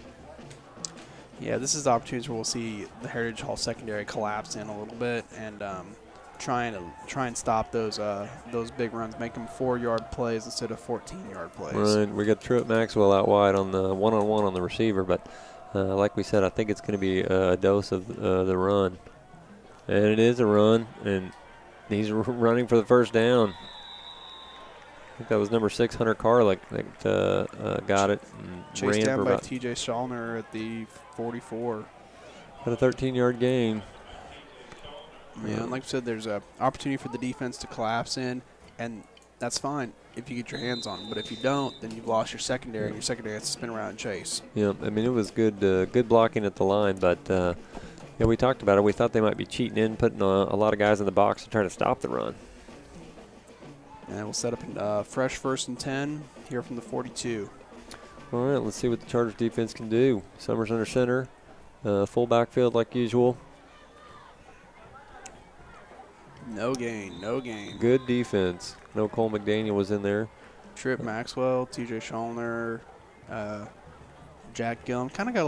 Yeah, this is the opportunity where we'll see the Heritage Hall secondary collapse in a little bit and try and stop those big runs, make them 4-yard plays instead of 14-yard plays. Right, we got Truett Maxwell out wide on the one-on-one on the receiver, but like we said, I think it's going to be a dose of the run. And it is a run, and he's running for the first down. I think that was number 6, Hunter Carlick, that got it. And chased ran down for by about T.J. Schallner at the 44. At a 13-yard gain. Yeah, and like I said, there's an opportunity for the defense to collapse in, and that's fine if you get your hands on them. But if you don't, then you've lost your secondary, and your secondary has to spin around and chase. Yeah, I mean, it was good blocking at the line, but we talked about it. We thought they might be cheating in, putting a lot of guys in the box to try to stop the run. And we'll set up a fresh 1st and 10 here from the 42. All right, let's see what the Chargers defense can do. Summers under center, full backfield like usual. No gain. Good defense. No Cole McDaniel was in there. Trip Maxwell, T.J. Schallner, Jack Gillum. Kind of got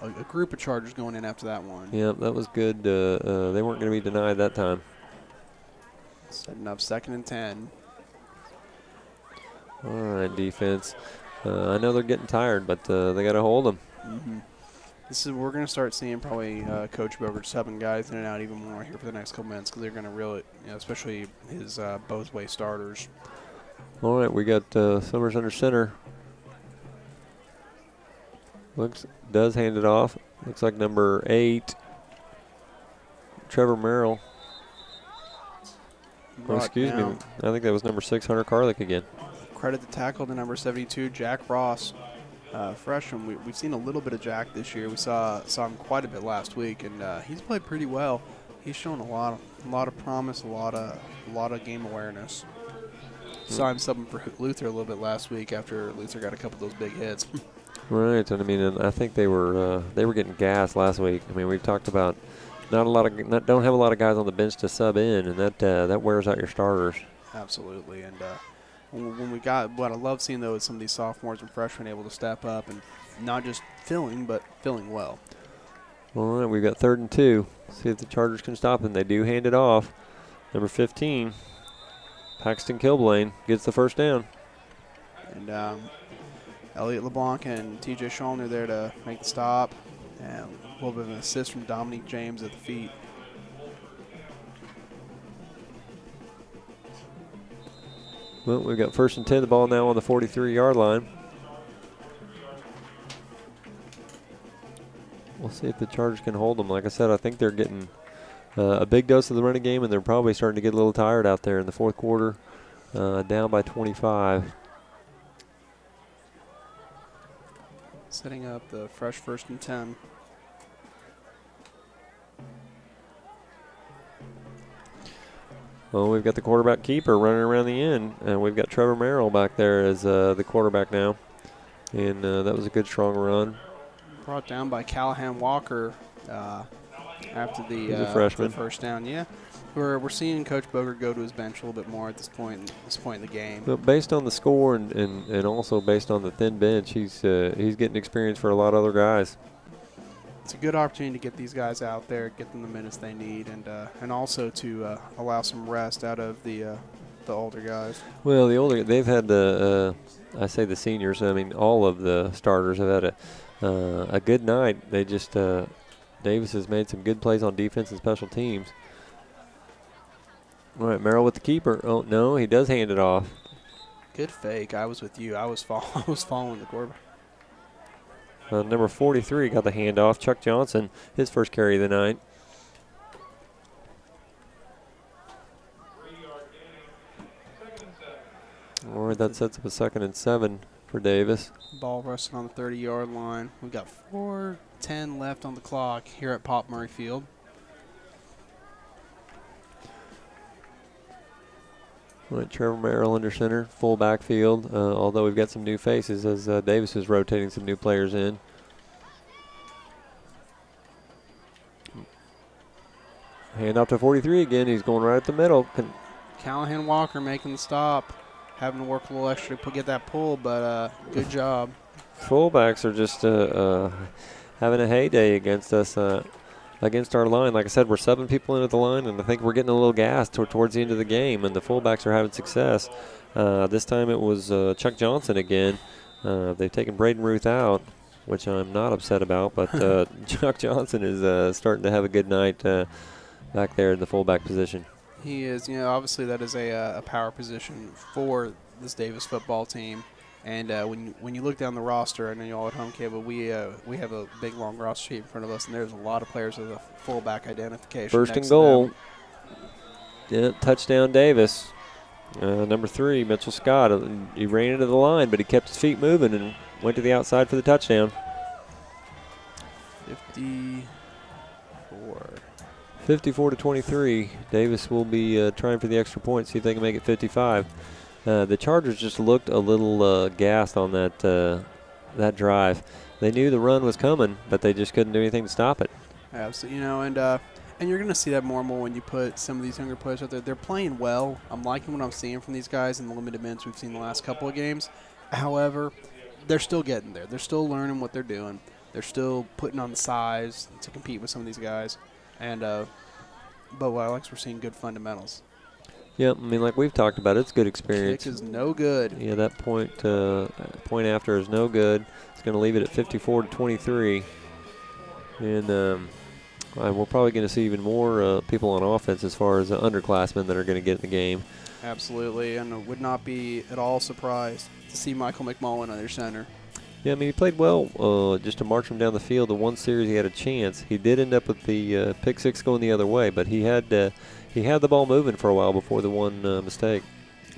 a group of Chargers going in after that one. Yeah, that was good. They weren't going to be denied that time. Setting up 2nd and 10. All right, defense. I know they're getting tired, but they got to hold them. Mm-hmm. We're going to start seeing probably Coach Bogert subbing guys in and out even more here for the next couple minutes because they're going to really, especially his both-way starters. All right, we got Summers under center. Does hand it off. Looks like number 8, Trevor Merrill. Oh, excuse me. I think that was number 6, Hunter Carlick again. Credit the tackle to number 72, Jack Ross. Freshman, we've seen a little bit of Jack this year. We saw him quite a bit last week, and he's played pretty well. He's shown a lot of promise, a lot of game awareness. Saw him subbing for Luther a little bit last week after Luther got a couple of those big hits. Right, and I mean, I think they were getting gassed last week. I mean, we talked about don't have a lot of guys on the bench to sub in, and that wears out your starters. Absolutely, and. When we got what I love seeing though is some of these sophomores and freshmen able to step up and not just filling but filling well. All right, we've got 3rd and 2. See if the Chargers can stop them. They do hand it off. Number 15, Paxton Kilblane gets the first down. And Elliot LeBlanc and TJ Schallner there to make the stop. And a little bit of an assist from Dominique James at the feet. Well, we've got 1st and 10. The ball now on the 43-yard line. We'll see if the Chargers can hold them. Like I said, I think they're getting a big dose of the running game, and they're probably starting to get a little tired out there in the fourth quarter, down by 25. Setting up the fresh 1st and 10. Well, we've got the quarterback keeper running around the end, and we've got Trevor Merrill back there as the quarterback now. And that was a good, strong run. Brought down by Callahan Walker after He's a freshman. the first down. Yeah, we're seeing Coach Bogert go to his bench a little bit more at this point in the game. But based on the score and also based on the thin bench, he's getting experience for a lot of other guys. It's a good opportunity to get these guys out there, get them the minutes they need, and also to allow some rest out of the older guys. Well, they've had I say the seniors. I mean, all of the starters have had a good night. They just Davis has made some good plays on defense and special teams. All right, Merrill with the keeper. Oh no, he does hand it off. Good fake. I was with you. I was following the quarterback. Number 43 got the handoff. Chuck Johnson, his first carry of the night. All right, that sets up a 2nd and 7 for Davis. Ball resting on the 30-yard line. We've got 4:10 left on the clock here at Pop Murray Field. All right, Trevor Merrill under center, full backfield, although we've got some new faces as Davis is rotating some new players in. Hand off to 43 again. He's going right at the middle. Callahan Walker making the stop. Having to work a little extra to get that pull, but good job. Fullbacks are just having a heyday against us, against our line. Like I said, we're subbing people into the line, and I think we're getting a little gassed towards the end of the game, and the fullbacks are having success. This time it was Chuck Johnson again. They've taken Braden Ruth out, which I'm not upset about, but Chuck Johnson is starting to have a good night back there in the fullback position. He is, obviously that is a power position for this Davis football team. And when you look down the roster, I know you all at home, cable, we have a big, long roster sheet in front of us, and there's a lot of players with a fullback identification. 1st and goal. Yeah, touchdown Davis. Number 3, Mitchell Scott. He ran into the line, but he kept his feet moving and went to the outside for the touchdown. 54-23. Davis will be trying for the extra point, see if they can make it 55. The Chargers just looked a little gassed on that drive. They knew the run was coming, but they just couldn't do anything to stop it. Absolutely, and you're going to see that more and more when you put some of these younger players out there. They're playing well. I'm liking what I'm seeing from these guys in the limited minutes we've seen the last couple of games. However, they're still getting there. They're still learning what they're doing. They're still putting on the size to compete with some of these guys. And but what I like is we're seeing good fundamentals. Yeah, I mean, like we've talked about, it's good experience. Kick is no good. Yeah, that point after is no good. It's going to leave it at 54-23. And we're probably going to see even more people on offense as far as underclassmen that are going to get in the game. Absolutely, and I would not be at all surprised to see Michael McMullen under center. Yeah, I mean, he played well just to march him down the field. The one series he had a chance. He did end up with the pick six going the other way, but he had the ball moving for a while before the one mistake.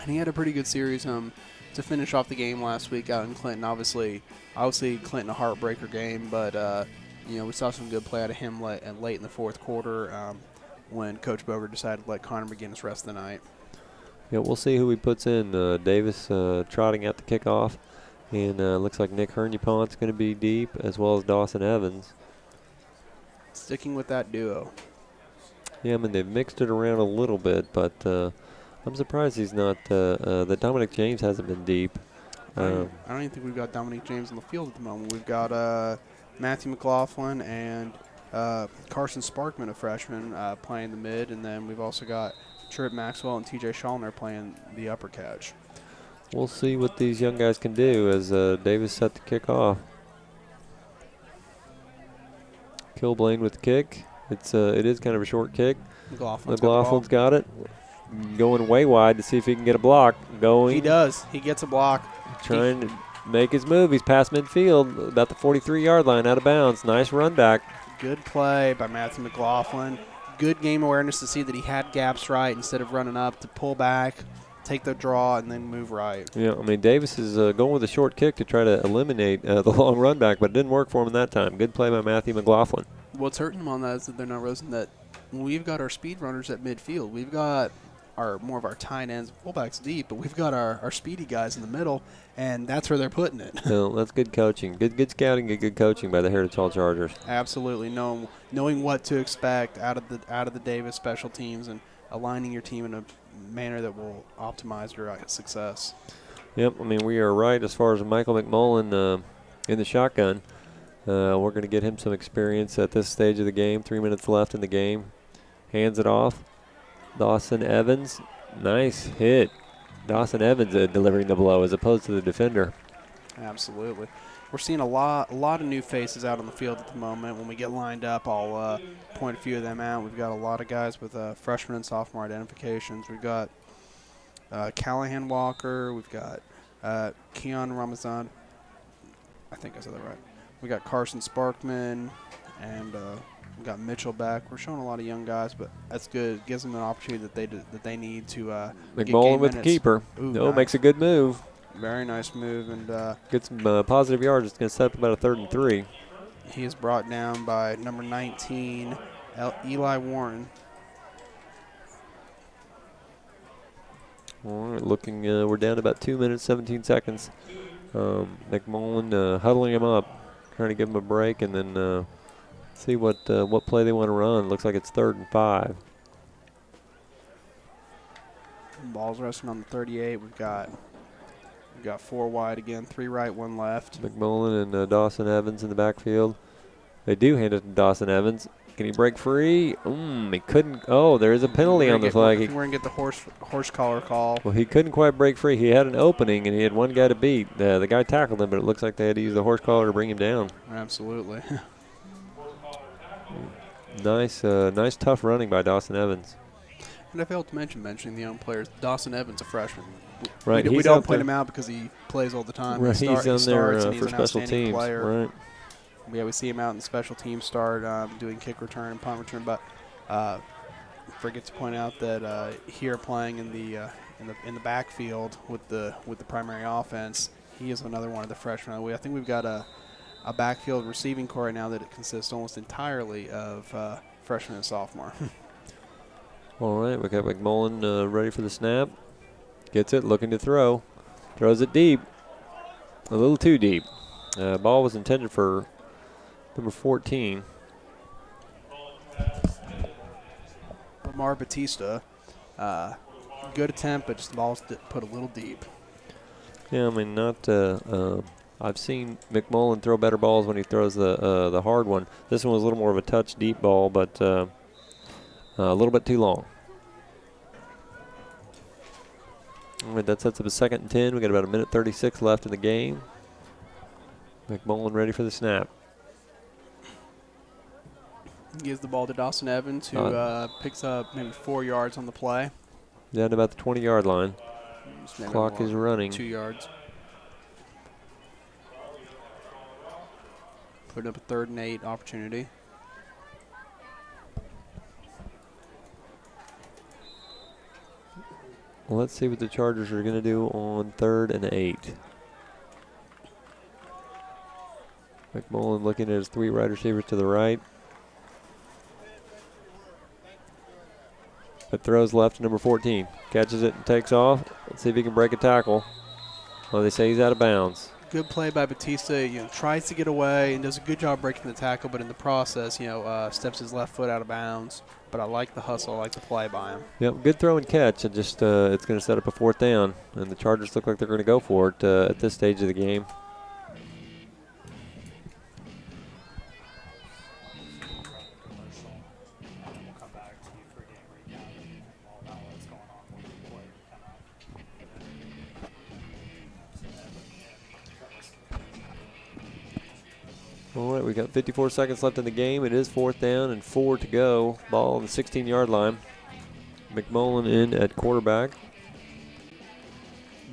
And he had a pretty good series to finish off the game last week out in Clinton. Obviously Clinton a heartbreaker game, but we saw some good play out of him late in the fourth quarter when Coach Bogert decided to let Connor McGinnis rest the night. Yeah, we'll see who he puts in. Davis trotting out the kickoff. And looks like Nick Hernipont's going to be deep, as well as Dawson Evans. Sticking with that duo. Yeah, I mean, they've mixed it around a little bit, but I'm surprised he's not that Dominic James hasn't been deep. I don't even think we've got Dominic James on the field at the moment. We've got Matthew McLaughlin and Carson Sparkman, a freshman, playing the mid, and then we've also got Trip Maxwell and TJ Schallner playing the upper catch. we'll see what these young guys can do as Davis set to kick off. Kilblain with the kick. It is kind of a short kick. McLaughlin's got it. Going way wide to see if he can get a block. He does. He gets a block. Trying to make his move. He's past midfield, about the 43-yard line, out of bounds. Nice run back. Good play by Matthew McLaughlin. Good game awareness to see that he had gaps right instead of running up to pull back, take the draw, and then move right. Yeah, I mean, Davis is going with a short kick to try to eliminate the long run back, but it didn't work for him that time. Good play by Matthew McLaughlin. What's hurting him on that is that they're not realizing that we've got our speed runners at midfield. We've got more of our tight ends, fullbacks deep, but we've got our speedy guys in the middle, and that's where they're putting it. No, that's good coaching. Good scouting and good coaching by the Heritage Hall Chargers. Absolutely, knowing what to expect out of the Davis special teams and aligning your team in a manner that will optimize your success. Yep, I mean, we are right as far as Michael McMullen in the shotgun. We're going to get him some experience at this stage of the game. 3 minutes left in the game. Hands it off. Dawson Evans, nice hit. Dawson Evans delivering the blow as opposed to the defender. Absolutely. We're seeing a lot of new faces out on the field at the moment. When we get lined up, I'll point a few of them out. We've got a lot of guys with freshman and sophomore identifications. We've got Callahan Walker. We've got Keon Ramazan. I think I said that right. We got Carson Sparkman, and we got Mitchell back. We're showing a lot of young guys, but that's good. It gives them an opportunity that they need to McMullen with the keeper. Ooh, makes a good move. Very nice move, and gets some positive yards. It's going to set up about a 3rd and 3. He is brought down by number 19, Eli Warren. All right, looking, we're down about 2 minutes, 17 seconds. McMullen huddling him up, trying to give him a break, and then see what play they want to run. Looks like it's 3rd and 5. Ball's resting on the 38. We've got 4 wide again, 3 right, 1 left. McMullen and Dawson Evans in the backfield. They do hand it to Dawson Evans. Can he break free? He couldn't. Oh, there is a penalty on the flag. We're going to get the horse collar call. Well, he couldn't quite break free. He had an opening, and he had one guy to beat. The guy tackled him, but it looks like they had to use the horse collar to bring him down. Absolutely. Nice tough running by Dawson Evans. And I failed to mentioning the young players. Dawson Evans, a freshman. Right, we don't point him out because he plays all the time. Right, he's on there for special teams. Player. Right. Yeah, we see him out in the special teams start doing kick return and punt return. But forget to point out that here playing in the backfield with the primary offense, he is another one of the freshmen. I think we've got a backfield receiving core right now that it consists almost entirely of freshmen and sophomore. All right, we got McMullen ready for the snap. Gets it, looking to throw. Throws it deep. A little too deep. Ball was intended for number 14. Lamar Batista. Good attempt, but just the ball's put a little deep. Yeah, I mean, not. I've seen McMullen throw better balls when he throws the hard one. This one was a little more of a touch deep ball, but a little bit too long. All right, that sets up a 2nd and 10. We got about 1:36 left in the game. McMullen ready for the snap. Gives the ball to Dawson Evans, who picks up maybe 4 yards on the play. Down to about the 20-yard line. Clock is running. 2 yards. Putting up a 3rd and 8 opportunity. Well, let's see what the Chargers are going to do on 3rd and 8. McMullen looking at his 3 wide receivers to the right. But throws left to number 14. Catches it and takes off. Let's see if he can break a tackle. Well, they say he's out of bounds. Good play by Batista. Tries to get away and does a good job breaking the tackle, but in the process, steps his left foot out of bounds. But I like the hustle. I like the play by him. Yep, good throw and catch. It just it's going to set up a 4th down, and the Chargers look like they're going to go for it at this stage of the game. All right, we got 54 seconds left in the game. It is 4th down and 4 to go. Ball on the 16-yard line. McMullen in at quarterback.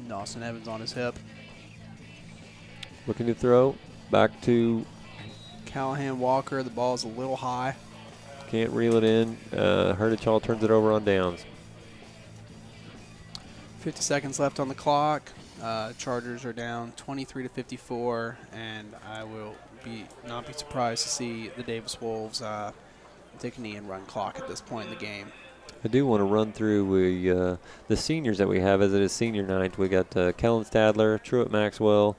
Dawson Evans on his hip. Looking to throw. Back to Callahan Walker. The ball is a little high. can't reel it in. Heritage Hall turns it over on downs. 50 seconds left on the clock. Chargers are down 23-54, and I will not be surprised to see the Davis Wolves take a knee and run clock at this point in the game. I do want to run through the seniors that we have as it is senior night. We got Kellen Stadler, Truett Maxwell,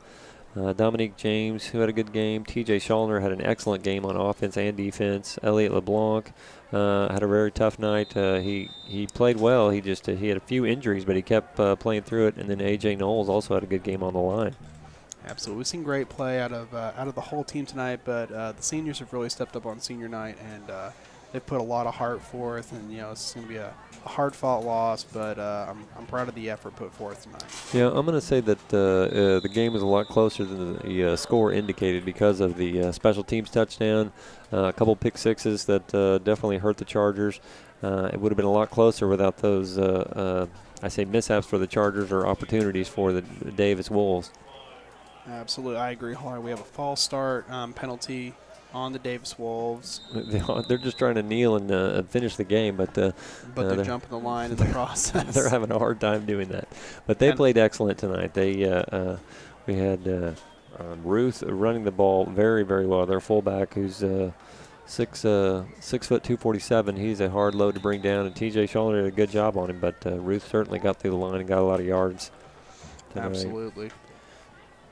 Dominique James, who had a good game. TJ Schallner had an excellent game on offense and defense. Elliot LeBlanc had a very tough night. He played well. He had a few injuries, but he kept playing through it. And then AJ Knowles also had a good game on the line. Absolutely, we've seen great play out of the whole team tonight, but the seniors have really stepped up on senior night, and they've put a lot of heart forth. And it's going to be a hard-fought loss, but I'm proud of the effort put forth tonight. Yeah, I'm going to say that the game was a lot closer than the score indicated because of the special teams touchdown, a couple pick sixes that definitely hurt the Chargers. It would have been a lot closer without those, I say, mishaps for the Chargers or opportunities for the Davis Wolves. Absolutely, I agree. We have a false start penalty on the Davis Wolves. They're just trying to kneel and finish the game, but they're jumping the line in the process. They're having a hard time doing that. But they played excellent tonight. We had Ruth running the ball very, very well. Their fullback, who's 6 foot 247. He's a hard load to bring down, and TJ Schallner did a good job on him. But Ruth certainly got through the line and got a lot of yards tonight. Absolutely.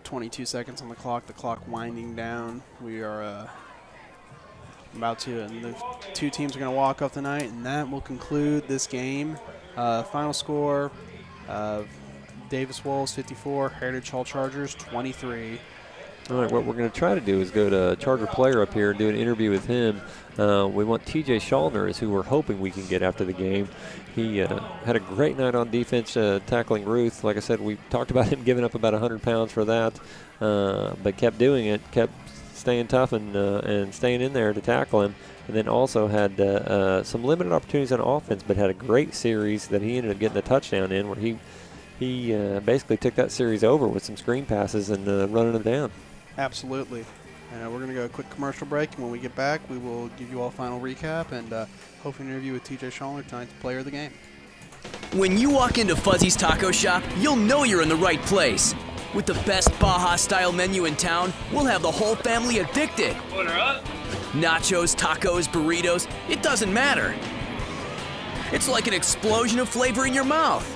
22 seconds on the clock winding down. We are about to, and the two teams are going to walk off tonight, and that will conclude this game. Final score of Davis Wolves 54, Heritage Hall Chargers 23. All right, what we're going to try to do is go to Charger Player up here and do an interview with him. We want TJ Schallner is who we're hoping we can get after the game. He had a great night on defense tackling Ruth. Like I said, we talked about him giving up about 100 pounds for that, but kept doing it, kept staying tough and staying in there to tackle him. And then also had some limited opportunities on offense, but had a great series that he ended up getting a touchdown in where he basically took that series over with some screen passes and running them down. Absolutely. We're going to go a quick commercial break, and when we get back, we will give you all a final recap and hopefully an interview with TJ Schallner, tonight's player of the game. When you walk into Fuzzy's Taco Shop, you'll know you're in the right place. With the best Baja-style menu in town, we'll have the whole family addicted. Order up. Nachos, tacos, burritos, it doesn't matter. It's like an explosion of flavor in your mouth.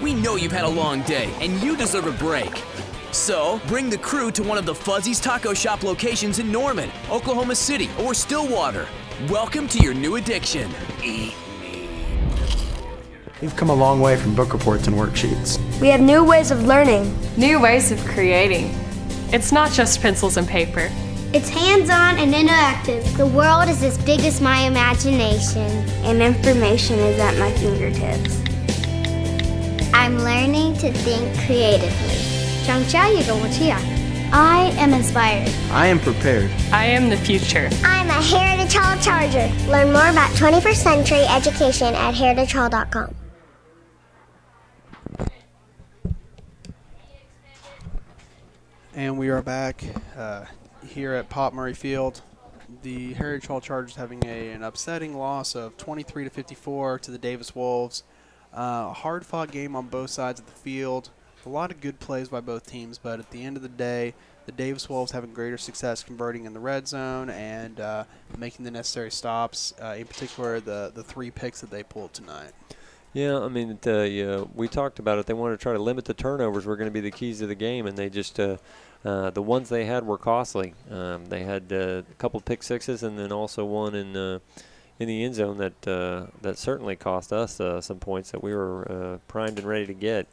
We know you've had a long day, and you deserve a break. So, bring the crew to one of the Fuzzy's Taco Shop locations in Norman, Oklahoma City, or Stillwater. Welcome to your new addiction. Eat me. We've come a long way from book reports and worksheets. We have new ways of learning. New ways of creating. It's not just pencils and paper. It's hands-on and interactive. The world is as big as my imagination. And information is at my fingertips. I'm learning to think creatively. I am inspired. I am prepared. I am the future. I'm a Heritage Hall Charger. Learn more about 21st century education at heritagehall.com. And we are back here at Pop Murray Field. The Heritage Hall Chargers having an upsetting loss of 23-54 to the Davis Wolves. A hard-fought game on both sides of the field. A lot of good plays by both teams, but at the end of the day, the Davis Wolves having greater success converting in the red zone and making the necessary stops, in particular the 3 picks that they pulled tonight. Yeah, I mean, we talked about it. They wanted to try to limit the turnovers were going to be the keys to the game, and they just the ones they had were costly. They had a couple pick sixes and then also one in the end zone that certainly cost us some points that we were primed and ready to get.